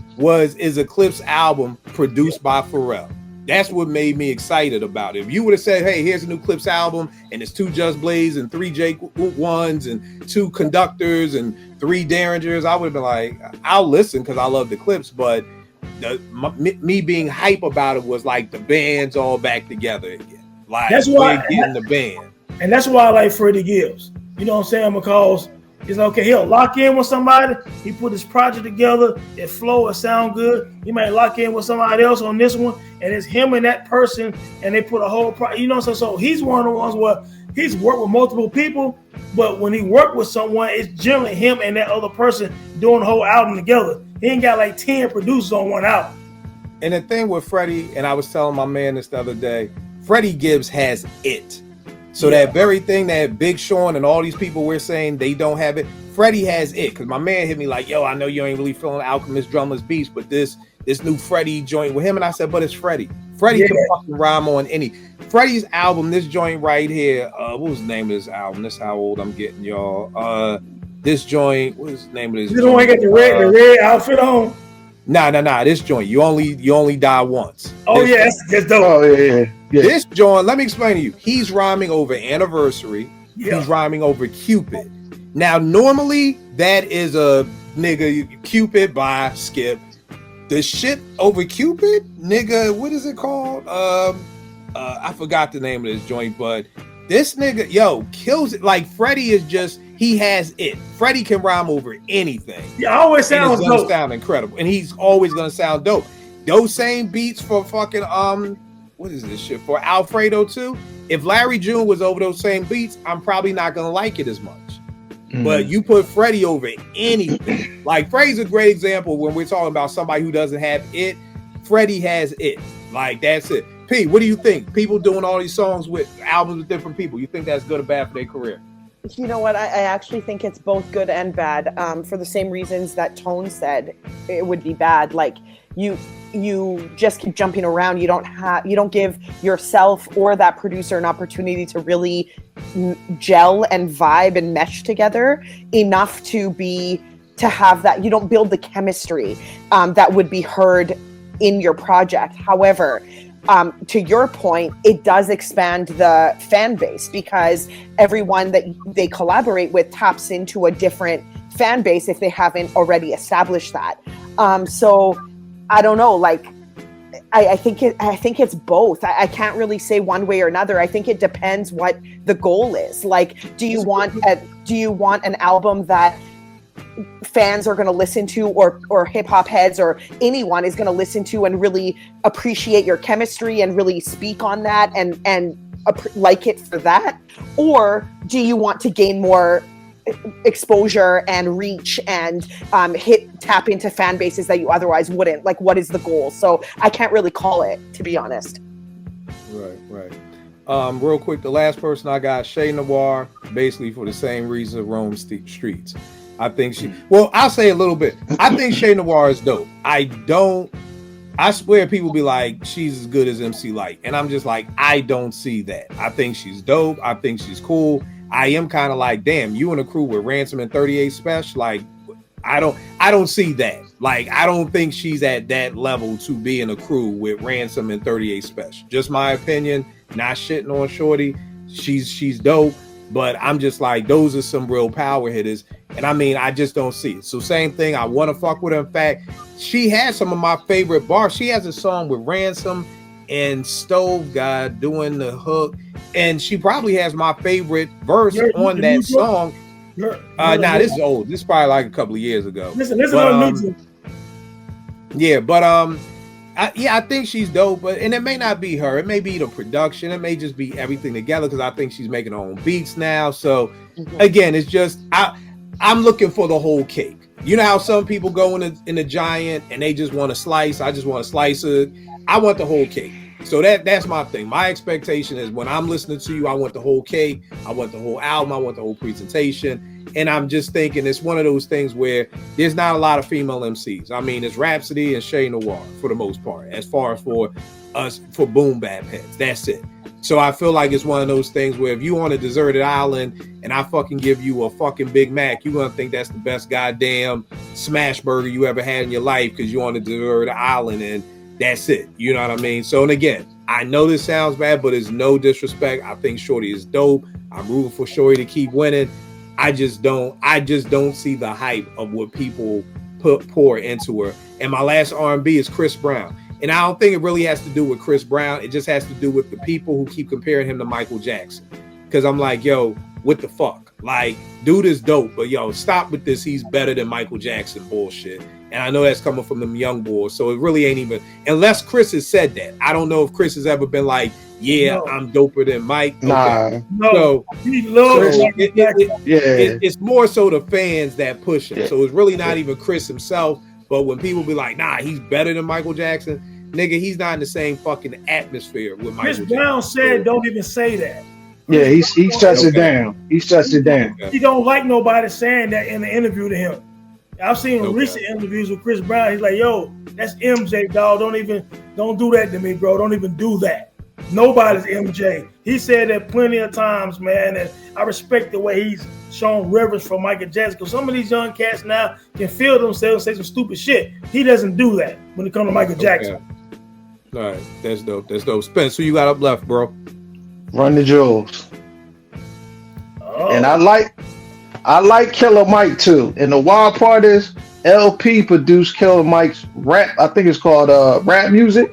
is a Clips album produced by Pharrell. That's what made me excited about it. If you would have said, hey, here's a new Clips album, and it's 2 Just Blaze and 3 Jake Ones and 2 Conductors and 3 Derringers, I would have been like, I'll listen because I love the Clips, but me being hype about it was like the band's all back together again. Like, that's why getting the band. And that's why I like Freddie Gibbs. You know what I'm saying? Because it's okay, he'll lock in with somebody, he put his project together, it flow, it sound good. He might lock in with somebody else on this one, and it's him and that person, and they put a whole so he's one of the ones where he's worked with multiple people, but when he worked with someone, it's generally him and that other person doing the whole album together. He ain't got like 10 producers on one album. And the thing with Freddie, and I was telling my man this the other day, Freddie Gibbs has it. So that very thing that Big Sean and all these people we're saying they don't have it, Freddie has it. Because my man hit me like, yo, I know you ain't really feeling Alchemist Drumless Beats, but this new Freddie joint with him. And I said, but it's Freddie. Freddie can fucking rhyme on any. Freddie's album, this joint right here, what was the name of this album? This is how old I'm getting, y'all. This joint, what is the name of this? You don't want to get the red outfit on. Nah. This joint, you only die once. Oh, that's dope. Oh, yeah. This joint, let me explain to you. He's rhyming over Anniversary. Yeah. He's rhyming over Cupid. Now, normally, that is a nigga Cupid by Skip. The shit over Cupid, nigga, what is it called? I forgot the name of this joint, but this nigga, kills it. Like, Freddie is just, he has it. Freddie can rhyme over anything. Yeah, always sounds dope. Gonna sound incredible, and he's always gonna sound dope. Those same beats for fucking what is this shit for Alfredo too? If Larry June was over those same beats, I'm probably not gonna like it as much. But you put Freddie over anything. Like, Freddie's a great example when we're talking about somebody who doesn't have it. Freddie has it. Like, that's it. P, what do you think? People doing all these songs with albums with different people, you think that's good or bad for their career? You know what? I actually think it's both good and bad. For the same reasons that Tone said it would be bad. Like, you just keep jumping around. You don't give yourself or that producer an opportunity to really gel and vibe and mesh together enough to have that. You don't build the chemistry that would be heard in your project. However, to your point, it does expand the fan base because everyone that they collaborate with taps into a different fan base if they haven't already established that. So I don't know, like, I think it's both. I can't really say one way or another. I think it depends what the goal is. Like, do you want an album that fans are going to listen to, or hip hop heads or anyone is going to listen to and really appreciate your chemistry and really speak on that and like it for that? Or do you want to gain more exposure and reach and tap into fan bases that you otherwise wouldn't? Like, what is the goal? So I can't really call it, to be honest. Right. Real quick, the last person I got, Shay Noir, basically for the same reason, roam streets. I think I'll say a little bit. I think Shay Noir is dope. I don't I swear people be like, she's as good as MC Lyte. And I'm just like, I don't see that. I think she's dope. I think she's cool. I am kind of like, damn, you in a crew with Ransom and 38 Special? Like, I don't see that. Like, I don't think she's at that level to be in a crew with Ransom and 38 Special. Just my opinion, not shitting on Shorty. She's dope. But I'm just like, those are some real power hitters. And I mean, I just don't see it. So same thing, I want to fuck with her. In fact, she has some of my favorite bars. She has a song with Ransom and Stove God doing the hook. And she probably has my favorite verse on that song. This is old. This is probably like a couple of years ago. Listen on yeah, but I think she's dope, and it may not be her. It may be the production. It may just be everything together because I think she's making her own beats now. So again, it's just I'm looking for the whole cake. You know how some people go in a Giant and they just want a slice. I just want a slice of it. I want the whole cake. So that's my thing. My expectation is when I'm listening to you, I want the whole cake. I want the whole album. I want the whole presentation. And I'm just thinking it's one of those things where there's not a lot of female MCs. I mean, it's Rhapsody and Shay Noir for the most part, as far as for us, for boom bap heads. That's it. So I feel like it's one of those things where if you on a deserted island and I fucking give you a fucking Big Mac, you're going to think that's the best goddamn smash burger you ever had in your life because you're on a deserted island and that's it. You know what I mean? So, and again, I know this sounds bad, but it's no disrespect. I think Shorty is dope. I'm rooting for Shorty to keep winning. I just don't see the hype of what people pour into her. And my last R&B is Chris Brown. And I don't think it really has to do with Chris Brown. It just has to do with the people who keep comparing him to Michael Jackson. Because I'm like, yo, what the fuck? Like, dude is dope, but yo, stop with this. He's better than Michael Jackson bullshit. And I know that's coming from them young boys. So it really ain't even, unless Chris has said that. I don't know if Chris has ever been like, I'm doper than Mike. Okay. Nah. So he loves it's more so the fans that push him. Yeah. So it's really not even Chris himself. But when people be like, nah, he's better than Michael Jackson, nigga, he's not in the same fucking atmosphere with Michael Jackson. Chris Brown said, don't even say that. Yeah, he shuts it down. He shuts it down. He don't like nobody saying that in the interview to him. I've seen recent interviews with Chris Brown. He's like, yo, that's MJ, dog. Don't do that to me, bro. Don't even do that. Nobody's MJ. He said that plenty of times, man, and I respect the way he's shown reverence for Michael Jackson. Because some of these young cats now can feel themselves and say some stupid shit. He doesn't do that when it comes to Michael Jackson. All right, that's dope. That's dope. Spence, who you got up left, bro? Run the Jewels. Oh. And I like Killer Mike too. And the wild part is LP produced Killer Mike's rap. I think it's called Rap Music.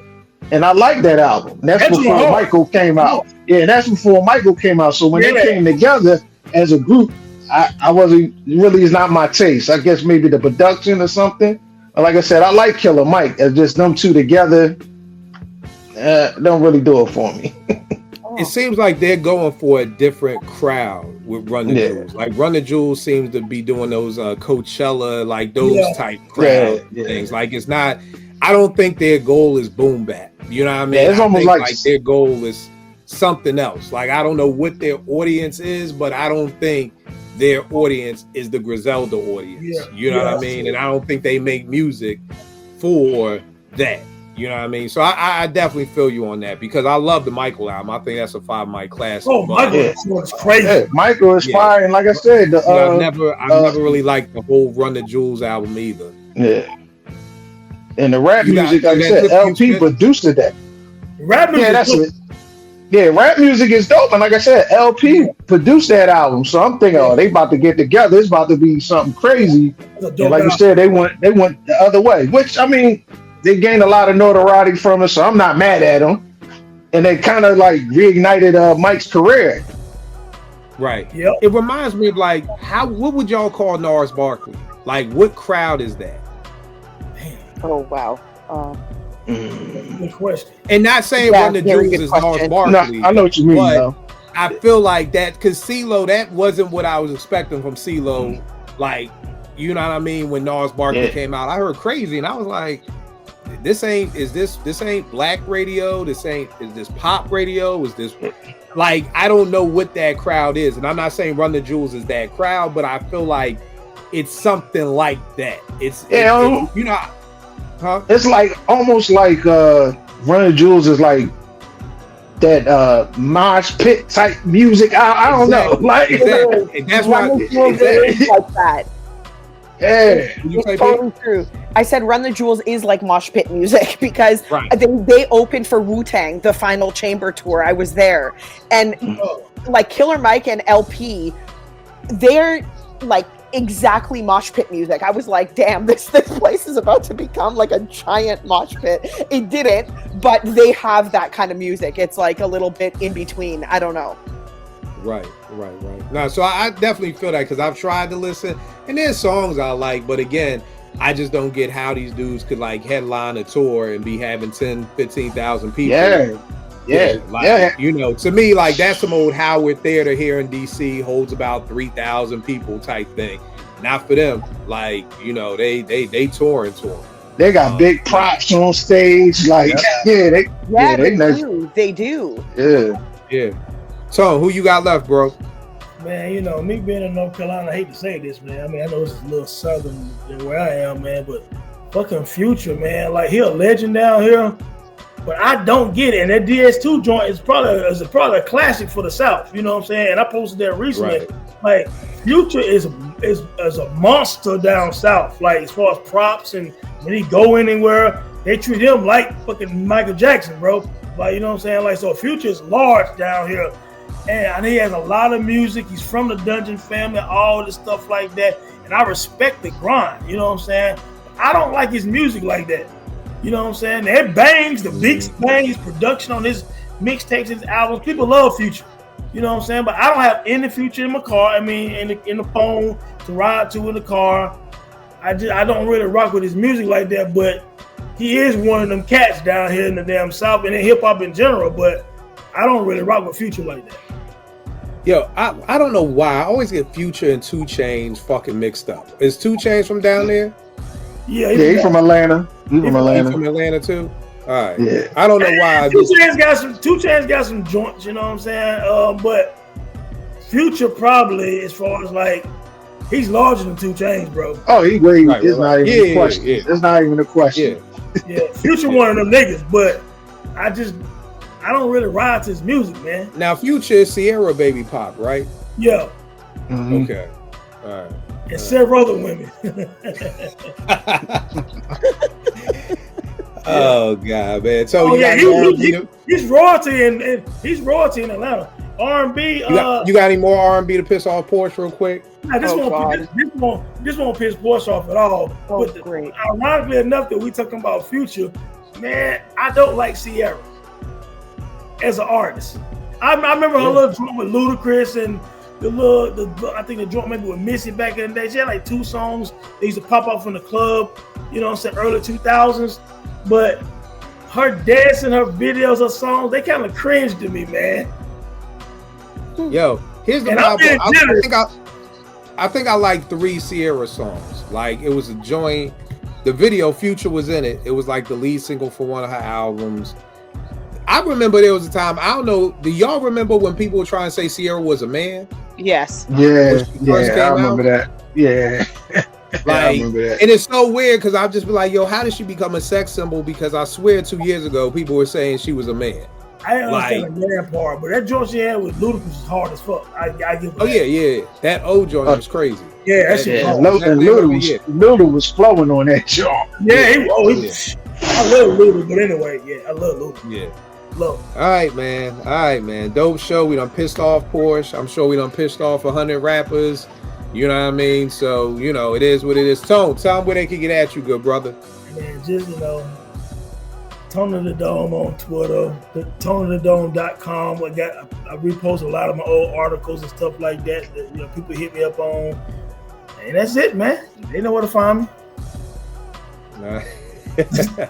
And I like that album. That's before Michael came out. Yeah, that's before Michael came out. So when they came together as a group, I wasn't really, it's not my taste. I guess maybe the production or something. But like I said, I like Killer Mike. It's just them two together. Don't really do it for me. It seems like they're going for a different crowd with Run the Jewels. Like Run the Jewels seems to be doing those Coachella, like those type crowd things. Like it's not, I don't think their goal is boom bap. You know what I mean? It's almost like their goal is something else. Like I don't know what their audience is, but I don't think their audience is the Griselda audience. Yeah. You know what I mean? And I don't think they make music for that. You know what I mean? So I definitely feel you on that because I love the Michael album. I think that's a 5 mic classic. Oh, Michael is crazy. Yeah, Michael is fire, and like I said, I've never really liked the whole Run the Jewels album either. Yeah. And the rap music, like I said, LP produced that. Rap music, that's it. Yeah, rap music is dope, and like I said, LP produced that album. So I'm thinking, they about to get together. It's about to be something crazy. And like you said, they went the other way, which I mean. They gained a lot of notoriety from it, so I'm not mad at them. And they kind of like reignited Mike's career. Right. Yep. It reminds me of like what would y'all call Gnarls Barkley? Like what crowd is that? Oh wow. Good question. And not saying Run the Jewels is Gnarls Barkley. No, I know what you mean though. I feel like that because CeeLo, that wasn't what I was expecting from CeeLo. Like, you know what I mean? When Gnarls Barkley came out, I heard Crazy and I was like, this ain't black radio, is this pop radio, is this like I don't know what that crowd is, and I'm not saying Run the Jewels is that crowd, but I feel like it's something like that. It's you know Huh? It's like almost like Run the Jewels is like that mosh pit type music. I don't know. Like that's why like that. Yeah, It's totally true. I said Run the Jewels is like mosh pit music because they opened for Wu-Tang, the Final Chamber tour. I was there. And like Killer Mike and LP, they're like exactly mosh pit music. I was like, damn, this place is about to become like a giant mosh pit. It didn't, but they have that kind of music. It's like a little bit in between. I don't know. Right. No, so I definitely feel that because I've tried to listen, and there's songs I like, but again, I just don't get how these dudes could like headline a tour and be having 10, 15,000 people. Yeah. You know, to me, like that's some old Howard Theater here in DC holds about 3,000 people type thing. Not for them, like they touring. They got big props on stage, like they do. Yeah. So who you got left, bro? Man, you know, me being in North Carolina, I hate to say this, man. I mean, I know it's a little southern than where I am, man, but fucking Future, man. Like, he a legend down here, but I don't get it. And that DS2 joint is probably a classic for the South, you know what I'm saying? And I posted that recently. Right. Like, Future is a monster down South, like, as far as props, and when he go anywhere, they treat him like fucking Michael Jackson, bro. Like, you know what I'm saying? Like, so Future is large down here. And he has a lot of music. He's from the Dungeon family, all this stuff like that. And I respect the grind, you know what I'm saying? I don't like his music like that. You know what I'm saying? It bangs, the beats bang, his production on his mixtapes, his albums. People love Future. You know what I'm saying? But I don't have any Future in my car. I mean, in the phone to ride to in the car. I don't really rock with his music like that, but he is one of them cats down here in the damn South and in hip hop in general, but I don't really rock with Future like that. Yo, I don't know why. I always get Future and 2 Chainz fucking mixed up. Is 2 Chainz from down there? Yeah, he's from Atlanta. He's from Atlanta too? All right. Yeah. I don't know why. 2 Chainz got some joints, you know what I'm saying? But Future probably, as far as like, he's larger than 2 Chainz, bro. Oh, it's not even a question. It's not even a question. Yeah, Future one of them niggas, but I don't really ride to his music, man. Now, Future is Sierra Baby Pop, right? Yeah. Mm-hmm. Okay. All right. And several other women. Oh God, man! So he's royalty and he's royalty in Atlanta. R&B. You got any more R&B to piss off Porsche real quick? Nah, this won't piss Porsche off at all. Oh, but great. Ironically enough, that we talking about Future, man, I don't like Sierra as an artist. I remember her little joint with Ludacris and I think the joint maybe with Missy back in the day. She had like 2 songs that used to pop off in the club, you know what I'm saying, early 2000s. But her dance and her videos, her songs, they kind of cringe to me, man. Yo, here's the problem. I think I like 3 Sierra songs. Like, it was a joint. The video, Future was in it. It was like the lead single for one of her albums. I remember there was a time, I don't know, do y'all remember when people were trying to say Sierra was a man? Yes. Yeah, I remember that. Yeah. Like, and it's so weird because I've just been like, yo, how did she become a sex symbol? Because I swear 2 years ago, people were saying she was a man. I didn't understand the man part, but that joint she had with Ludacris was hard as fuck. I give that. Yeah. That old joint was crazy. Yeah, that shit. Luda was flowing on that joint. Yeah, I love Luda, but anyway, I love Luda. Yeah. Love. All right, man. Dope show. We done pissed off Porsche. I'm sure we done pissed off 100 rappers. You know what I mean? So, you know, it is what it is. Tone, tell them where they can get at you, good brother. Man, just, Tone of the Dome on Twitter, toneofthedome.com. I repost a lot of my old articles and stuff like that people hit me up on. And that's it, man. They know where to find me.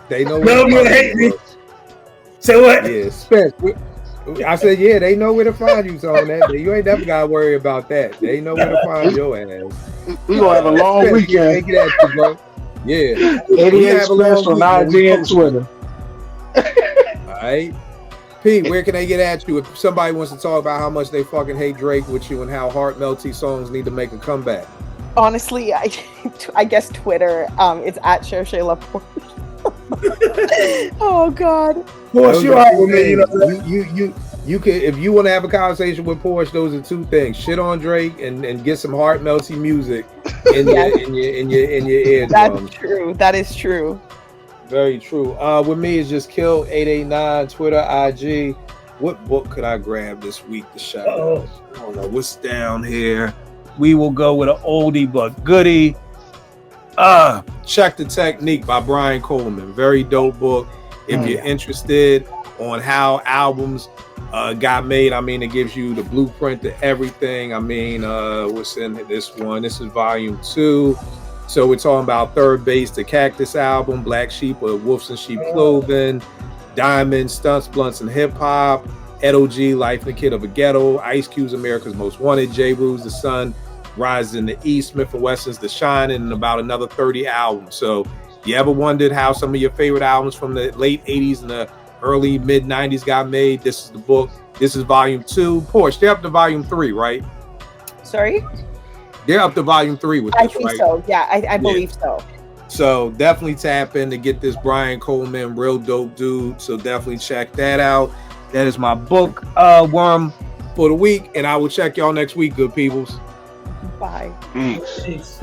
They know where to find hate me. Say what? Yeah, Spence. I said, they know where to find you, so on that. You ain't never gotta worry about that. They know where to find your ass. We gonna have a long weekend. Take it at you, bro. Yeah. 88 Spence on IG and Twitter. All right. Pete, where can they get at you if somebody wants to talk about how much they fucking hate Drake with you and how heart melty songs need to make a comeback? Honestly, I guess Twitter. It's at Cherche Laporte. Oh God. Porsche, you are with me. You know, you can, if you want to have a conversation with Porsche, those are two things: shit on Drake and get some heart melty music in your eardrums. That's true. That is true. Very true. With me is just Kill 889 Twitter, IG. What book could I grab this week to shout out? I don't know what's down here. We will go with an oldie but goodie. Check the Technique by Brian Coleman. Very dope book. If you're interested on how albums got made, I mean, it gives you the blueprint to everything. I mean, what's in this one? This is volume 2. So we're talking about Third Base, the Cactus album, Black Sheep with Wolves and Sheep Clothing, Diamond, Stunts, Blunts, and Hip Hop, Edo G, Life and the Kid of a Ghetto, Ice Cube's America's Most Wanted, J. Rule's The Sun Rises in the East, Smith & Wesson's The Shining, and about another 30 albums. So you ever wondered how some of your favorite albums from the late 80s and the early mid 90s got made? This is the book. This is volume 2. Porsche, they're up to volume 3, right? Sorry? They're up to volume 3 with this, I think right? so. Yeah, I believe so. So definitely tap in to get this Brian Coleman, real dope dude. So definitely check that out. That is my book worm for the week, and I will check y'all next week, good peoples. Bye. Peace. Peace.